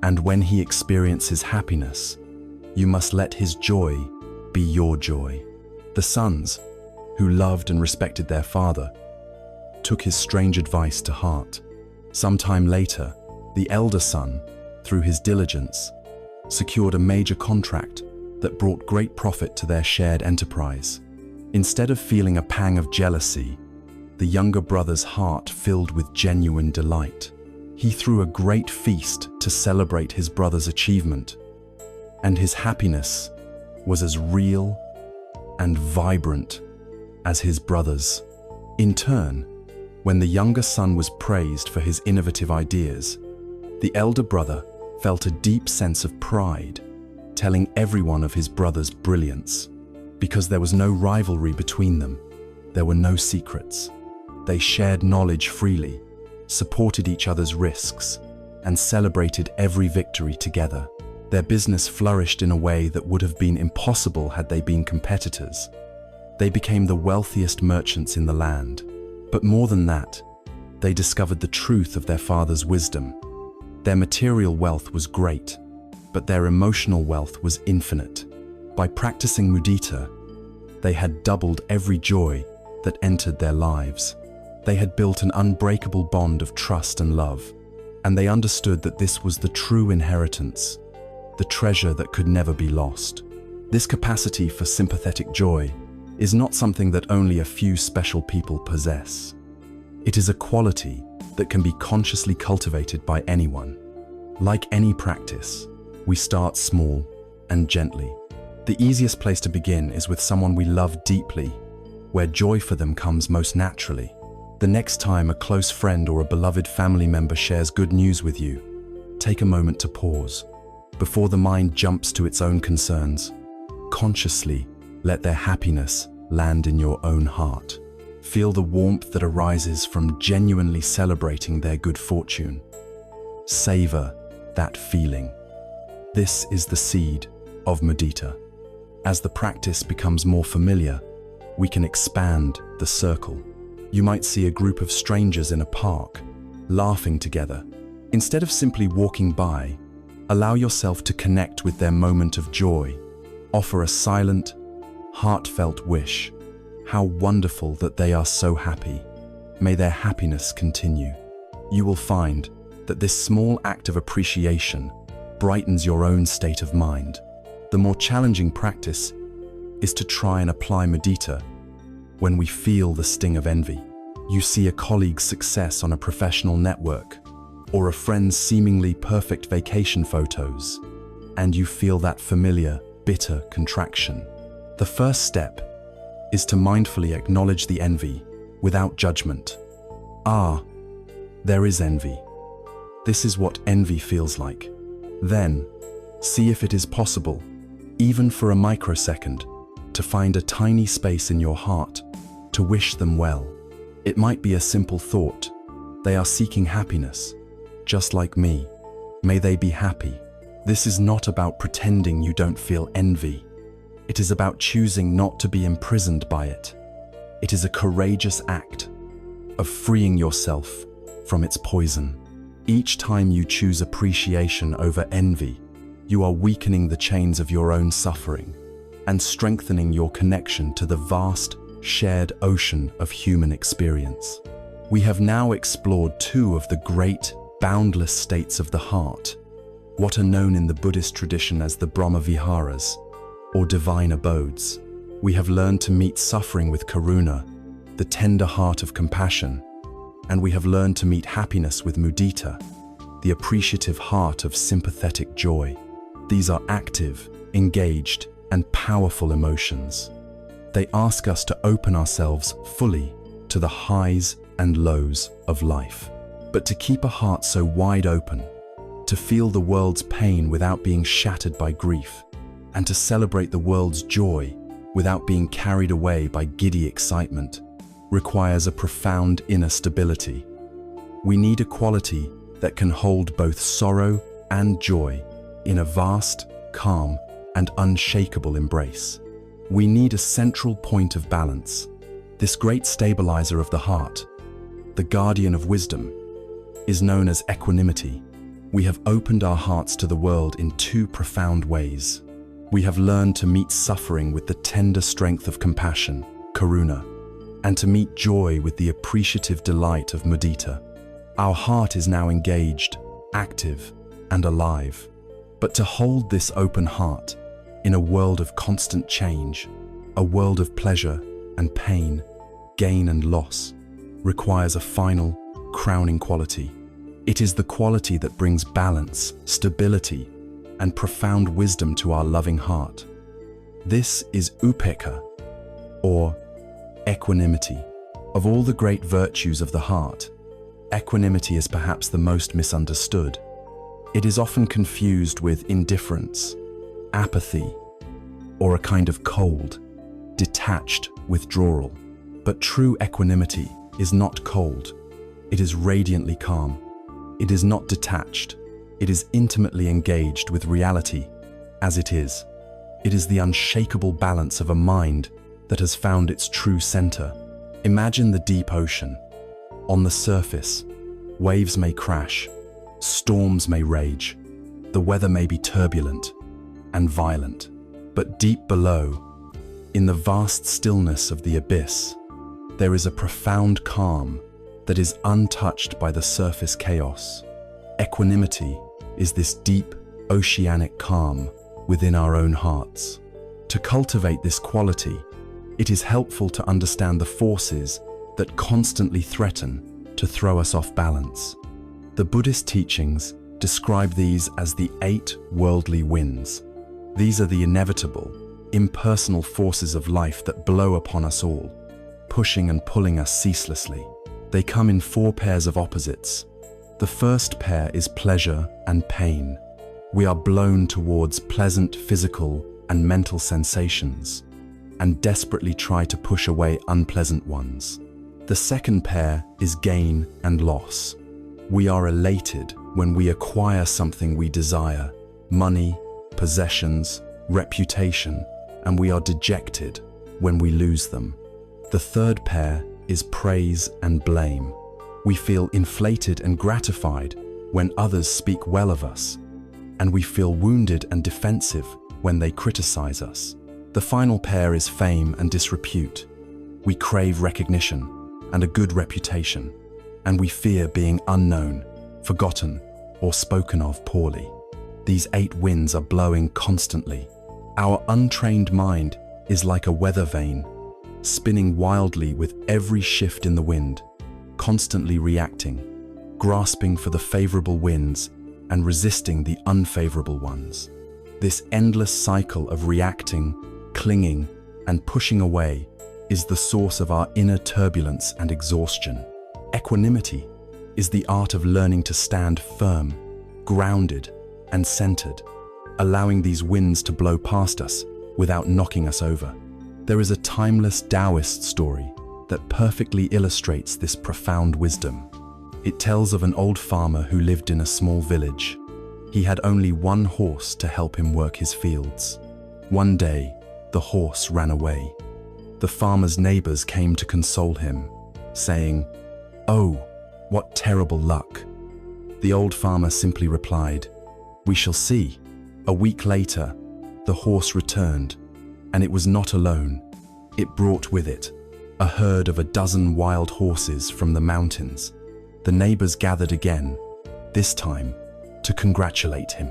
And when he experiences happiness, you must let his joy be your joy." The sons, who loved and respected their father, took his strange advice to heart. Some time later, the elder son, through his diligence, secured a major contract that brought great profit to their shared enterprise. Instead of feeling a pang of jealousy, the younger brother's heart filled with genuine delight. He threw a great feast to celebrate his brother's achievement, and his happiness was as real and vibrant as his brother's. In turn, when the younger son was praised for his innovative ideas, the elder brother felt a deep sense of pride, telling everyone of his brother's brilliance. Because there was no rivalry between them, there were no secrets. They shared knowledge freely, supported each other's risks, and celebrated every victory together. Their business flourished in a way that would have been impossible had they been competitors. They became the wealthiest merchants in the land. But more than that, they discovered the truth of their father's wisdom. Their material wealth was great, but their emotional wealth was infinite. By practicing mudita, they had doubled every joy that entered their lives. They had built an unbreakable bond of trust and love, and they understood that this was the true inheritance, the treasure that could never be lost. This capacity for sympathetic joy is not something that only a few special people possess. It is a quality that can be consciously cultivated by anyone. Like any practice, we start small and gently. The easiest place to begin is with someone we love deeply, where joy for them comes most naturally. The next time a close friend or a beloved family member shares good news with you, take a moment to pause. Before the mind jumps to its own concerns, consciously let their happiness land in your own heart. Feel the warmth that arises from genuinely celebrating their good fortune. Savor that feeling. This is the seed of mudita. As the practice becomes more familiar, we can expand the circle. You might see a group of strangers in a park, laughing together. Instead of simply walking by, allow yourself to connect with their moment of joy. Offer a silent, heartfelt wish. How wonderful that they are so happy. May their happiness continue. You will find that this small act of appreciation brightens your own state of mind. The more challenging practice is to try and apply mudita when we feel the sting of envy. You see a colleague's success on a professional network, or a friend's seemingly perfect vacation photos, and you feel that familiar, bitter contraction. The first step is to mindfully acknowledge the envy without judgment. Ah, there is envy. This is what envy feels like. Then, see if it is possible, even for a microsecond, to find a tiny space in your heart to wish them well. It might be a simple thought. They are seeking happiness, just like me. May they be happy. This is not about pretending you don't feel envy. It is about choosing not to be imprisoned by it. It is a courageous act of freeing yourself from its poison. Each time you choose appreciation over envy, you are weakening the chains of your own suffering and strengthening your connection to the vast, shared ocean of human experience. We have now explored two of the great, boundless states of the heart, what are known in the Buddhist tradition as the Brahma-viharas, or divine abodes. We have learned to meet suffering with Karuṇā, the tender heart of compassion, and we have learned to meet happiness with Muditā, the appreciative heart of sympathetic joy. These are active, engaged, and powerful emotions. They ask us to open ourselves fully to the highs and lows of life. But to keep a heart so wide open, to feel the world's pain without being shattered by grief, and to celebrate the world's joy without being carried away by giddy excitement, requires a profound inner stability. We need a quality that can hold both sorrow and joy in a vast, calm, and unshakable embrace. We need a central point of balance. This great stabilizer of the heart, the guardian of wisdom, is known as equanimity. We have opened our hearts to the world in two profound ways. We have learned to meet suffering with the tender strength of compassion, Karuṇā, and to meet joy with the appreciative delight of Muditā. Our heart is now engaged, active, and alive. But to hold this open heart in a world of constant change, a world of pleasure and pain, gain and loss, requires a final, crowning quality. It is the quality that brings balance, stability, and profound wisdom to our loving heart. This is Upekkhā, or equanimity. Of all the great virtues of the heart, equanimity is perhaps the most misunderstood. It is often confused with indifference, apathy, or a kind of cold, detached withdrawal. But true equanimity is not cold. It is radiantly calm. It is not detached. It is intimately engaged with reality as it is. It is the unshakable balance of a mind that has found its true center. Imagine the deep ocean. On the surface, waves may crash, Storms may rage, the weather may be turbulent and violent, but deep below, in the vast stillness of the abyss, there is a profound calm that is untouched by the surface chaos. Equanimity is this deep, oceanic calm within our own hearts. To cultivate this quality, it is helpful to understand the forces that constantly threaten to throw us off balance. The Buddhist teachings describe these as the 8 worldly winds. These are the inevitable, impersonal forces of life that blow upon us all, pushing and pulling us ceaselessly. They come in 4 pairs of opposites. The first pair is pleasure and pain. We are blown towards pleasant physical and mental sensations and desperately try to push away unpleasant ones. The second pair is gain and loss. We are elated when we acquire something we desire, money, possessions, reputation, and we are dejected when we lose them. The third pair is praise and blame. We feel inflated and gratified when others speak well of us, and we feel wounded and defensive when they criticize us. The final pair is fame and disrepute. We crave recognition and a good reputation, and we fear being unknown, forgotten, or spoken of poorly. These 8 winds are blowing constantly. Our untrained mind is like a weather vane, spinning wildly with every shift in the wind, constantly reacting, grasping for the favorable winds and resisting the unfavorable ones. This endless cycle of reacting, clinging, and pushing away is the source of our inner turbulence and exhaustion. Equanimity is the art of learning to stand firm, grounded, and centered, allowing these winds to blow past us without knocking us over. There is a timeless Taoist story that perfectly illustrates this profound wisdom. It tells of an old farmer who lived in a small village. He had only one horse to help him work his fields. One day, the horse ran away. The farmer's neighbors came to console him, saying, "Oh, what terrible luck." The old farmer simply replied, "We shall see." A week later, the horse returned, and it was not alone. It brought with it a herd of 12 wild horses from the mountains. The neighbors gathered again, this time to congratulate him.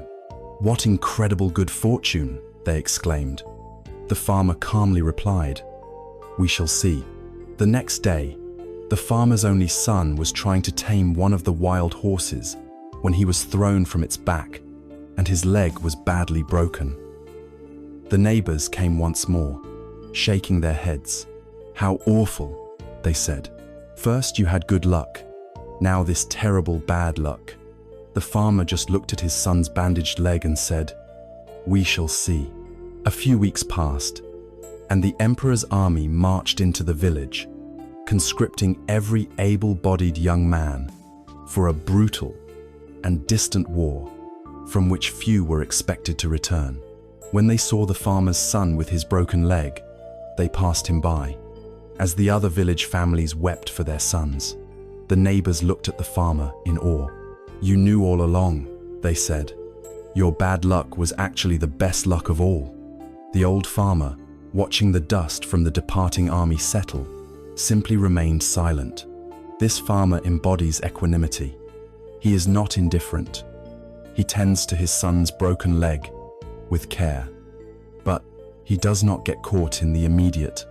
"What incredible good fortune," they exclaimed. The farmer calmly replied, "We shall see." The next day, the farmer's only son was trying to tame one of the wild horses when he was thrown from its back, and his leg was badly broken. The neighbors came once more, shaking their heads. "How awful," they said. "First you had good luck, now this terrible bad luck." The farmer just looked at his son's bandaged leg and said, "We shall see." A few weeks passed, and the emperor's army marched into the village, conscripting every able-bodied young man for a brutal and distant war from which few were expected to return. When they saw the farmer's son with his broken leg, they passed him by. As the other village families wept for their sons, the neighbors looked at the farmer in awe. "You knew all along," they said. "Your bad luck was actually the best luck of all." The old farmer, watching the dust from the departing army settle, simply remained silent. This farmer embodies equanimity. He is not indifferent. He tends to his son's broken leg with care, but he does not get caught in the immediate,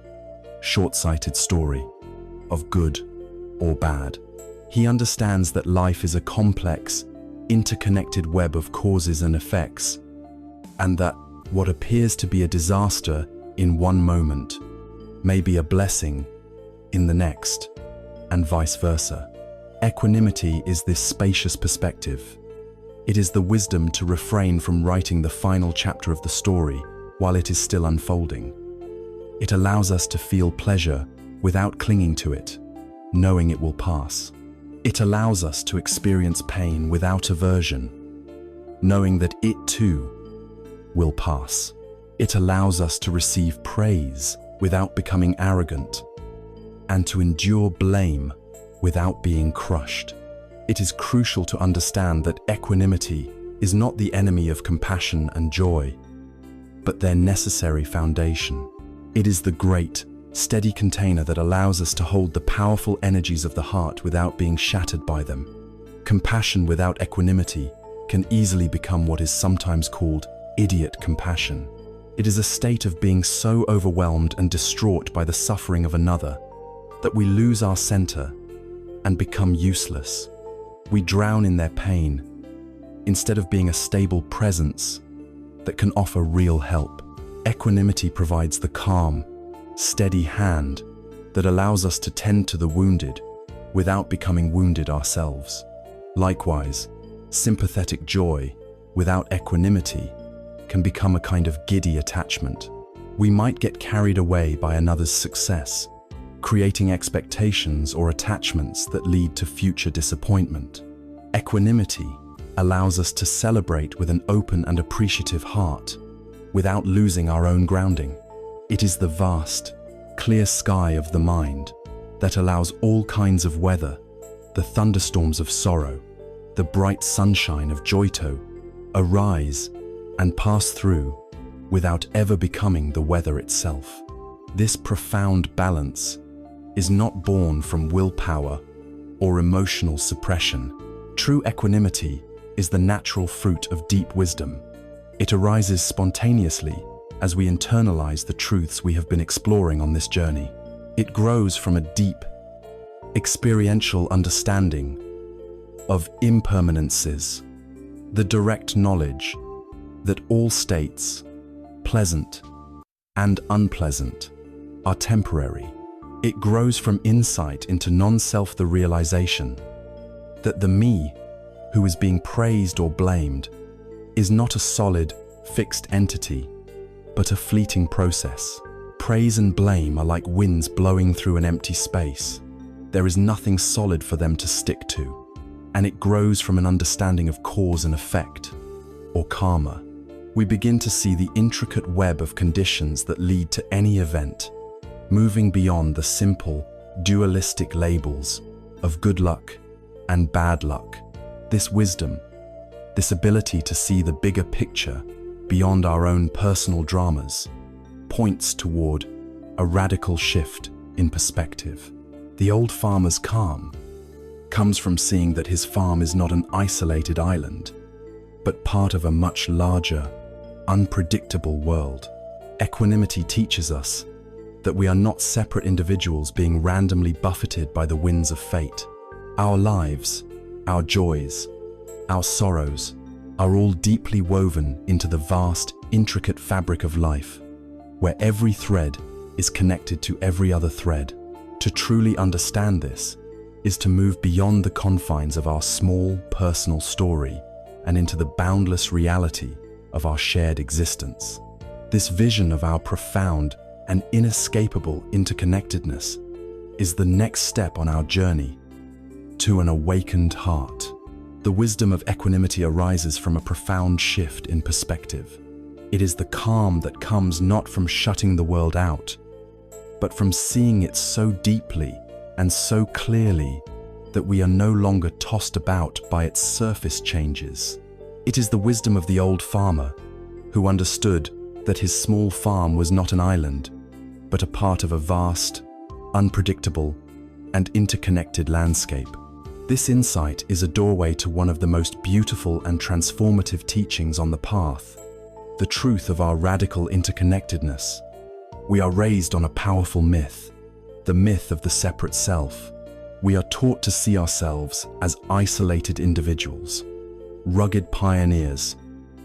short-sighted story of good or bad. He understands that life is a complex, interconnected web of causes and effects, and that what appears to be a disaster in one moment may be a blessing in the next, and vice versa. Equanimity is this spacious perspective. It is the wisdom to refrain from writing the final chapter of the story while it is still unfolding. It allows us to feel pleasure without clinging to it, knowing it will pass. It allows us to experience pain without aversion, knowing that it too will pass. It allows us to receive praise without becoming arrogant, and to endure blame without being crushed. it is crucial to understand that equanimity is not the enemy of compassion and joy, but their necessary foundation. It is the great, steady container that allows us to hold the powerful energies of the heart without being shattered by them. Compassion without equanimity can easily become what is sometimes called idiot compassion. It is a state of being so overwhelmed and distraught by the suffering of another that we lose our center and become useless. We drown in their pain instead of being a stable presence that can offer real help. Equanimity provides the calm, steady hand that allows us to tend to the wounded without becoming wounded ourselves. Likewise, sympathetic joy without equanimity can become a kind of giddy attachment. We might get carried away by another's success, creating expectations or attachments that lead to future disappointment. Equanimity allows us to celebrate with an open and appreciative heart without losing our own grounding. It is the vast, clear sky of the mind that allows all kinds of weather, the thunderstorms of sorrow, the bright sunshine of joy to arise and pass through without ever becoming the weather itself. This profound balance is not born from willpower or emotional suppression. True equanimity is the natural fruit of deep wisdom. It arises spontaneously as we internalize the truths we have been exploring on this journey. It grows from a deep, experiential understanding of impermanences, the direct knowledge that all states, pleasant and unpleasant, are temporary. It grows from insight into non-self, the realization that the me who is being praised or blamed is not a solid, fixed entity, but a fleeting process. Praise and blame are like winds blowing through an empty space. There is nothing solid for them to stick to, and it grows from an understanding of cause and effect, or karma. We begin to see the intricate web of conditions that lead to any event, moving beyond the simple, dualistic labels of good luck and bad luck. This wisdom, this ability to see the bigger picture beyond our own personal dramas, points toward a radical shift in perspective. The old farmer's calm comes from seeing that his farm is not an isolated island, but part of a much larger, unpredictable world. Equanimity teaches us that we are not separate individuals being randomly buffeted by the winds of fate. Our lives, our joys, our sorrows are all deeply woven into the vast, intricate fabric of life, where every thread is connected to every other thread. To truly understand this is to move beyond the confines of our small, personal story and into the boundless reality of our shared existence. This vision of our profound and inescapable interconnectedness is the next step on our journey to an awakened heart. The wisdom of equanimity arises from a profound shift in perspective. It is the calm that comes not from shutting the world out, but from seeing it so deeply and so clearly that we are no longer tossed about by its surface changes. It is the wisdom of the old farmer who understood that his small farm was not an island, but a part of a vast, unpredictable, and interconnected landscape. This insight is a doorway to one of the most beautiful and transformative teachings on the path, the truth of our radical interconnectedness. We are raised on a powerful myth, the myth of the separate self. We are taught to see ourselves as isolated individuals, rugged pioneers,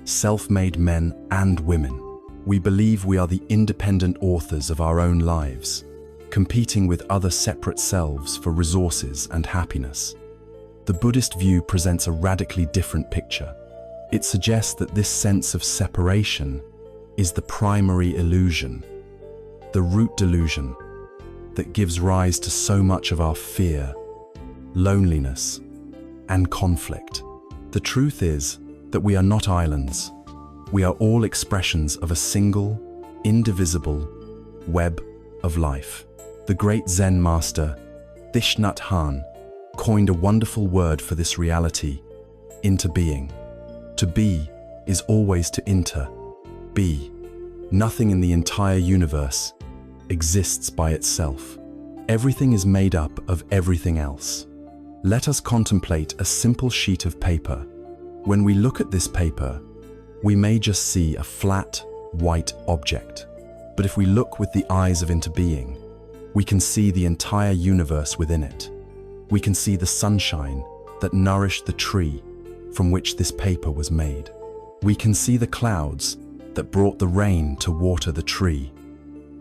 self-made men and women. We believe we are the independent authors of our own lives, competing with other separate selves for resources and happiness. The Buddhist view presents a radically different picture. It suggests that this sense of separation is the primary illusion, the root delusion that gives rise to so much of our fear, loneliness, and conflict. The truth is that we are not islands. We are all expressions of a single, indivisible web of life. The great Zen master, Thich Nhat Hanh, coined a wonderful word for this reality: interbeing. To be is always to be. Nothing in the entire universe exists by itself. Everything is made up of everything else. Let us contemplate a simple sheet of paper. When we look at this paper, we may just see a flat, white object. But if we look with the eyes of interbeing, we can see the entire universe within it. We can see the sunshine that nourished the tree from which this paper was made. We can see the clouds that brought the rain to water the tree.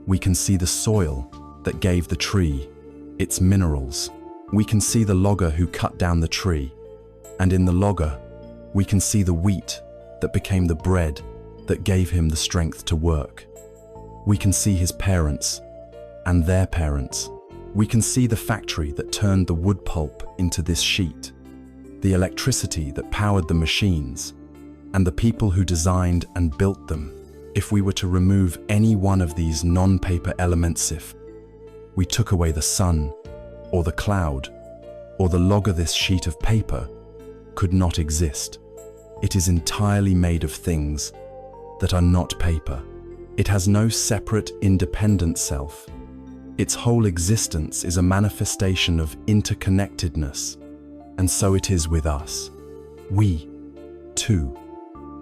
We can see the soil that gave the tree its minerals. We can see the logger who cut down the tree, and in the logger, we can see the wheat that became the bread that gave him the strength to work. We can see his parents and their parents. We can see the factory that turned the wood pulp into this sheet, the electricity that powered the machines, and the people who designed and built them. If we were to remove any one of these non-paper elements, if we took away the sun, or the cloud, or the logger, this sheet of paper could not exist. It is entirely made of things that are not paper. It has no separate, independent self. Its whole existence is a manifestation of interconnectedness, and so it is with us. We, too,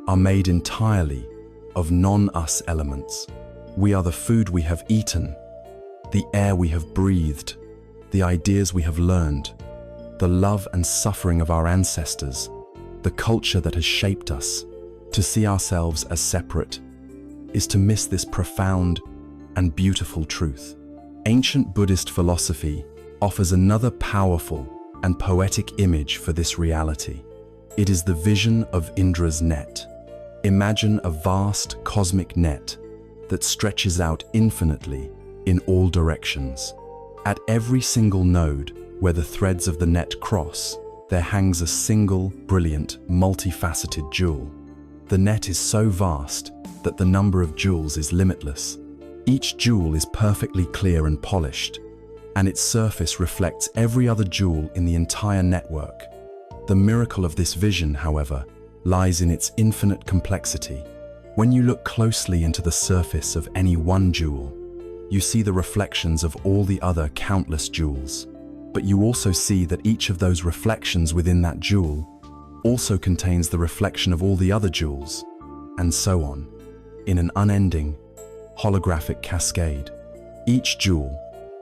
are made entirely of non-us elements. We are the food we have eaten, the air we have breathed, the ideas we have learned, the love and suffering of our ancestors, the culture that has shaped us. To see ourselves as separate is to miss this profound and beautiful truth. Ancient Buddhist philosophy offers another powerful and poetic image for this reality. It is the vision of Indra's net. Imagine a vast cosmic net that stretches out infinitely in all directions. At every single node where the threads of the net cross, there hangs a single, brilliant, multifaceted jewel. The net is so vast that the number of jewels is limitless. Each jewel is perfectly clear and polished, and its surface reflects every other jewel in the entire network. The miracle of this vision, however, lies in its infinite complexity. When you look closely into the surface of any one jewel, you see the reflections of all the other countless jewels. But you also see that each of those reflections within that jewel also contains the reflection of all the other jewels, and so on, in an unending, holographic cascade. Each jewel,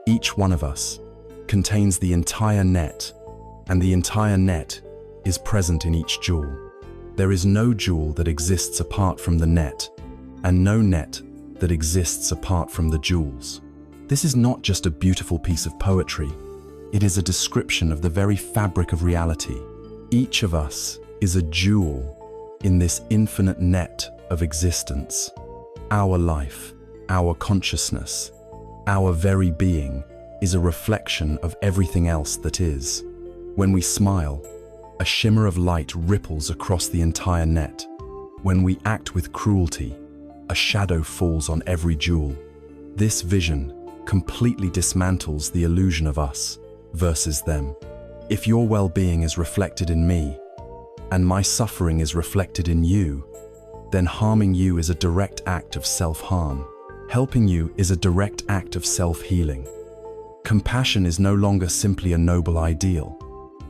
each one of us, contains the entire net, and the entire net is present in each jewel. There is no jewel that exists apart from the net, and no net that exists apart from the jewels. This is not just a beautiful piece of poetry. It is a description of the very fabric of reality. Each of us is a jewel in this infinite net of existence. Our life, our consciousness, our very being is a reflection of everything else that is. When we smile, a shimmer of light ripples across the entire net. When we act with cruelty, a shadow falls on every jewel. This vision completely dismantles the illusion of us versus them. If your well-being is reflected in me, and my suffering is reflected in you, then harming you is a direct act of self-harm. Helping you is a direct act of self-healing. Compassion is no longer simply a noble ideal.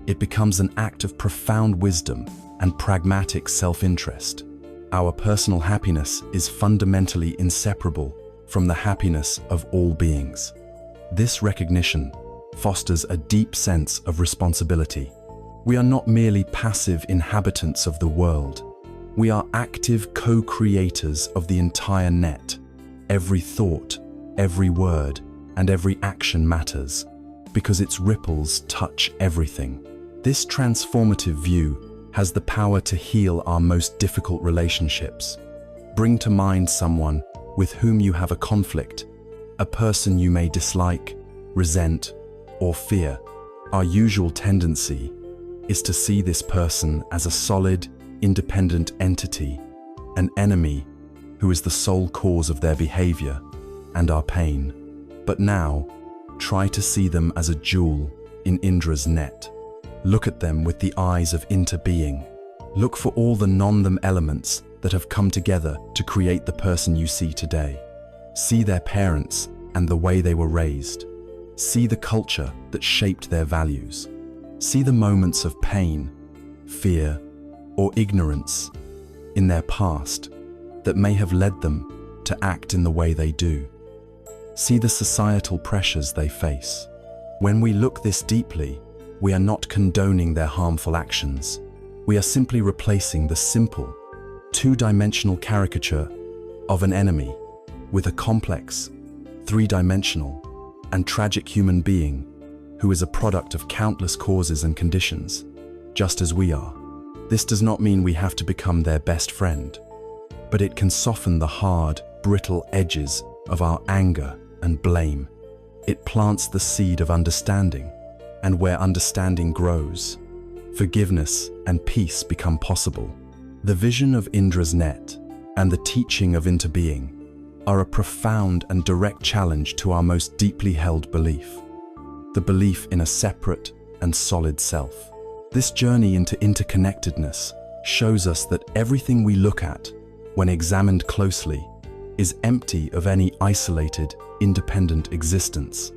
It becomes an act of profound wisdom and pragmatic self-interest. Our personal happiness is fundamentally inseparable from the happiness of all beings. This recognition fosters a deep sense of responsibility. We are not merely passive inhabitants of the world. We are active co-creators of the entire net. Every thought, every word, and every action matters, because its ripples touch everything. This transformative view has the power to heal our most difficult relationships. Bring to mind someone with whom you have a conflict, a person you may dislike, resent, or fear. Our usual tendency is to see this person as a solid, independent entity, an enemy who is the sole cause of their behavior and our pain. But now, try to see them as a jewel in Indra's net. Look at them with the eyes of interbeing. Look for all the non-them elements that have come together to create the person you see today. See their parents and the way they were raised. See the culture that shaped their values. See the moments of pain, fear, or ignorance in their past that may have led them to act in the way they do. See the societal pressures they face. When we look this deeply, we are not condoning their harmful actions. We are simply replacing the simple, two-dimensional caricature of an enemy with a complex, three-dimensional, and tragic human being who is a product of countless causes and conditions, just as we are. This does not mean we have to become their best friend, but it can soften the hard, brittle edges of our anger and blame. It plants the seed of understanding, and where understanding grows, forgiveness and peace become possible. The vision of Indra's net and the teaching of interbeing are a profound and direct challenge to our most deeply held belief, the belief in a separate and solid self. This journey into interconnectedness shows us that everything we look at, when examined closely, is empty of any isolated, independent existence.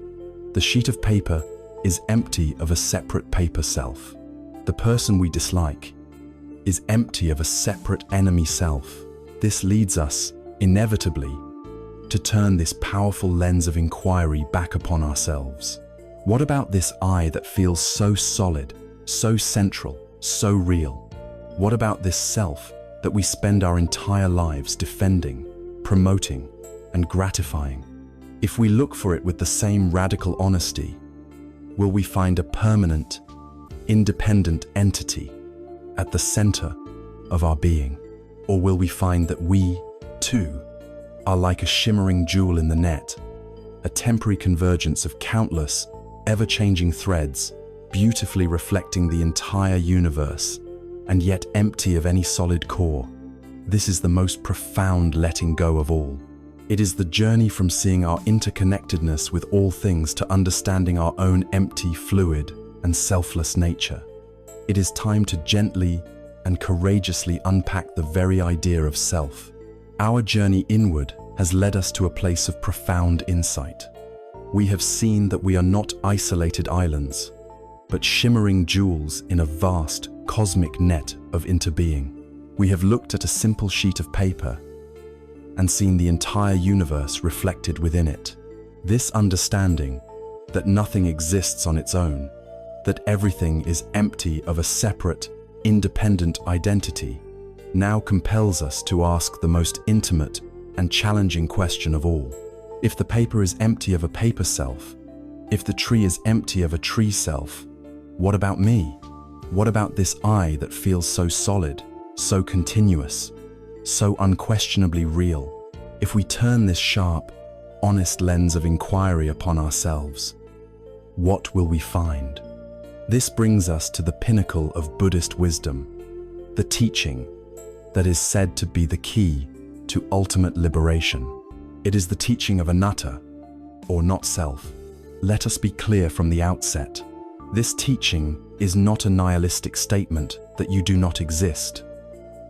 The sheet of paper is empty of a separate paper self. The person we dislike is empty of a separate enemy self. This leads us, inevitably, to turn this powerful lens of inquiry back upon ourselves. What about this I that feels so solid, so central, so real? What about this self that we spend our entire lives defending, promoting, and gratifying? If we look for it with the same radical honesty, will we find a permanent, independent entity at the center of our being? Or will we find that we, too, are like a shimmering jewel in the net, a temporary convergence of countless, ever-changing threads, beautifully reflecting the entire universe, and yet empty of any solid core? This is the most profound letting go of all. It is the journey from seeing our interconnectedness with all things to understanding our own empty, fluid, and selfless nature. It is time to gently and courageously unpack the very idea of self. Our journey inward has led us to a place of profound insight. We have seen that we are not isolated islands, but shimmering jewels in a vast, cosmic net of interbeing. We have looked at a simple sheet of paper and seen the entire universe reflected within it. This understanding that nothing exists on its own, that everything is empty of a separate, independent identity, now compels us to ask the most intimate and challenging question of all. If the paper is empty of a paper self, if the tree is empty of a tree self, what about me? What about this I that feels so solid, so continuous, so unquestionably real? If we turn this sharp, honest lens of inquiry upon ourselves, what will we find? This brings us to the pinnacle of Buddhist wisdom, the teaching that is said to be the key to ultimate liberation. It is the teaching of Anattā, or not self. Let us be clear from the outset. This teaching is not a nihilistic statement that you do not exist.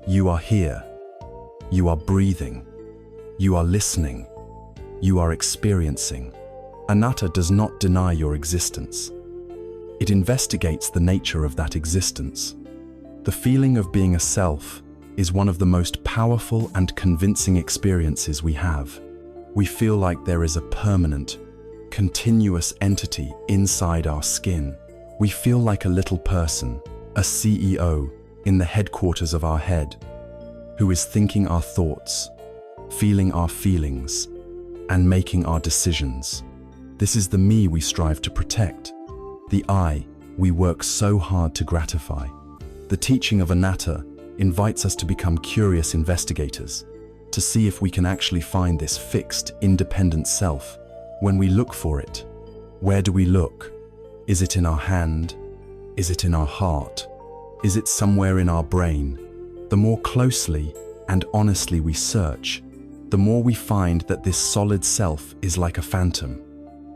You are here. You are breathing. You are listening. You are experiencing. Anattā does not deny your existence. It investigates the nature of that existence. The feeling of being a self is one of the most powerful and convincing experiences we have. We feel like there is a permanent, continuous entity inside our skin. We feel like a little person, a CEO in the headquarters of our head, who is thinking our thoughts, feeling our feelings, and making our decisions. This is the me we strive to protect, the I we work so hard to gratify. The teaching of Anattā invites us to become curious investigators, to see if we can actually find this fixed, independent self. When we look for it, where do we look? Is it in our hand? Is it in our heart? Is it somewhere in our brain? The more closely and honestly we search, the more we find that this solid self is like a phantom.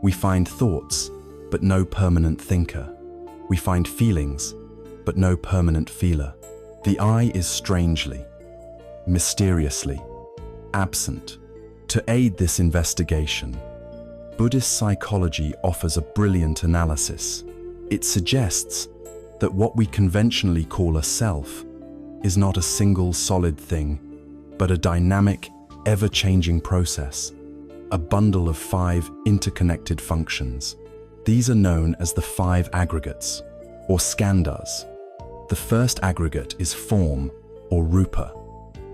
We find thoughts, but no permanent thinker. We find feelings, but no permanent feeler. The I is strangely, mysteriously, absent. To aid this investigation, Buddhist psychology offers a brilliant analysis. It suggests that what we conventionally call a self is not a single solid thing, but a dynamic, ever-changing process, a bundle of 5 interconnected functions. These are known as the 5 aggregates, or skandhas. The first aggregate is form, or rupa.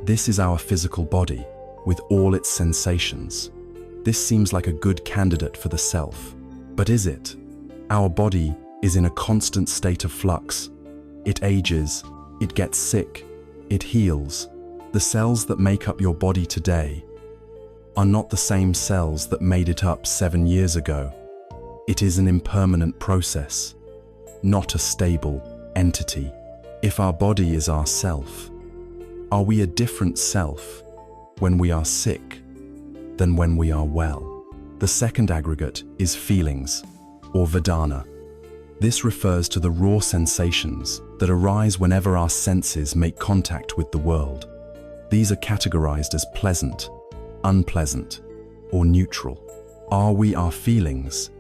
This is our physical body, with all its sensations. This seems like a good candidate for the self. But is it? Our body is in a constant state of flux. It ages, it gets sick, it heals. The cells that make up your body today are not the same cells that made it up 7 years ago. It is an impermanent process, not a stable entity. If our body is our self, are we a different self when we are sick than when we are well? The second aggregate is feelings, or vedana. This refers to the raw sensations that arise whenever our senses make contact with the world. These are categorized as pleasant, unpleasant, or neutral. Are we our feelings?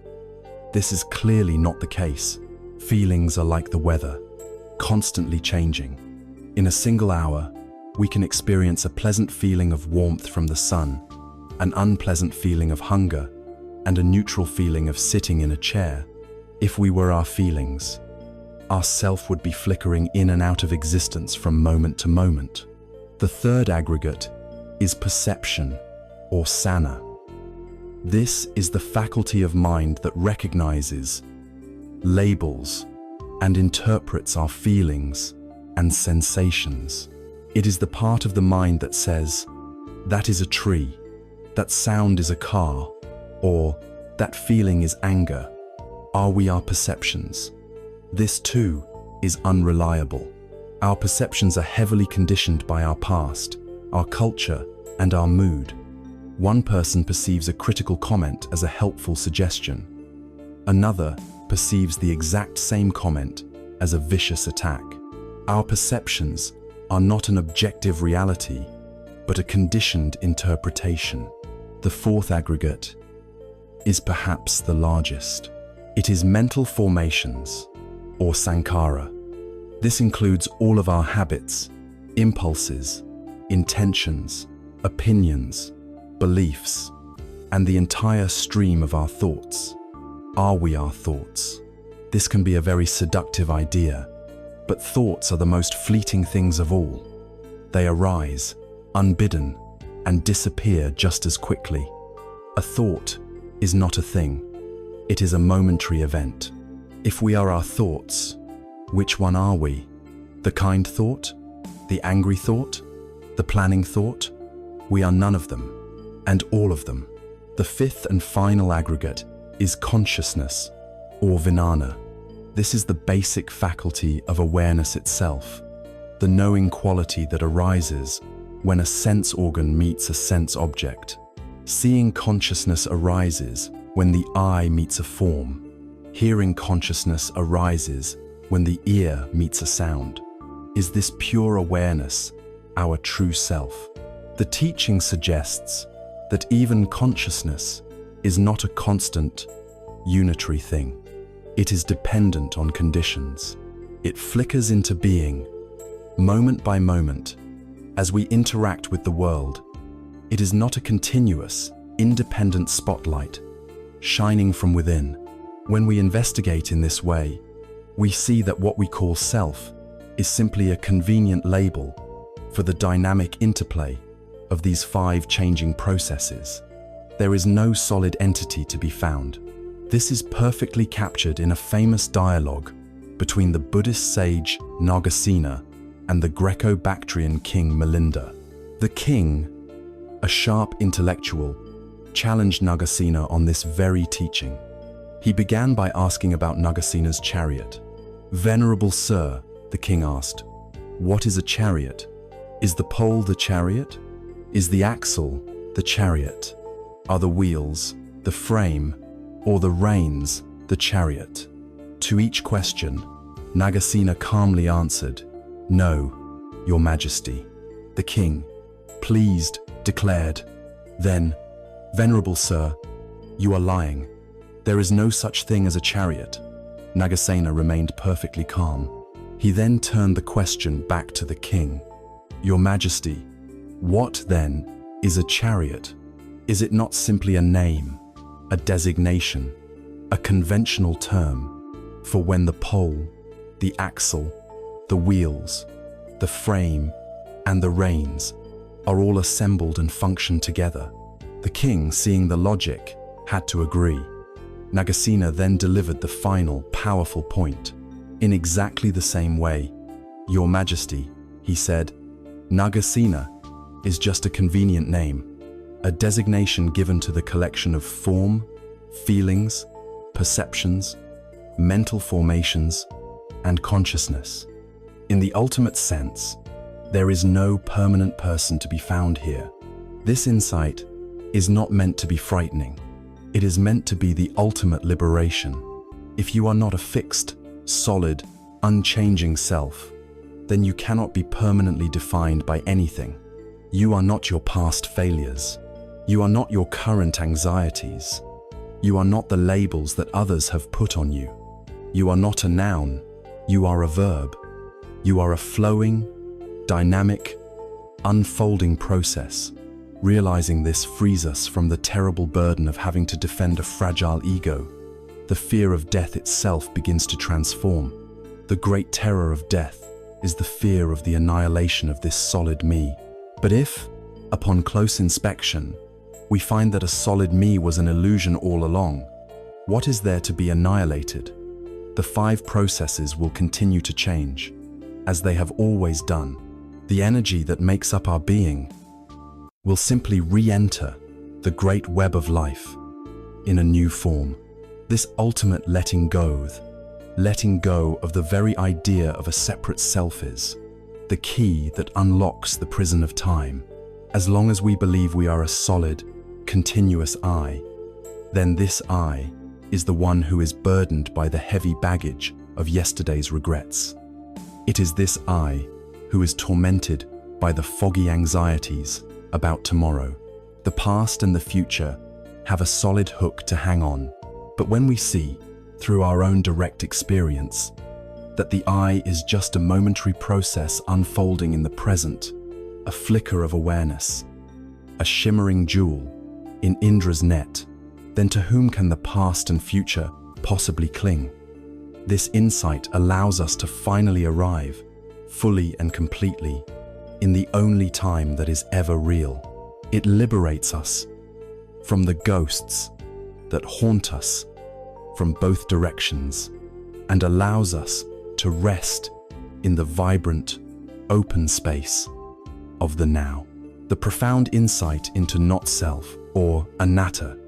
This is clearly not the case. Feelings are like the weather, constantly changing. In a single hour, we can experience a pleasant feeling of warmth from the sun, an unpleasant feeling of hunger, and a neutral feeling of sitting in a chair. If we were our feelings, our self would be flickering in and out of existence from moment to moment. The third aggregate is perception, or sana. This is the faculty of mind that recognizes, labels, and interprets our feelings and sensations. It is the part of the mind that says, that is a tree, that sound is a car, or that feeling is anger. Are we our perceptions? This too is unreliable. Our perceptions are heavily conditioned by our past, our culture, and our mood. One person perceives a critical comment as a helpful suggestion. Another perceives the exact same comment as a vicious attack. Our perceptions are not an objective reality, but a conditioned interpretation. The fourth aggregate is perhaps the largest. It is mental formations, or sankhara. This includes all of our habits, impulses, intentions, opinions, beliefs, and the entire stream of our thoughts. Are we our thoughts? This can be a very seductive idea, but thoughts are the most fleeting things of all. They arise, unbidden, and disappear just as quickly. A thought is not a thing. It is a momentary event. If we are our thoughts, which one are we? The kind thought? The angry thought? The planning thought? We are none of them, and all of them. The fifth and final aggregate is consciousness, or vijnana. This is the basic faculty of awareness itself, the knowing quality that arises when a sense organ meets a sense object. Seeing consciousness arises when the eye meets a form. Hearing consciousness arises when the ear meets a sound. Is this pure awareness our true self? The teaching suggests that even consciousness is not a constant, unitary thing. It is dependent on conditions. It flickers into being, moment by moment, as we interact with the world. It is not a continuous, independent spotlight, shining from within. When we investigate in this way, we see that what we call self is simply a convenient label for the dynamic interplay of these 5 changing processes. There is no solid entity to be found. This is perfectly captured in a famous dialogue between the Buddhist sage Nagasena and the Greco-Bactrian king Milinda. The king, a sharp intellectual, challenged Nagasena on this very teaching. He began by asking about Nagasena's chariot. "Venerable sir," the king asked, "what is a chariot? Is the pole the chariot? Is the axle the chariot? Are the wheels, the frame, or the reins the chariot?" To each question, Nagasena calmly answered, "No, Your Majesty." The king, pleased, declared, "Then, Venerable Sir, you are lying. There is no such thing as a chariot." Nagasena remained perfectly calm. He then turned the question back to the king. "Your Majesty, what then is a chariot? Is it not simply a name, a designation, a conventional term for when the pole, the axle, the wheels, the frame, and the reins are all assembled and function together?" The king, seeing the logic, had to agree. Nagasena then delivered the final, powerful point. In exactly the same way, "Your Majesty," he said, "Nagasena is just a convenient name, a designation given to the collection of form, feelings, perceptions, mental formations, and consciousness. In the ultimate sense, there is no permanent person to be found here." This insight is not meant to be frightening. It is meant to be the ultimate liberation. If you are not a fixed, solid, unchanging self, then you cannot be permanently defined by anything. You are not your past failures. You are not your current anxieties. You are not the labels that others have put on you. You are not a noun. You are a verb. You are a flowing, dynamic, unfolding process. Realizing this frees us from the terrible burden of having to defend a fragile ego. The fear of death itself begins to transform. The great terror of death is the fear of the annihilation of this solid me. But if, upon close inspection, we find that a solid me was an illusion all along, what is there to be annihilated? The 5 processes will continue to change, as they have always done. The energy that makes up our being will simply re-enter the great web of life in a new form. This ultimate letting go of the very idea of a separate self is the key that unlocks the prison of time. As long as we believe we are a solid, continuous I, then this I is the one who is burdened by the heavy baggage of yesterday's regrets. It is this I who is tormented by the foggy anxieties about tomorrow. The past and the future have a solid hook to hang on, but when we see, through our own direct experience, that the I is just a momentary process unfolding in the present, a flicker of awareness, a shimmering jewel in Indra's net, then to whom can the past and future possibly cling? This insight allows us to finally arrive, fully and completely, in the only time that is ever real. It liberates us from the ghosts that haunt us from both directions and allows us to rest in the vibrant, open space of the now. The profound insight into not-self, or Anattā,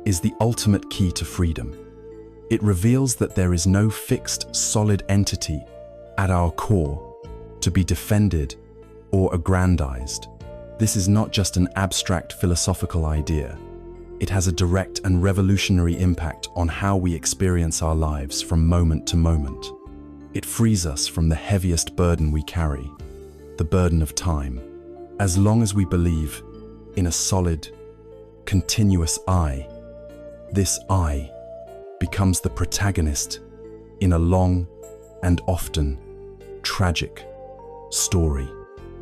is the ultimate key to freedom. It reveals that there is no fixed, solid entity at our core to be defended or aggrandized. This is not just an abstract philosophical idea. It has a direct and revolutionary impact on how we experience our lives from moment to moment. It frees us from the heaviest burden we carry, the burden of time. As long as we believe in a solid, continuous I, this I becomes the protagonist in a long and often tragic story.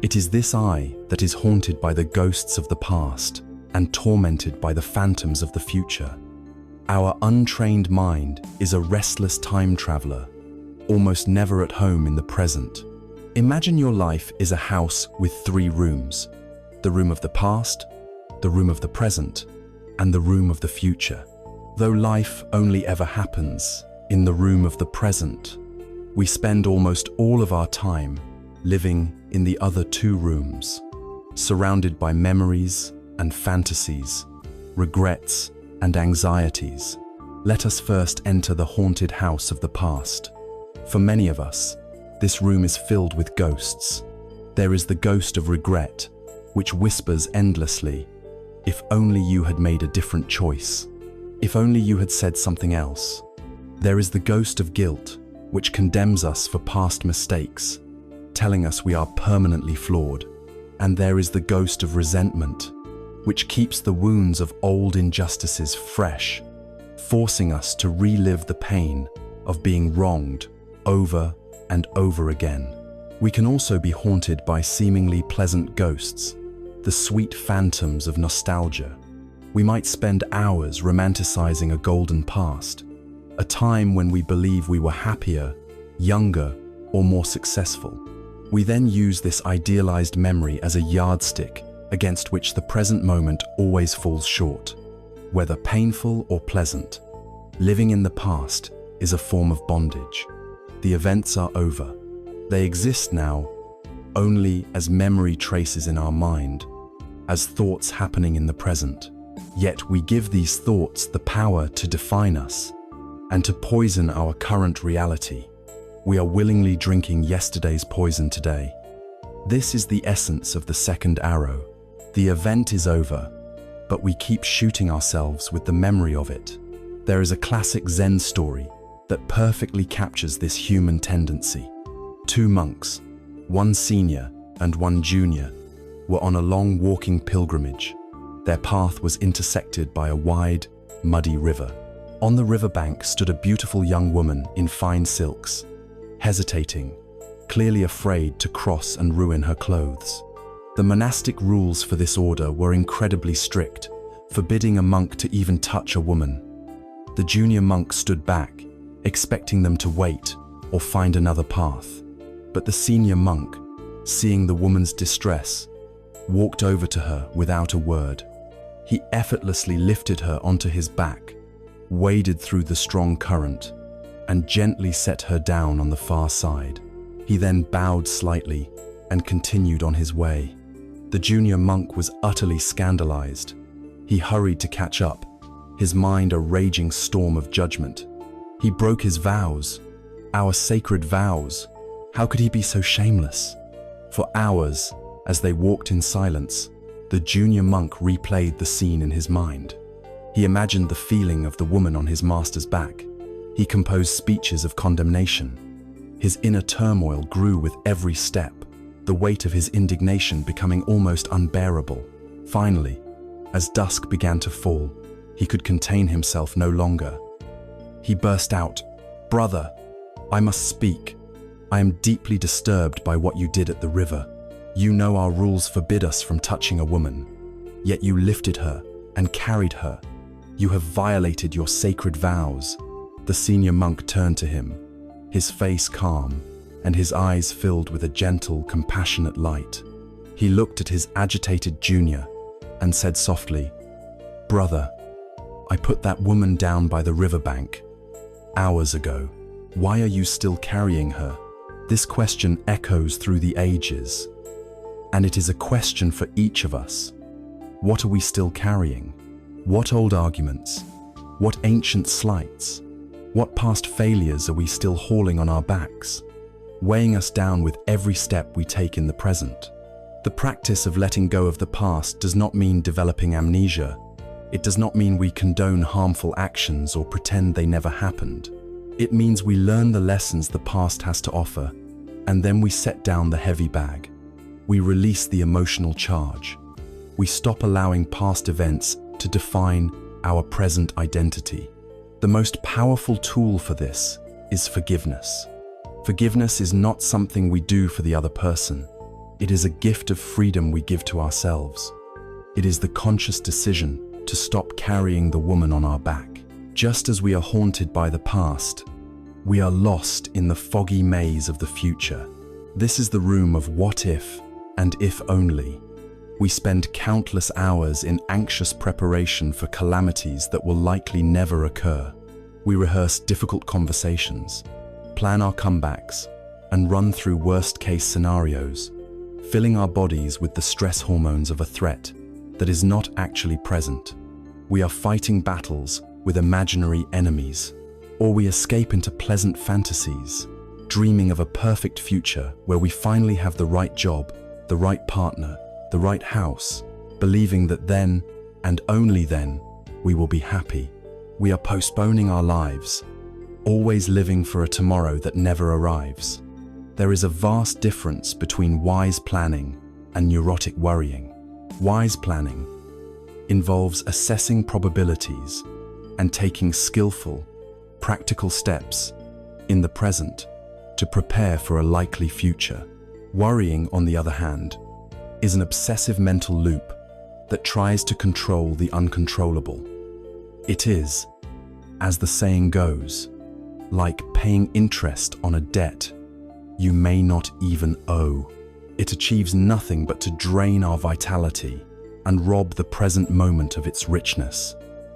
It is this I that is haunted by the ghosts of the past and tormented by the phantoms of the future. Our untrained mind is a restless time traveler, almost never at home in the present. Imagine your life is a house with 3 rooms: the room of the past, the room of the present, and the room of the future. Though life only ever happens in the room of the present, we spend almost all of our time living in the other 2 rooms, surrounded by memories and fantasies, regrets and anxieties. Let us first enter the haunted house of the past. For many of us, this room is filled with ghosts. There is the ghost of regret, which whispers endlessly, "If only you had made a different choice. If only you had said something else." There is the ghost of guilt, which condemns us for past mistakes, telling us we are permanently flawed. And there is the ghost of resentment, which keeps the wounds of old injustices fresh, forcing us to relive the pain of being wronged over and over again. We can also be haunted by seemingly pleasant ghosts, the sweet phantoms of nostalgia. We might spend hours romanticizing a golden past, a time when we believe we were happier, younger, or more successful. We then use this idealized memory as a yardstick against which the present moment always falls short. Whether painful or pleasant, living in the past is a form of bondage. The events are over. They exist now only as memory traces in our mind, as thoughts happening in the present. Yet we give these thoughts the power to define us and to poison our current reality. We are willingly drinking yesterday's poison today. This is the essence of the second arrow. The event is over, but we keep shooting ourselves with the memory of it. There is a classic Zen story that perfectly captures this human tendency. Two monks, one senior and one junior, were on a long walking pilgrimage. Their path was intersected by a wide, muddy river. On the riverbank stood a beautiful young woman in fine silks, hesitating, clearly afraid to cross and ruin her clothes. The monastic rules for this order were incredibly strict, forbidding a monk to even touch a woman. The junior monk stood back, expecting them to wait or find another path. But the senior monk, seeing the woman's distress, walked over to her without a word. He effortlessly lifted her onto his back, waded through the strong current, and gently set her down on the far side. He then bowed slightly and continued on his way. The junior monk was utterly scandalized. He hurried to catch up, his mind a raging storm of judgment. He broke his vows, our sacred vows. How could he be so shameless? For hours, as they walked in silence, the junior monk replayed the scene in his mind. He imagined the feeling of the woman on his master's back. He composed speeches of condemnation. His inner turmoil grew with every step, the weight of his indignation becoming almost unbearable. Finally, as dusk began to fall, he could contain himself no longer. He burst out, "Brother, I must speak. I am deeply disturbed by what you did at the river. You know our rules forbid us from touching a woman, yet you lifted her and carried her. You have violated your sacred vows." The senior monk turned to him, his face calm and his eyes filled with a gentle, compassionate light. He looked at his agitated junior and said softly, "Brother, I put that woman down by the riverbank hours ago. Why are you still carrying her?" This question echoes through the ages, and it is a question for each of us. What are we still carrying? What old arguments? What ancient slights? What past failures are we still hauling on our backs, weighing us down with every step we take in the present? The practice of letting go of the past does not mean developing amnesia. It does not mean we condone harmful actions or pretend they never happened. It means we learn the lessons the past has to offer, and then we set down the heavy bag. We release the emotional charge. We stop allowing past events to define our present identity. The most powerful tool for this is forgiveness. Forgiveness is not something we do for the other person. It is a gift of freedom we give to ourselves. It is the conscious decision to stop carrying the woman on our back. Just as we are haunted by the past, we are lost in the foggy maze of the future. This is the room of what if and if only. We spend countless hours in anxious preparation for calamities that will likely never occur. We rehearse difficult conversations, plan our comebacks, and run through worst-case scenarios, filling our bodies with the stress hormones of a threat that is not actually present. We are fighting battles with imaginary enemies, or we escape into pleasant fantasies, dreaming of a perfect future where we finally have the right job, the right partner, the right house, believing that then, and only then, we will be happy. We are postponing our lives, always living for a tomorrow that never arrives. There is a vast difference between wise planning and neurotic worrying. Wise planning involves assessing probabilities and taking skillful, practical steps in the present to prepare for a likely future. Worrying, on the other hand, is an obsessive mental loop that tries to control the uncontrollable. It is, as the saying goes, like paying interest on a debt you may not even owe. It achieves nothing but to drain our vitality and rob the present moment of its richness.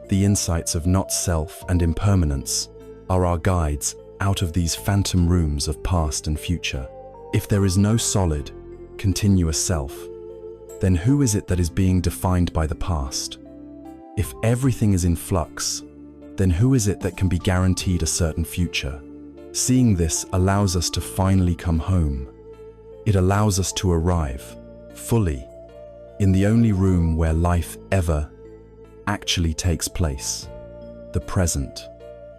The insights of not self and impermanence are our guides out of these phantom rooms of past and future. If there is no solid, continuous self, then who is it that is being defined by the past? If everything is in flux, then who is it that can be guaranteed a certain future? Seeing this allows us to finally come home. It allows us to arrive, fully, in the only room where life ever actually takes place, the present.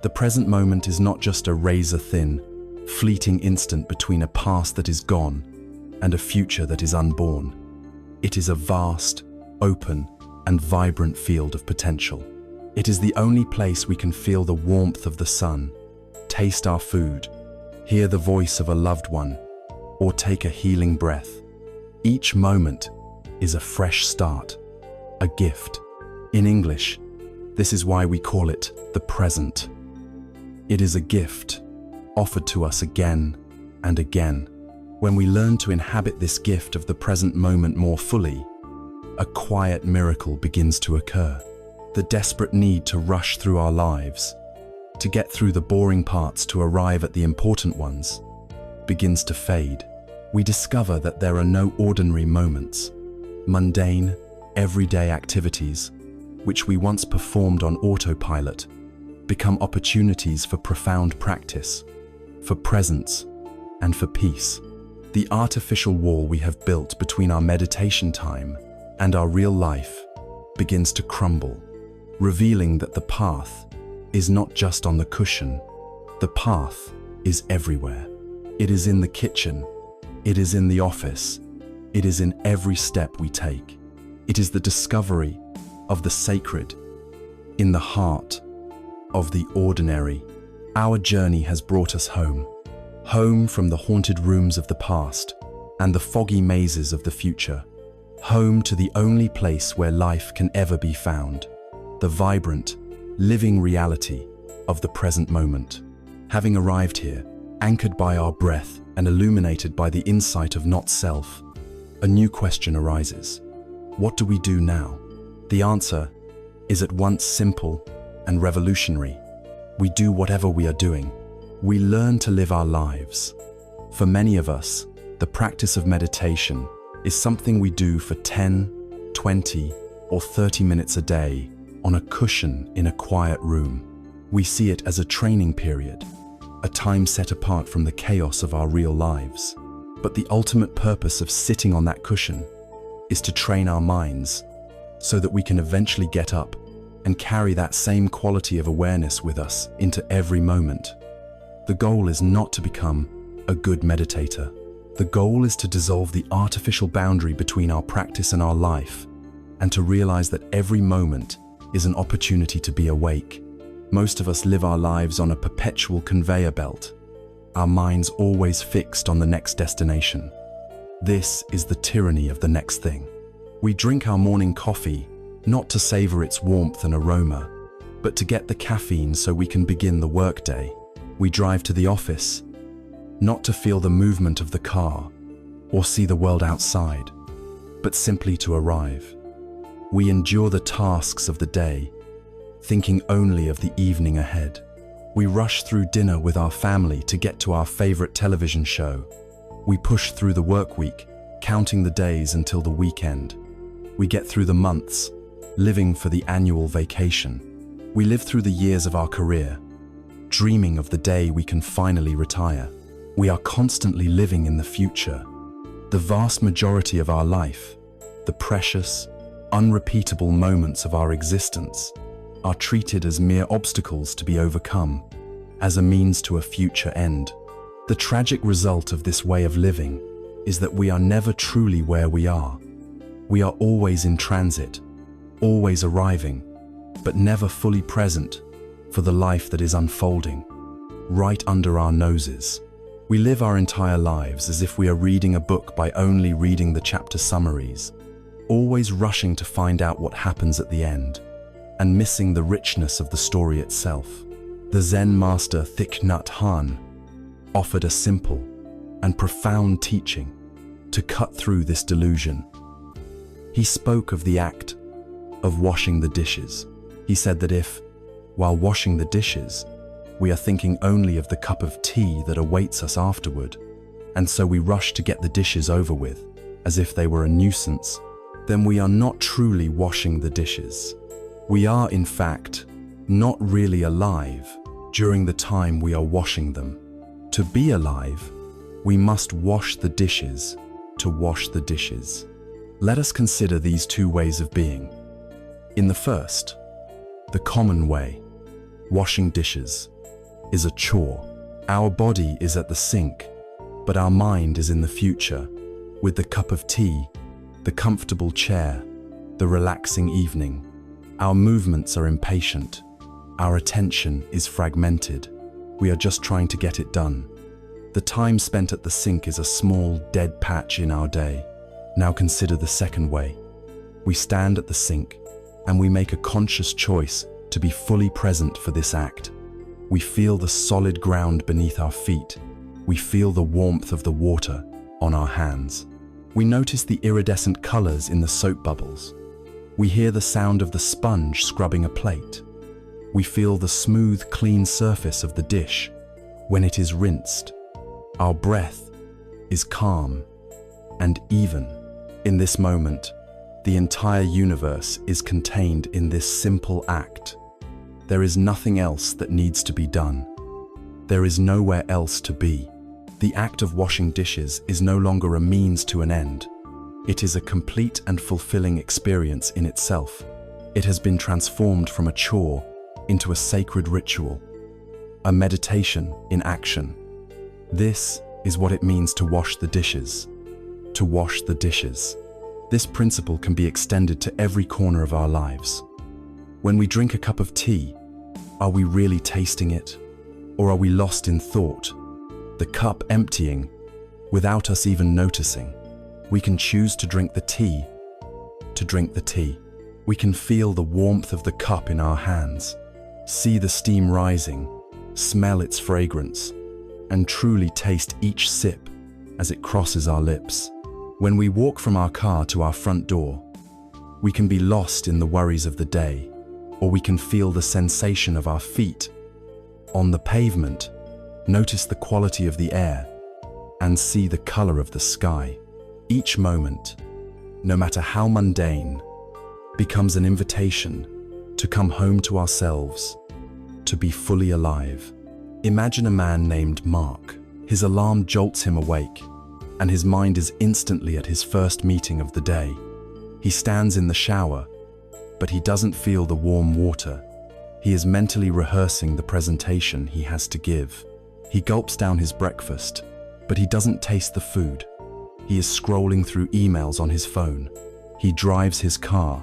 The present moment is not just a razor-thin, fleeting instant between a past that is gone and a future that is unborn. It is a vast, open, and vibrant field of potential. It is the only place we can feel the warmth of the sun, taste our food, hear the voice of a loved one, or take a healing breath. Each moment is a fresh start, a gift. In English, this is why we call it the present. It is a gift offered to us again and again. When we learn to inhabit this gift of the present moment more fully, a quiet miracle begins to occur. The desperate need to rush through our lives, to get through the boring parts to arrive at the important ones, begins to fade. We discover that there are no ordinary moments. Mundane, everyday activities, which we once performed on autopilot, become opportunities for profound practice, for presence, and for peace. The artificial wall we have built between our meditation time and our real life begins to crumble, revealing that the path is not just on the cushion. The path is everywhere. It is in the kitchen. It is in the office. It is in every step we take. It is the discovery of the sacred in the heart of the ordinary. Our journey has brought us home. Home from the haunted rooms of the past and the foggy mazes of the future. Home to the only place where life can ever be found. The vibrant, living reality of the present moment. Having arrived here, anchored by our breath and illuminated by the insight of not self, a new question arises. What do we do now? The answer is at once simple and revolutionary. We do whatever we are doing. We learn to live our lives. For many of us, the practice of meditation is something we do for 10, 20, or 30 minutes a day on a cushion in a quiet room. We see it as a training period, a time set apart from the chaos of our real lives. But the ultimate purpose of sitting on that cushion is to train our minds so that we can eventually get up and carry that same quality of awareness with us into every moment. The goal is not to become a good meditator. The goal is to dissolve the artificial boundary between our practice and our life, and to realize that every moment is an opportunity to be awake. Most of us live our lives on a perpetual conveyor belt, our minds always fixed on the next destination. This is the tyranny of the next thing. We drink our morning coffee, not to savor its warmth and aroma, but to get the caffeine so we can begin the workday. We drive to the office, not to feel the movement of the car or see the world outside, but simply to arrive. We endure the tasks of the day, thinking only of the evening ahead. We rush through dinner with our family to get to our favorite television show. We push through the work week, counting the days until the weekend. We get through the months, living for the annual vacation. We live through the years of our career, dreaming of the day we can finally retire. We are constantly living in the future. The vast majority of our life, the precious, unrepeatable moments of our existence, are treated as mere obstacles to be overcome. as a means to a future end. The tragic result of this way of living is that we are never truly where we are. We are always in transit, always arriving, but never fully present for the life that is unfolding right under our noses. We live our entire lives as if we are reading a book by only reading the chapter summaries, always rushing to find out what happens at the end, and missing the richness of the story itself. The Zen master Thich Nhat Hanh offered a simple and profound teaching to cut through this delusion. He spoke of the act of washing the dishes. He said that if, while washing the dishes, we are thinking only of the cup of tea that awaits us afterward, and so we rush to get the dishes over with, as if they were a nuisance, then we are not truly washing the dishes. We are, in fact, not really alive during the time we are washing them. To be alive, we must wash the dishes to wash the dishes. Let us consider these two ways of being. In the first, the common way, washing dishes is a chore. Our body is at the sink, but our mind is in the future, with the cup of tea, the comfortable chair, the relaxing evening. Our movements are impatient. Our attention is fragmented. We are just trying to get it done. The time spent at the sink is a small, dead patch in our day. Now consider the second way. We stand at the sink, and we make a conscious choice to be fully present for this act. We feel the solid ground beneath our feet. We feel the warmth of the water on our hands. We notice the iridescent colors in the soap bubbles. We hear the sound of the sponge scrubbing a plate. We feel the smooth, clean surface of the dish when it is rinsed. Our breath is calm and even. In this moment, the entire universe is contained in this simple act. There is nothing else that needs to be done. There is nowhere else to be. The act of washing dishes is no longer a means to an end. It is a complete and fulfilling experience in itself. It has been transformed from a chore into a sacred ritual, a meditation in action. This is what it means to wash the dishes. To wash the dishes. This principle can be extended to every corner of our lives. When we drink a cup of tea, are we really tasting it? Or are we lost in thought, the cup emptying without us even noticing? We can choose to drink the tea. To drink the tea. We can feel the warmth of the cup in our hands, see the steam rising, smell its fragrance, and truly taste each sip as it crosses our lips. When we walk from our car to our front door, we can be lost in the worries of the day, or we can feel the sensation of our feet on the pavement, notice the quality of the air, and see the color of the sky. Each moment, no matter how mundane, becomes an invitation to come home to ourselves, to be fully alive. Imagine a man named Mark. His alarm jolts him awake, and his mind is instantly at his first meeting of the day. He stands in the shower, but he doesn't feel the warm water. He is mentally rehearsing the presentation he has to give. He gulps down his breakfast, but he doesn't taste the food. He is scrolling through emails on his phone. He drives his car,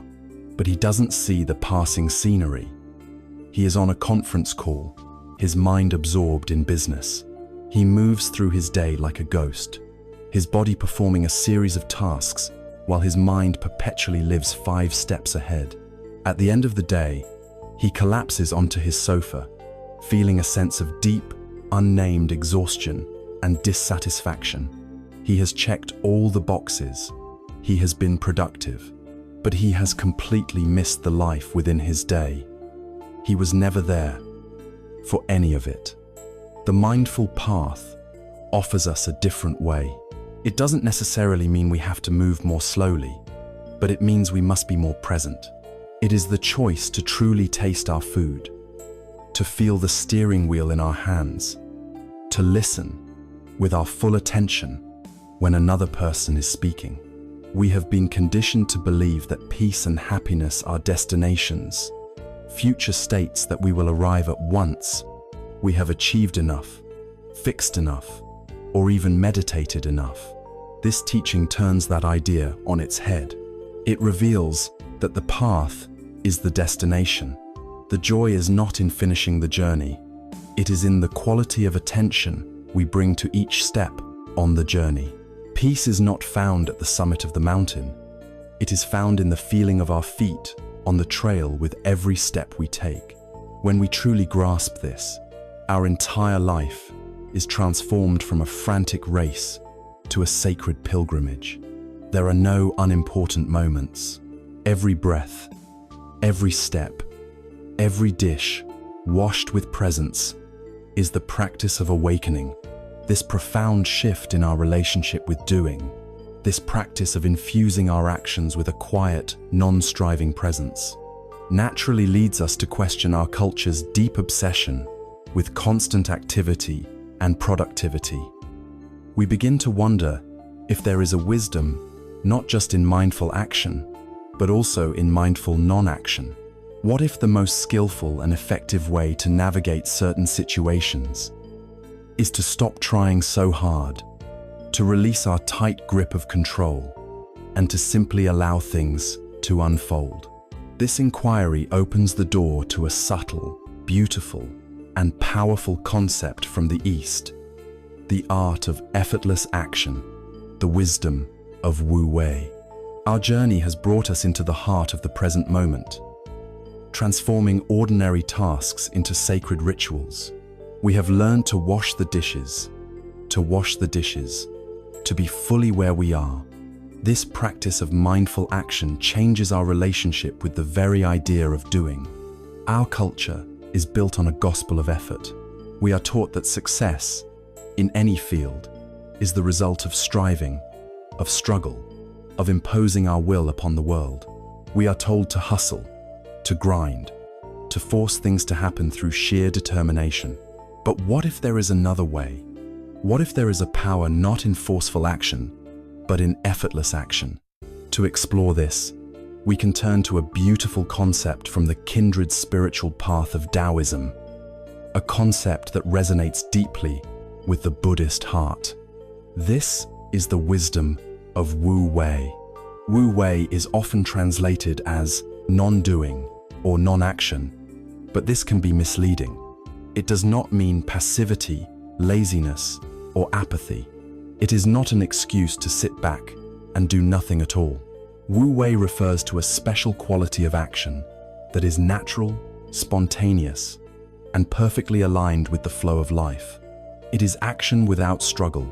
but he doesn't see the passing scenery. He is on a conference call, his mind absorbed in business. He moves through his day like a ghost, his body performing a series of tasks while his mind perpetually lives 5 steps ahead. At the end of the day, he collapses onto his sofa, feeling a sense of deep, unnamed exhaustion and dissatisfaction. He has checked all the boxes. He has been productive, but he has completely missed the life within his day. He was never there for any of it. The mindful path offers us a different way. It doesn't necessarily mean we have to move more slowly, but it means we must be more present. It is the choice to truly taste our food, to feel the steering wheel in our hands, to listen with our full attention when another person is speaking. We have been conditioned to believe that peace and happiness are destinations, future states that we will arrive at once we have achieved enough, fixed enough, or even meditated enough. This teaching turns that idea on its head. It reveals that the path is the destination. The joy is not in finishing the journey. It is in the quality of attention we bring to each step on the journey. Peace is not found at the summit of the mountain. It is found in the feeling of our feet on the trail with every step we take. When we truly grasp this, our entire life is transformed from a frantic race to a sacred pilgrimage. There are no unimportant moments. Every breath, every step, every dish washed with presence is the practice of awakening. This profound shift in our relationship with doing, this practice of infusing our actions with a quiet, non-striving presence, naturally leads us to question our culture's deep obsession with constant activity and productivity. We begin to wonder if there is a wisdom not just in mindful action, but also in mindful non-action. What if the most skillful and effective way to navigate certain situations is to stop trying so hard, to release our tight grip of control, and to simply allow things to unfold? This inquiry opens the door to a subtle, beautiful, and powerful concept from the East, the art of effortless action, the wisdom of Wu Wei. Our journey has brought us into the heart of the present moment, transforming ordinary tasks into sacred rituals. We have learned to wash the dishes, to be fully where we are. This practice of mindful action changes our relationship with the very idea of doing. Our culture is built on a gospel of effort. We are taught that success, in any field, is the result of striving, of struggle, of imposing our will upon the world. We are told to hustle, to grind, to force things to happen through sheer determination. But what if there is another way? What if there is a power not in forceful action, but in effortless action? To explore this, we can turn to a beautiful concept from the kindred spiritual path of Taoism, a concept that resonates deeply with the Buddhist heart. This is the wisdom of Wu Wei. Wu Wei is often translated as non-doing or non-action, but this can be misleading. It does not mean passivity, laziness, or apathy. It is not an excuse to sit back and do nothing at all. Wu Wei refers to a special quality of action that is natural, spontaneous, and perfectly aligned with the flow of life. It is action without struggle,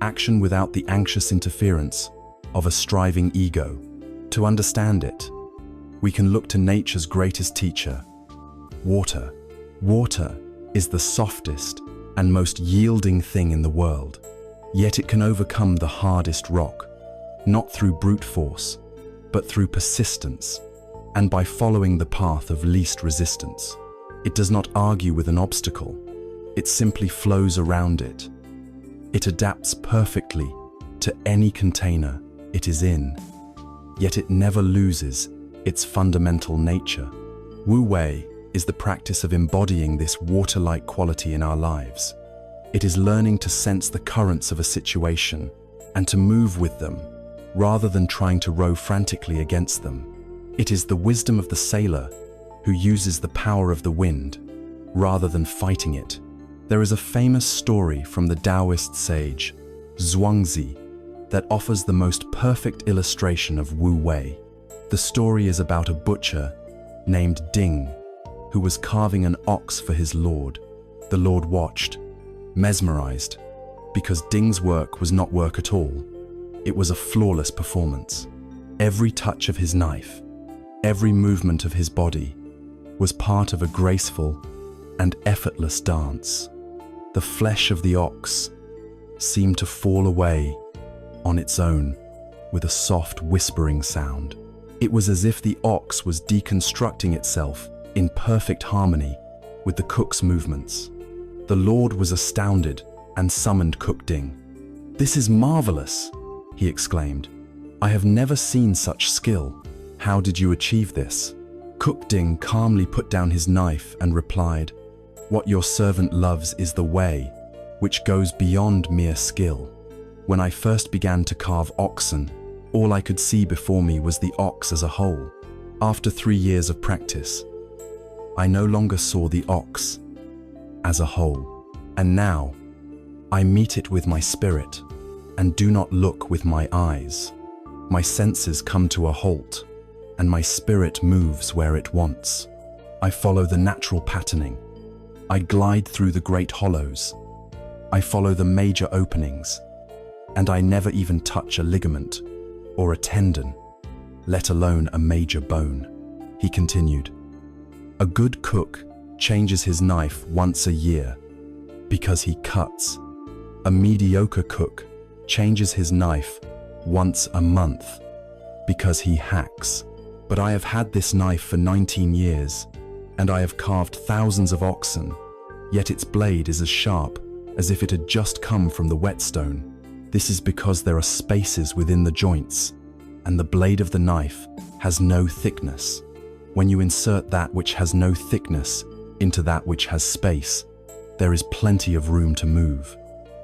action without the anxious interference of a striving ego. To understand it, we can look to nature's greatest teacher, water. Water is the softest and most yielding thing in the world, yet it can overcome the hardest rock, not through brute force, but through persistence and by following the path of least resistance. It does not argue with an obstacle, it simply flows around it. It adapts perfectly to any container it is in, yet it never loses its fundamental nature. Wu Wei is the practice of embodying this water-like quality in our lives. It is learning to sense the currents of a situation and to move with them, rather than trying to row frantically against them. It is the wisdom of the sailor who uses the power of the wind, rather than fighting it. There is a famous story from the Taoist sage, Zhuangzi, that offers the most perfect illustration of Wu Wei. The story is about a butcher named Ding, who was carving an ox for his lord. The lord watched, mesmerized, because Ding's work was not work at all. It was a flawless performance. Every touch of his knife, every movement of his body, was part of a graceful and effortless dance. The flesh of the ox seemed to fall away on its own with a soft whispering sound. It was as if the ox was deconstructing itself in perfect harmony with the cook's movements. The Lord was astounded and summoned Cook Ding. "This is marvelous," he exclaimed. "I have never seen such skill. How did you achieve this?" Cook Ding calmly put down his knife and replied, What your servant loves is the way, which goes beyond mere skill. When I first began to carve oxen, all I could see before me was the ox as a whole. After 3 years of practice, I no longer saw the ox as a whole. And now, I meet it with my spirit and do not look with my eyes. My senses come to a halt, and my spirit moves where it wants. I follow the natural patterning. I glide through the great hollows. I follow the major openings, and I never even touch a ligament or a tendon, let alone a major bone. He continued, a good cook changes his knife once a year because he cuts. A mediocre cook changes his knife once a month because he hacks. But I have had this knife for 19 years, and I have carved thousands of oxen, yet its blade is as sharp as if it had just come from the whetstone. This is because there are spaces within the joints, and the blade of the knife has no thickness. When you insert that which has no thickness into that which has space, there is plenty of room to move.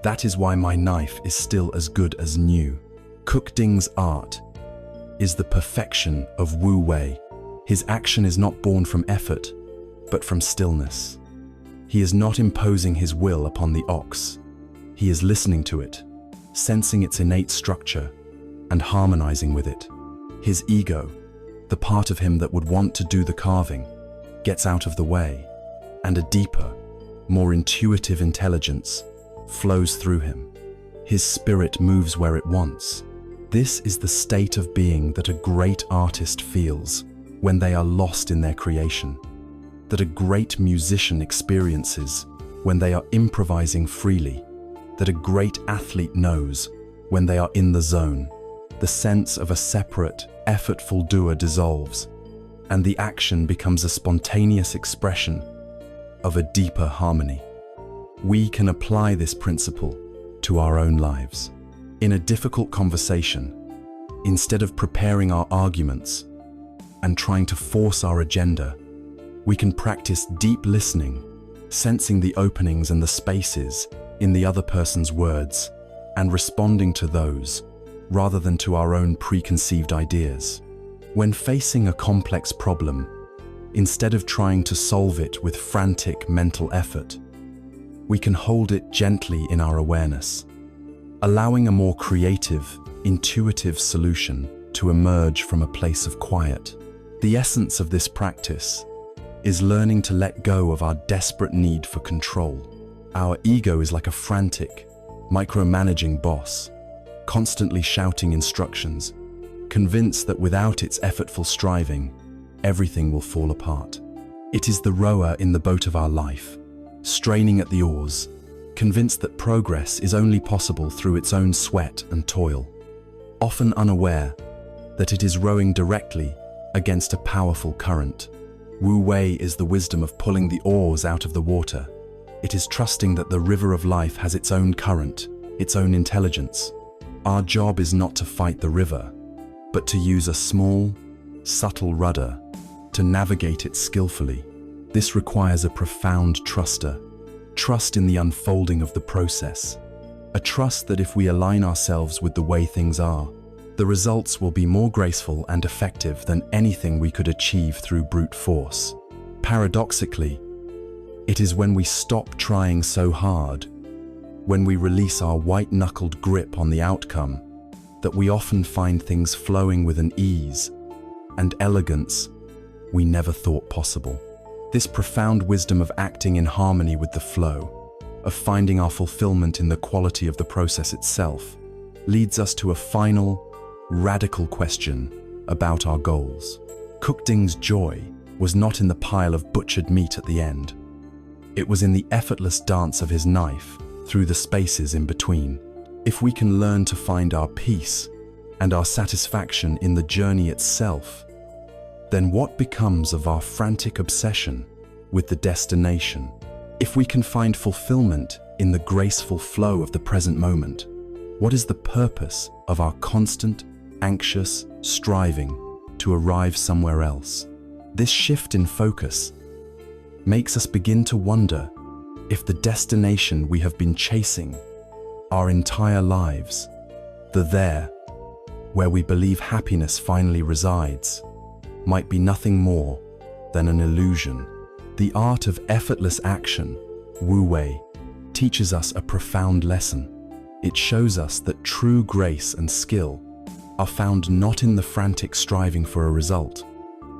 That is why my knife is still as good as new. Cook Ding's art is the perfection of Wu Wei. His action is not born from effort, but from stillness. He is not imposing his will upon the ox. He is listening to it, sensing its innate structure, and harmonizing with it. His ego, the part of him that would want to do the carving, gets out of the way, and a deeper, more intuitive intelligence flows through him. His spirit moves where it wants. This is the state of being that a great artist feels when they are lost in their creation, that a great musician experiences when they are improvising freely, that a great athlete knows when they are in the zone. The sense of a separate, effortful doer dissolves, and the action becomes a spontaneous expression of a deeper harmony. We can apply this principle to our own lives. In a difficult conversation, instead of preparing our arguments and trying to force our agenda, we can practice deep listening, sensing the openings and the spaces in the other person's words and responding to those rather than to our own preconceived ideas. When facing a complex problem, instead of trying to solve it with frantic mental effort, we can hold it gently in our awareness, allowing a more creative, intuitive solution to emerge from a place of quiet. The essence of this practice is learning to let go of our desperate need for control. Our ego is like a frantic, micromanaging boss, constantly shouting instructions, convinced that without its effortful striving, everything will fall apart. It is the rower in the boat of our life, straining at the oars, convinced that progress is only possible through its own sweat and toil, often unaware that it is rowing directly against a powerful current. Wu Wei is the wisdom of pulling the oars out of the water. It is trusting that the river of life has its own current, its own intelligence. Our job is not to fight the river, but to use a small, subtle rudder to navigate it skillfully. This requires a profound trust in the unfolding of the process, a trust that if we align ourselves with the way things are, the results will be more graceful and effective than anything we could achieve through brute force. Paradoxically, it is when we stop trying so hard, when we release our white-knuckled grip on the outcome, that we often find things flowing with an ease and elegance we never thought possible. This profound wisdom of acting in harmony with the flow, of finding our fulfillment in the quality of the process itself, leads us to a final, radical question about our goals. Cook Ding's joy was not in the pile of butchered meat at the end. It was in the effortless dance of his knife through the spaces in between. If we can learn to find our peace and our satisfaction in the journey itself, then what becomes of our frantic obsession with the destination? If we can find fulfillment in the graceful flow of the present moment, what is the purpose of our constant, anxious striving to arrive somewhere else? This shift in focus makes us begin to wonder if the destination we have been chasing our entire lives, the there, where we believe happiness finally resides, might be nothing more than an illusion. The art of effortless action, Wu Wei, teaches us a profound lesson. It shows us that true grace and skill are found not in the frantic striving for a result,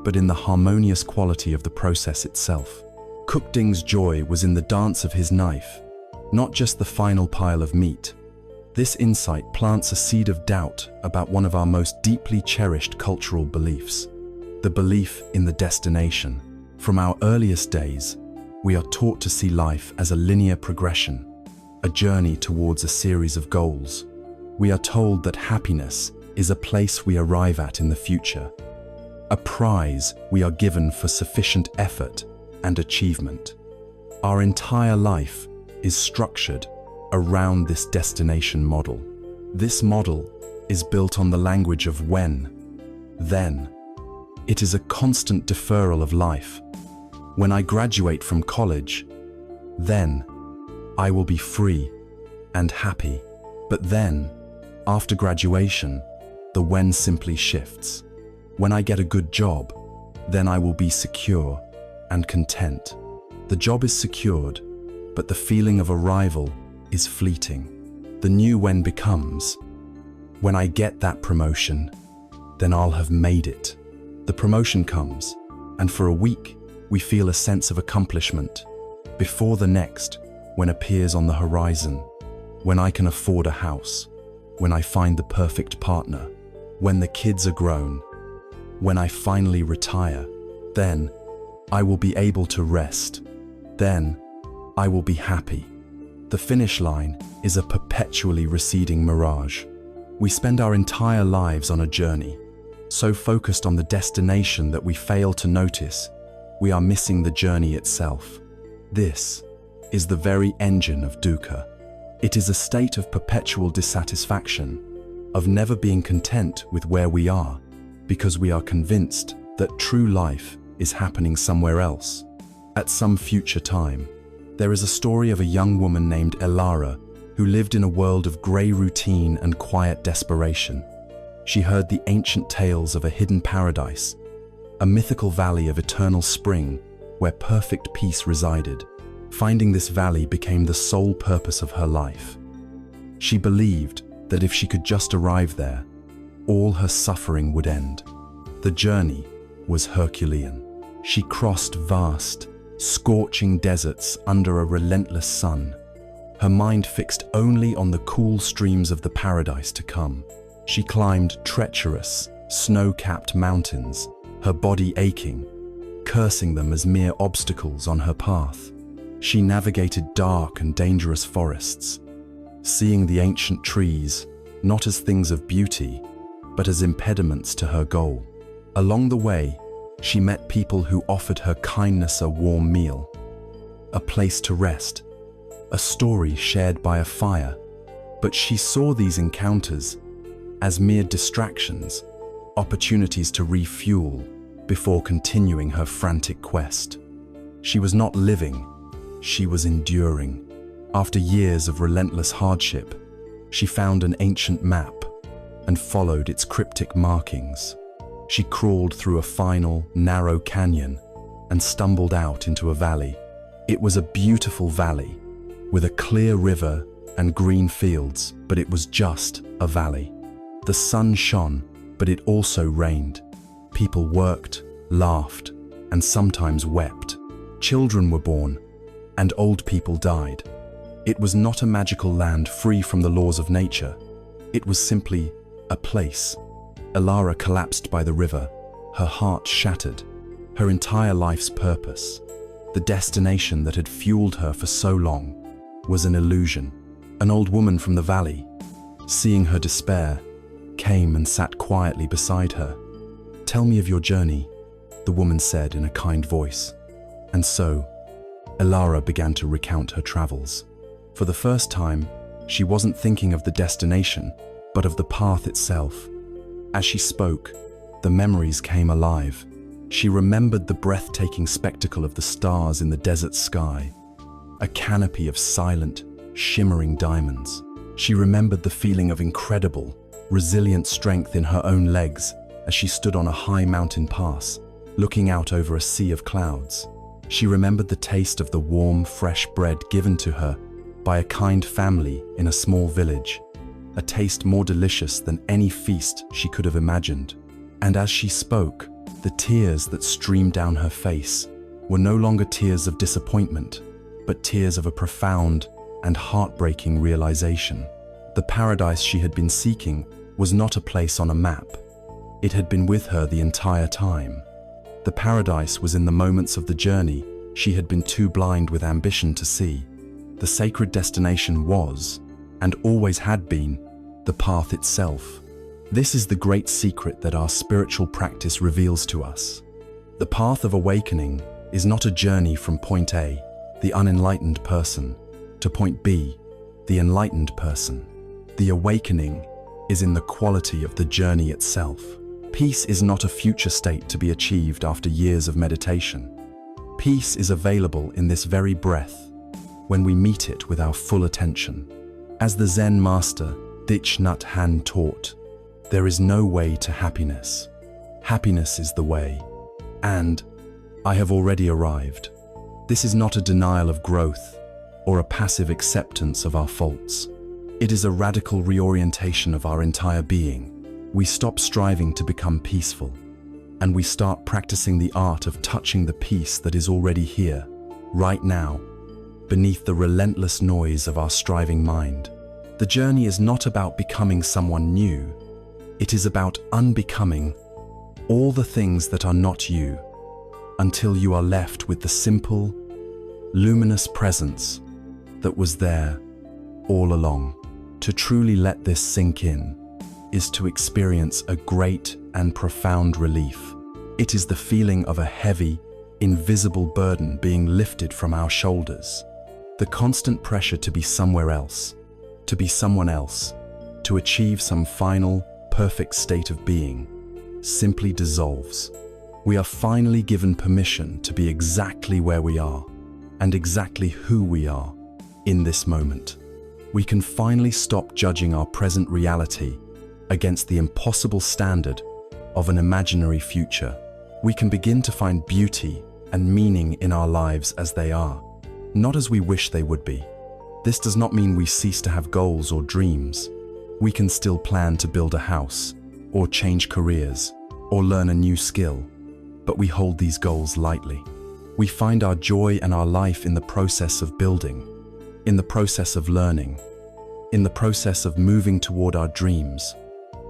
but in the harmonious quality of the process itself. Kukding's joy was in the dance of his knife, not just the final pile of meat. This insight plants a seed of doubt about one of our most deeply cherished cultural beliefs, the belief in the destination. From our earliest days, we are taught to see life as a linear progression, a journey towards a series of goals. We are told that happiness is a place we arrive at in the future, a prize we are given for sufficient effort and achievement. Our entire life is structured around this destination model. This model is built on the language of when, then. It is a constant deferral of life. When I graduate from college, then I will be free and happy. But then, after graduation, the when simply shifts. When I get a good job, then I will be secure and content. The job is secured, but the feeling of arrival is fleeting. The new when becomes, when I get that promotion, then I'll have made it. The promotion comes, and for a week, we feel a sense of accomplishment. Before the next, when appears on the horizon, when I can afford a house, when I find the perfect partner, when the kids are grown, when I finally retire, then I will be able to rest. Then I will be happy. The finish line is a perpetually receding mirage. We spend our entire lives on a journey, so focused on the destination that we fail to notice we are missing the journey itself. This is the very engine of dukkha. It is a state of perpetual dissatisfaction, of never being content with where we are, because we are convinced that true life is happening somewhere else, at some future time. There is a story of a young woman named Elara who lived in a world of grey routine and quiet desperation. She heard the ancient tales of a hidden paradise, a mythical valley of eternal spring where perfect peace resided. Finding this valley became the sole purpose of her life. She believed that if she could just arrive there, all her suffering would end. The journey was Herculean. She crossed vast, scorching deserts under a relentless sun, her mind fixed only on the cool streams of the paradise to come. She climbed treacherous, snow-capped mountains, her body aching, cursing them as mere obstacles on her path. She navigated dark and dangerous forests, seeing the ancient trees not as things of beauty, but as impediments to her goal. Along the way, she met people who offered her kindness, a warm meal, a place to rest, a story shared by a fire. But she saw these encounters as mere distractions, opportunities to refuel before continuing her frantic quest. She was not living, she was enduring. After years of relentless hardship, she found an ancient map and followed its cryptic markings. She crawled through a final, narrow canyon and stumbled out into a valley. It was a beautiful valley with a clear river and green fields, but it was just a valley. The sun shone, but it also rained. People worked, laughed, and sometimes wept. Children were born, and old people died. It was not a magical land free from the laws of nature. It was simply a place. Elara collapsed by the river, her heart shattered. Her entire life's purpose, the destination that had fueled her for so long, was an illusion. An old woman from the valley, seeing her despair, came and sat quietly beside her. "Tell me of your journey," the woman said in a kind voice. And so, Elara began to recount her travels. For the first time, she wasn't thinking of the destination, but of the path itself. As she spoke, the memories came alive. She remembered the breathtaking spectacle of the stars in the desert sky, a canopy of silent, shimmering diamonds. She remembered the feeling of incredible, resilient strength in her own legs as she stood on a high mountain pass, looking out over a sea of clouds. She remembered the taste of the warm, fresh bread given to her by a kind family in a small village, a taste more delicious than any feast she could have imagined. And as she spoke, the tears that streamed down her face were no longer tears of disappointment, but tears of a profound and heartbreaking realization. The paradise she had been seeking was not a place on a map. It had been with her the entire time. The paradise was in the moments of the journey she had been too blind with ambition to see. The sacred destination was, and always had been, the path itself. This is the great secret that our spiritual practice reveals to us. The path of awakening is not a journey from point A, the unenlightened person, to point B, the enlightened person. The awakening is in the quality of the journey itself. Peace is not a future state to be achieved after years of meditation. Peace is available in this very breath, when we meet it with our full attention. As the Zen master Thich Nhat Hanh taught, there is no way to happiness. Happiness is the way. And I have already arrived. This is not a denial of growth or a passive acceptance of our faults. It is a radical reorientation of our entire being. We stop striving to become peaceful, and we start practicing the art of touching the peace that is already here, right now, beneath the relentless noise of our striving mind. The journey is not about becoming someone new. It is about unbecoming all the things that are not you, until you are left with the simple, luminous presence that was there all along. To truly let this sink in is to experience a great and profound relief. It is the feeling of a heavy, invisible burden being lifted from our shoulders. The constant pressure to be somewhere else, to be someone else, to achieve some final, perfect state of being, simply dissolves. We are finally given permission to be exactly where we are and exactly who we are in this moment. We can finally stop judging our present reality against the impossible standard of an imaginary future. We can begin to find beauty and meaning in our lives as they are, not as we wish they would be. This does not mean we cease to have goals or dreams. We can still plan to build a house, or change careers, or learn a new skill, but we hold these goals lightly. We find our joy and our life in the process of building, in the process of learning, in the process of moving toward our dreams,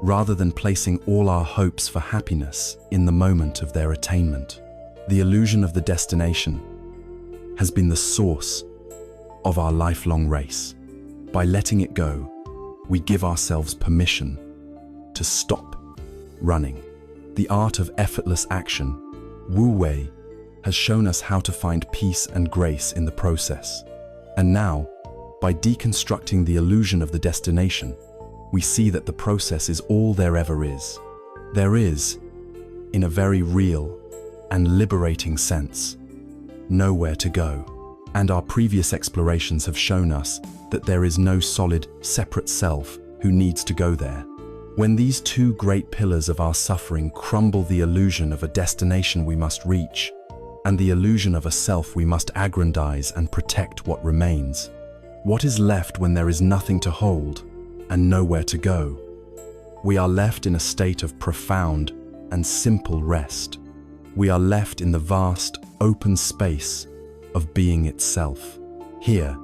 rather than placing all our hopes for happiness in the moment of their attainment. The illusion of the destination has been the source of our lifelong race. By letting it go, we give ourselves permission to stop running. The art of effortless action, Wu Wei, has shown us how to find peace and grace in the process. And now, by deconstructing the illusion of the destination, we see that the process is all there ever is. There is, in a very real and liberating sense, nowhere to go. And our previous explorations have shown us that there is no solid, separate self who needs to go there. When these two great pillars of our suffering crumble, the illusion of a destination we must reach, and the illusion of a self we must aggrandize and protect what remains. What is left when there is nothing to hold and nowhere to go? We are left in a state of profound and simple rest. We are left in the vast, open space of being itself. Here,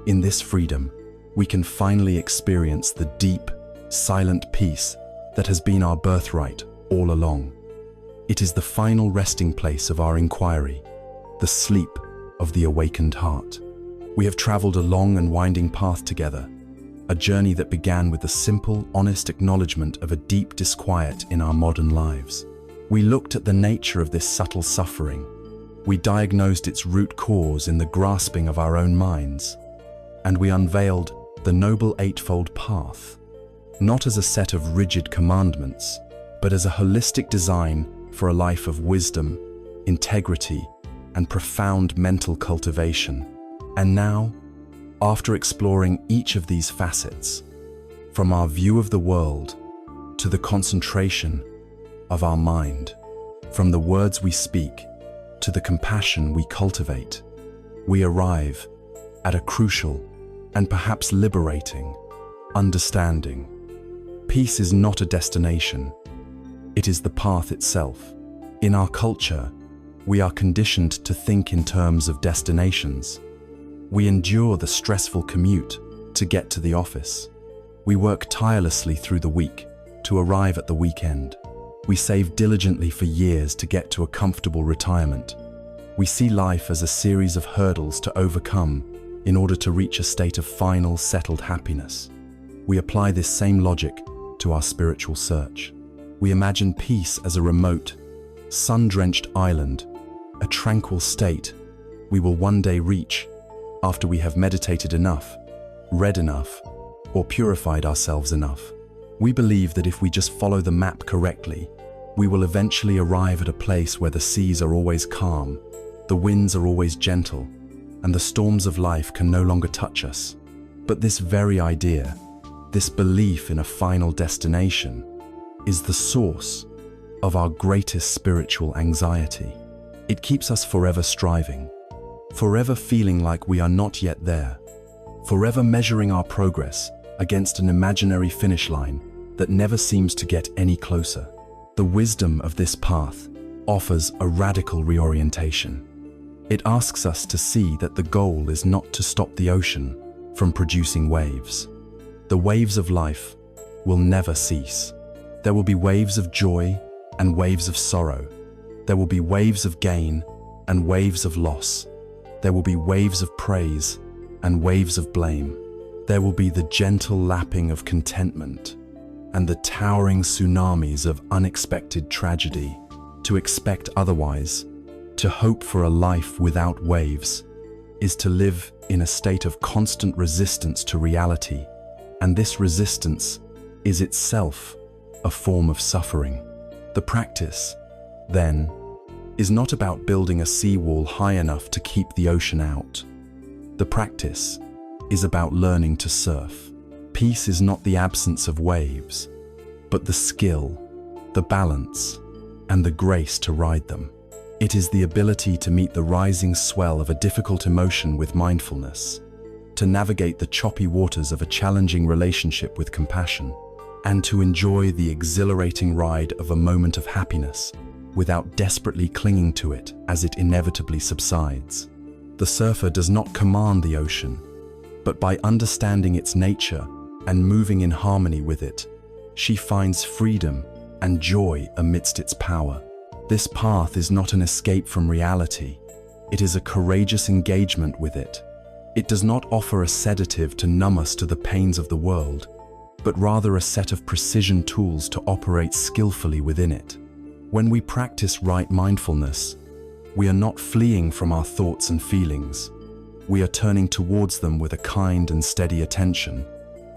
in this freedom, we can finally experience the deep, silent peace that has been our birthright all along. It is the final resting place of our inquiry, the sleep of the awakened heart. We have traveled a long and winding path together, a journey that began with the simple, honest acknowledgement of a deep disquiet in our modern lives. We looked at the nature of this subtle suffering. We diagnosed its root cause in the grasping of our own minds, and we unveiled the noble Eightfold path, not as a set of rigid commandments, but as a holistic design for a life of wisdom, integrity, and profound mental cultivation. And now, after exploring each of these facets, from our view of the world to the concentration of our mind, from the words we speak to the compassion we cultivate, we arrive at a crucial and perhaps liberating understanding. Peace is not a destination, it is the path itself. In our culture, we are conditioned to think in terms of destinations. We endure the stressful commute to get to the office. We work tirelessly through the week to arrive at the weekend. We save diligently for years to get to a comfortable retirement. We see life as a series of hurdles to overcome in order to reach a state of final, settled happiness. We apply this same logic to our spiritual search. We imagine peace as a remote, sun-drenched island, a tranquil state we will one day reach after we have meditated enough, read enough, or purified ourselves enough. We believe that if we just follow the map correctly, we will eventually arrive at a place where the seas are always calm, the winds are always gentle, and the storms of life can no longer touch us. But this very idea, this belief in a final destination, is the source of our greatest spiritual anxiety. It keeps us forever striving, forever feeling like we are not yet there, forever measuring our progress against an imaginary finish line that never seems to get any closer. The wisdom of this path offers a radical reorientation. It asks us to see that the goal is not to stop the ocean from producing waves. The waves of life will never cease. There will be waves of joy and waves of sorrow. There will be waves of gain and waves of loss. There will be waves of praise and waves of blame. There will be the gentle lapping of contentment and the towering tsunamis of unexpected tragedy. To expect otherwise, to hope for a life without waves, is to live in a state of constant resistance to reality, and this resistance is itself a form of suffering. The practice, then, is not about building a seawall high enough to keep the ocean out. The practice is about learning to surf. Peace is not the absence of waves, but the skill, the balance, and the grace to ride them. It is the ability to meet the rising swell of a difficult emotion with mindfulness, to navigate the choppy waters of a challenging relationship with compassion, and to enjoy the exhilarating ride of a moment of happiness without desperately clinging to it as it inevitably subsides. The surfer does not command the ocean, but by understanding its nature and moving in harmony with it, she finds freedom and joy amidst its power. This path is not an escape from reality. It is a courageous engagement with it. It does not offer a sedative to numb us to the pains of the world, but rather a set of precision tools to operate skillfully within it. When we practice right mindfulness, we are not fleeing from our thoughts and feelings. We are turning towards them with a kind and steady attention,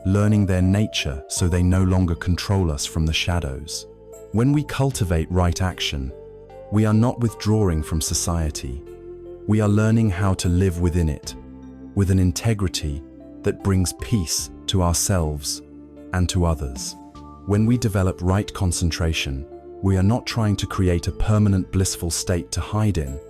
learning their nature so they no longer control us from the shadows. When we cultivate right action, we are not withdrawing from society. We are learning how to live within it, with an integrity that brings peace to ourselves and to others. When we develop right concentration, we are not trying to create a permanent blissful state to hide in.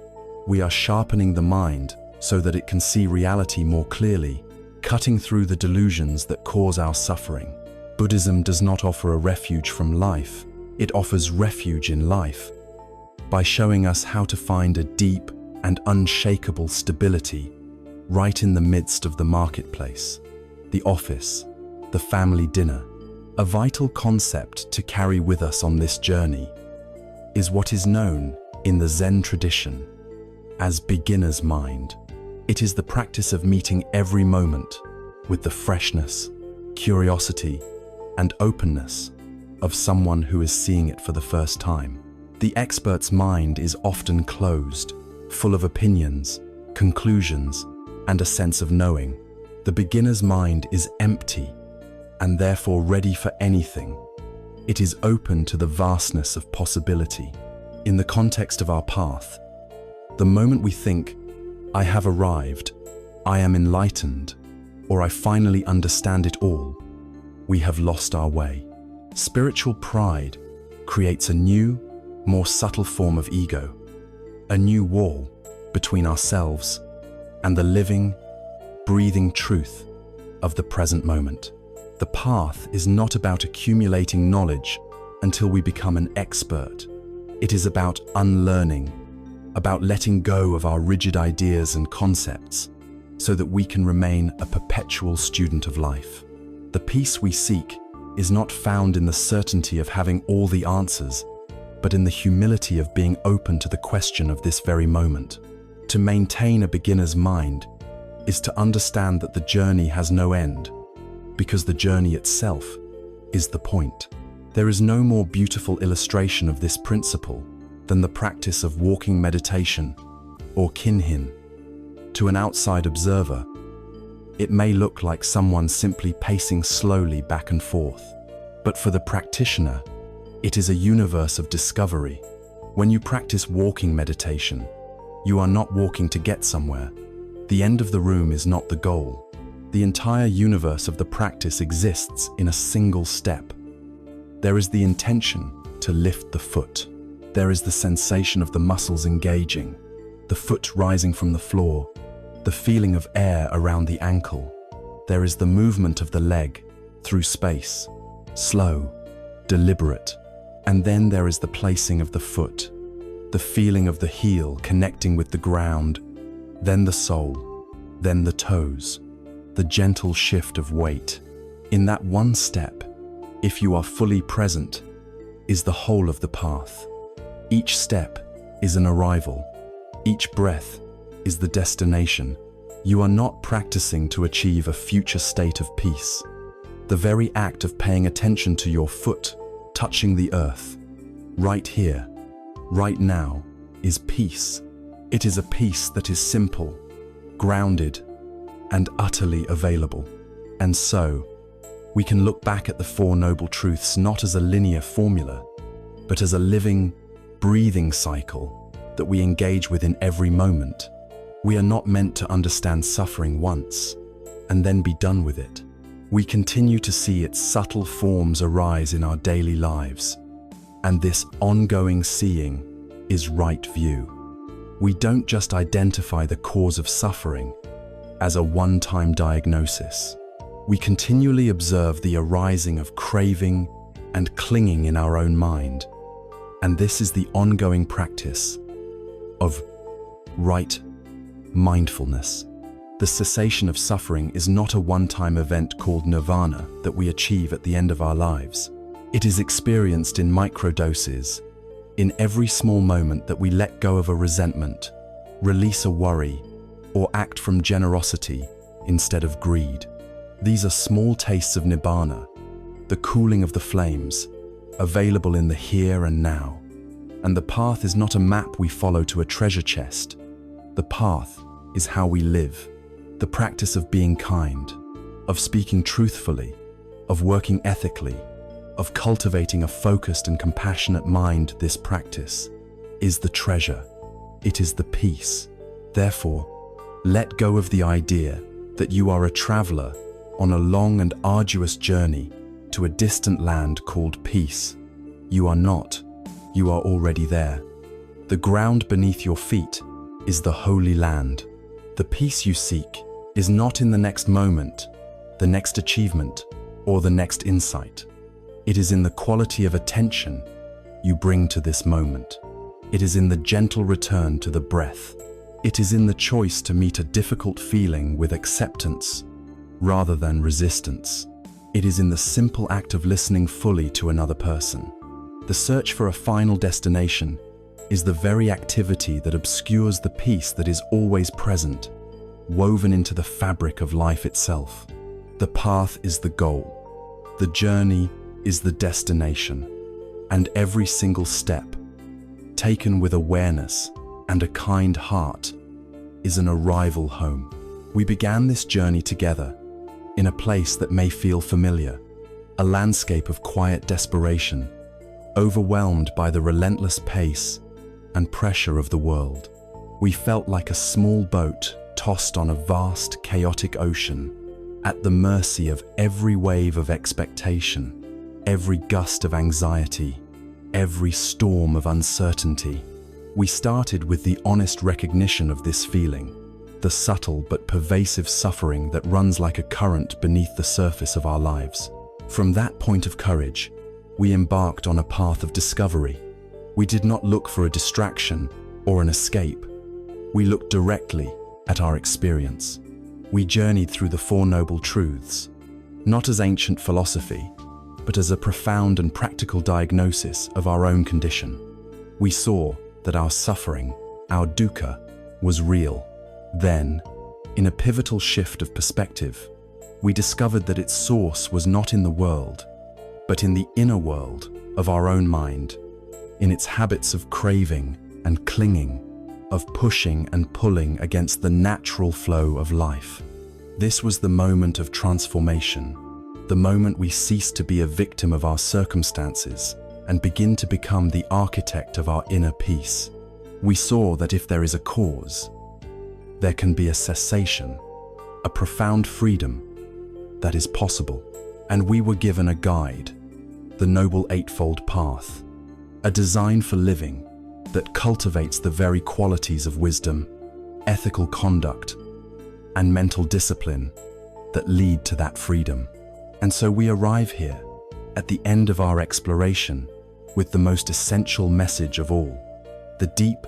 We are sharpening the mind so that it can see reality more clearly, cutting through the delusions that cause our suffering. Buddhism does not offer a refuge from life, it offers refuge in life, by showing us how to find a deep and unshakable stability right in the midst of the marketplace, the office, the family dinner. A vital concept to carry with us on this journey is what is known in the Zen tradition as beginner's mind. It is the practice of meeting every moment with the freshness, curiosity, and openness of someone who is seeing it for the first time. The expert's mind is often closed, full of opinions, conclusions, and a sense of knowing. The beginner's mind is empty and therefore ready for anything. It is open to the vastness of possibility. In the context of our path, The moment we think, I have arrived, I am enlightened, or I finally understand it all, we have lost our way. Spiritual pride creates a new, more subtle form of ego, a new wall between ourselves and the living, breathing truth of the present moment. The path is not about accumulating knowledge until we become an expert. It is about unlearning, about letting go of our rigid ideas and concepts so that we can remain a perpetual student of life. The peace we seek is not found in the certainty of having all the answers, but in the humility of being open to the question of this very moment. To maintain a beginner's mind is to understand that the journey has no end, because the journey itself is the point. There is no more beautiful illustration of this principle than the practice of walking meditation, or kinhin. To an outside observer, it may look like someone simply pacing slowly back and forth, but for the practitioner, it is a universe of discovery. When you practice walking meditation, you are not walking to get somewhere. The end of the room is not the goal. The entire universe of the practice exists in a single step. There is the intention to lift the foot. There is the sensation of the muscles engaging, the foot rising from the floor, the feeling of air around the ankle. There is the movement of the leg through space, slow, deliberate. And then there is the placing of the foot, the feeling of the heel connecting with the ground, then the sole, then the toes, the gentle shift of weight. In that one step, if you are fully present, is the whole of the path. Each step is an arrival. Each breath is the destination. You are not practicing to achieve a future state of peace. The very act of paying attention to your foot touching the earth, right here, right now, is peace. It is a peace that is simple, grounded, and utterly available. And so, we can look back at the Four Noble Truths not as a linear formula, but as a living, breathing cycle that we engage with in every moment. We are not meant to understand suffering once and then be done with it. We continue to see its subtle forms arise in our daily lives, and this ongoing seeing is right view. We don't just identify the cause of suffering as a one-time diagnosis. We continually observe the arising of craving and clinging in our own mind, and this is the ongoing practice of right mindfulness. The cessation of suffering is not a one-time event called nirvana that we achieve at the end of our lives. It is experienced in microdoses, in every small moment that we let go of a resentment, release a worry, or act from generosity instead of greed. These are small tastes of nibbana, the cooling of the flames, available in the here and now. And the path is not a map we follow to a treasure chest. The path is how we live. The practice of being kind, of speaking truthfully, of working ethically, of cultivating a focused and compassionate mind. This practice is the treasure. It is the peace. Therefore, let go of the idea that you are a traveler on a long and arduous journey to a distant land called peace. You are not. You are already there. The ground beneath your feet is the holy land. The peace you seek is not in the next moment, the next achievement, or the next insight. It is in the quality of attention you bring to this moment. It is in the gentle return to the breath. It is in the choice to meet a difficult feeling with acceptance rather than resistance. It is in the simple act of listening fully to another person. The search for a final destination is the very activity that obscures the peace that is always present, woven into the fabric of life itself. The path is the goal. The journey is the destination. And every single step, taken with awareness and a kind heart, is an arrival home. We began this journey together in a place that may feel familiar, a landscape of quiet desperation, overwhelmed by the relentless pace and pressure of the world. We felt like a small boat tossed on a vast, chaotic ocean, at the mercy of every wave of expectation, every gust of anxiety, every storm of uncertainty. We started with the honest recognition of this feeling, the subtle but pervasive suffering that runs like a current beneath the surface of our lives. From that point of courage, we embarked on a path of discovery. We did not look for a distraction or an escape. We looked directly at our experience. We journeyed through the Four Noble Truths, not as ancient philosophy, but as a profound and practical diagnosis of our own condition. We saw that our suffering, our dukkha, was real. Then, in a pivotal shift of perspective, we discovered that its source was not in the world, but in the inner world of our own mind, in its habits of craving and clinging, of pushing and pulling against the natural flow of life. This was the moment of transformation, the moment we cease to be a victim of our circumstances and begin to become the architect of our inner peace. We saw that if there is a cause, there can be a cessation, a profound freedom that is possible. And we were given a guide, the Noble Eightfold Path, a design for living that cultivates the very qualities of wisdom, ethical conduct, and mental discipline that lead to that freedom. And so we arrive here, at the end of our exploration, with the most essential message of all, the deep,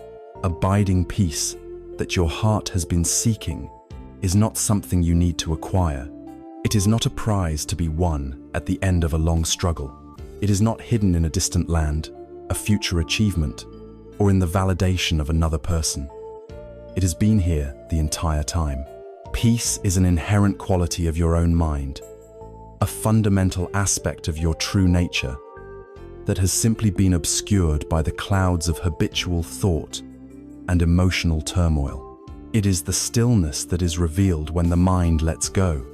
abiding peace that your heart has been seeking is not something you need to acquire. It is not a prize to be won at the end of a long struggle. It is not hidden in a distant land, a future achievement, or in the validation of another person. It has been here the entire time. Peace is an inherent quality of your own mind, a fundamental aspect of your true nature that has simply been obscured by the clouds of habitual thought and emotional turmoil. It is the stillness that is revealed when the mind lets go.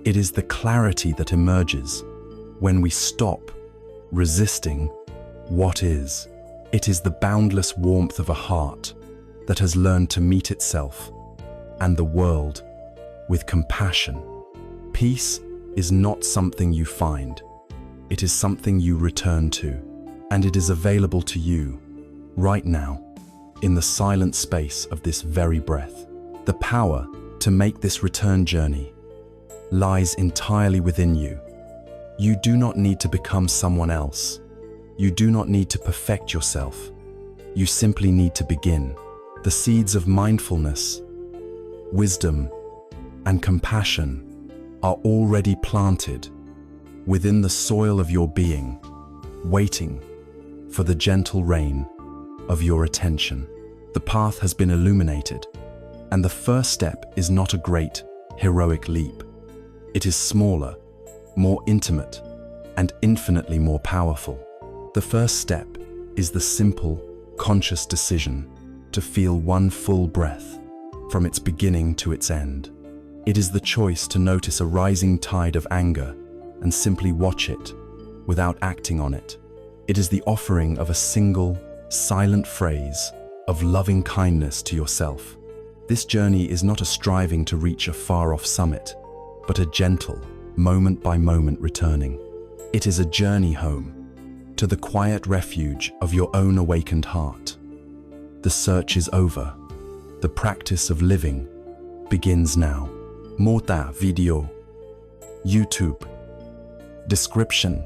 It is the clarity that emerges when we stop resisting what is. It is the boundless warmth of a heart that has learned to meet itself and the world with compassion. Peace is not something you find. It is something you return to, and it is available to you right now, in the silent space of this very breath. The power to make this return journey lies entirely within you. You do not need to become someone else. You do not need to perfect yourself. You simply need to begin. The seeds of mindfulness, wisdom, and compassion are already planted within the soil of your being, waiting for the gentle rain of your attention. The path has been illuminated, and the first step is not a great, heroic leap. It is smaller, more intimate, and infinitely more powerful. The first step is the simple, conscious decision to feel one full breath from its beginning to its end. It is the choice to notice a rising tide of anger and simply watch it without acting on it. It is the offering of a single, silent phrase of loving kindness to yourself. This journey is not a striving to reach a far-off summit, but a gentle, moment-by-moment returning. It is a journey home, to the quiet refuge of your own awakened heart. The search is over. The practice of living begins now. Mettā video. YouTube. Description: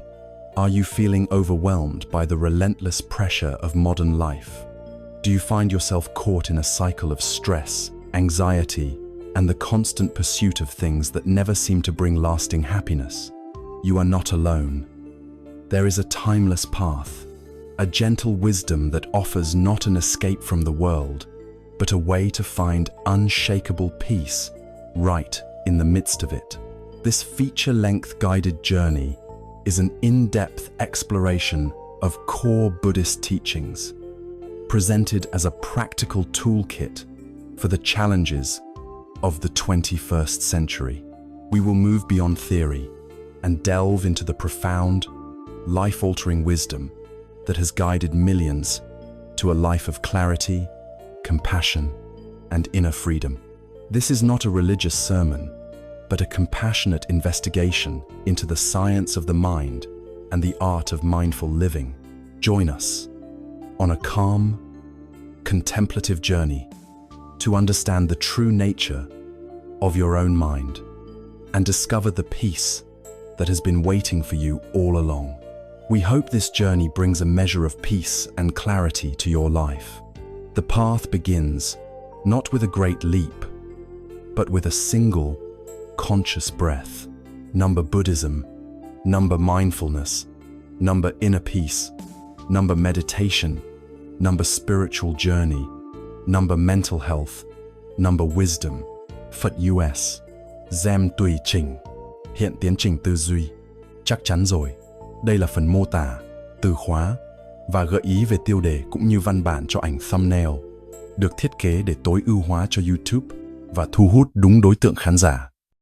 are you feeling overwhelmed by the relentless pressure of modern life? Do you find yourself caught in a cycle of stress, anxiety, and the constant pursuit of things that never seem to bring lasting happiness? You are not alone. There is a timeless path, a gentle wisdom that offers not an escape from the world, but a way to find unshakable peace right in the midst of it. This feature-length guided journey is an in-depth exploration of core Buddhist teachings, presented as a practical toolkit for the challenges of the 21st century. We will move beyond theory and delve into the profound, life-altering wisdom that has guided millions to a life of clarity, compassion, and inner freedom. This is not a religious sermon, but a compassionate investigation into the science of the mind and the art of mindful living. Join us on a calm, contemplative journey to understand the true nature of your own mind and discover the peace that has been waiting for you all along. We hope this journey brings a measure of peace and clarity to your life. The path begins not with a great leap, but with a single conscious breath. Number Buddhism, number mindfulness, number inner peace, number meditation, number spiritual journey, number mental health, number wisdom. Phật US, Gem tùy chỉnh, hiện tiến trình tư duy. Chắc chắn rồi, đây là phần mô tả, từ khóa và gợi ý về tiêu đề cũng như văn bản cho ảnh thumbnail, được thiết kế để tối ưu hóa cho YouTube và thu hút đúng đối tượng khán giả.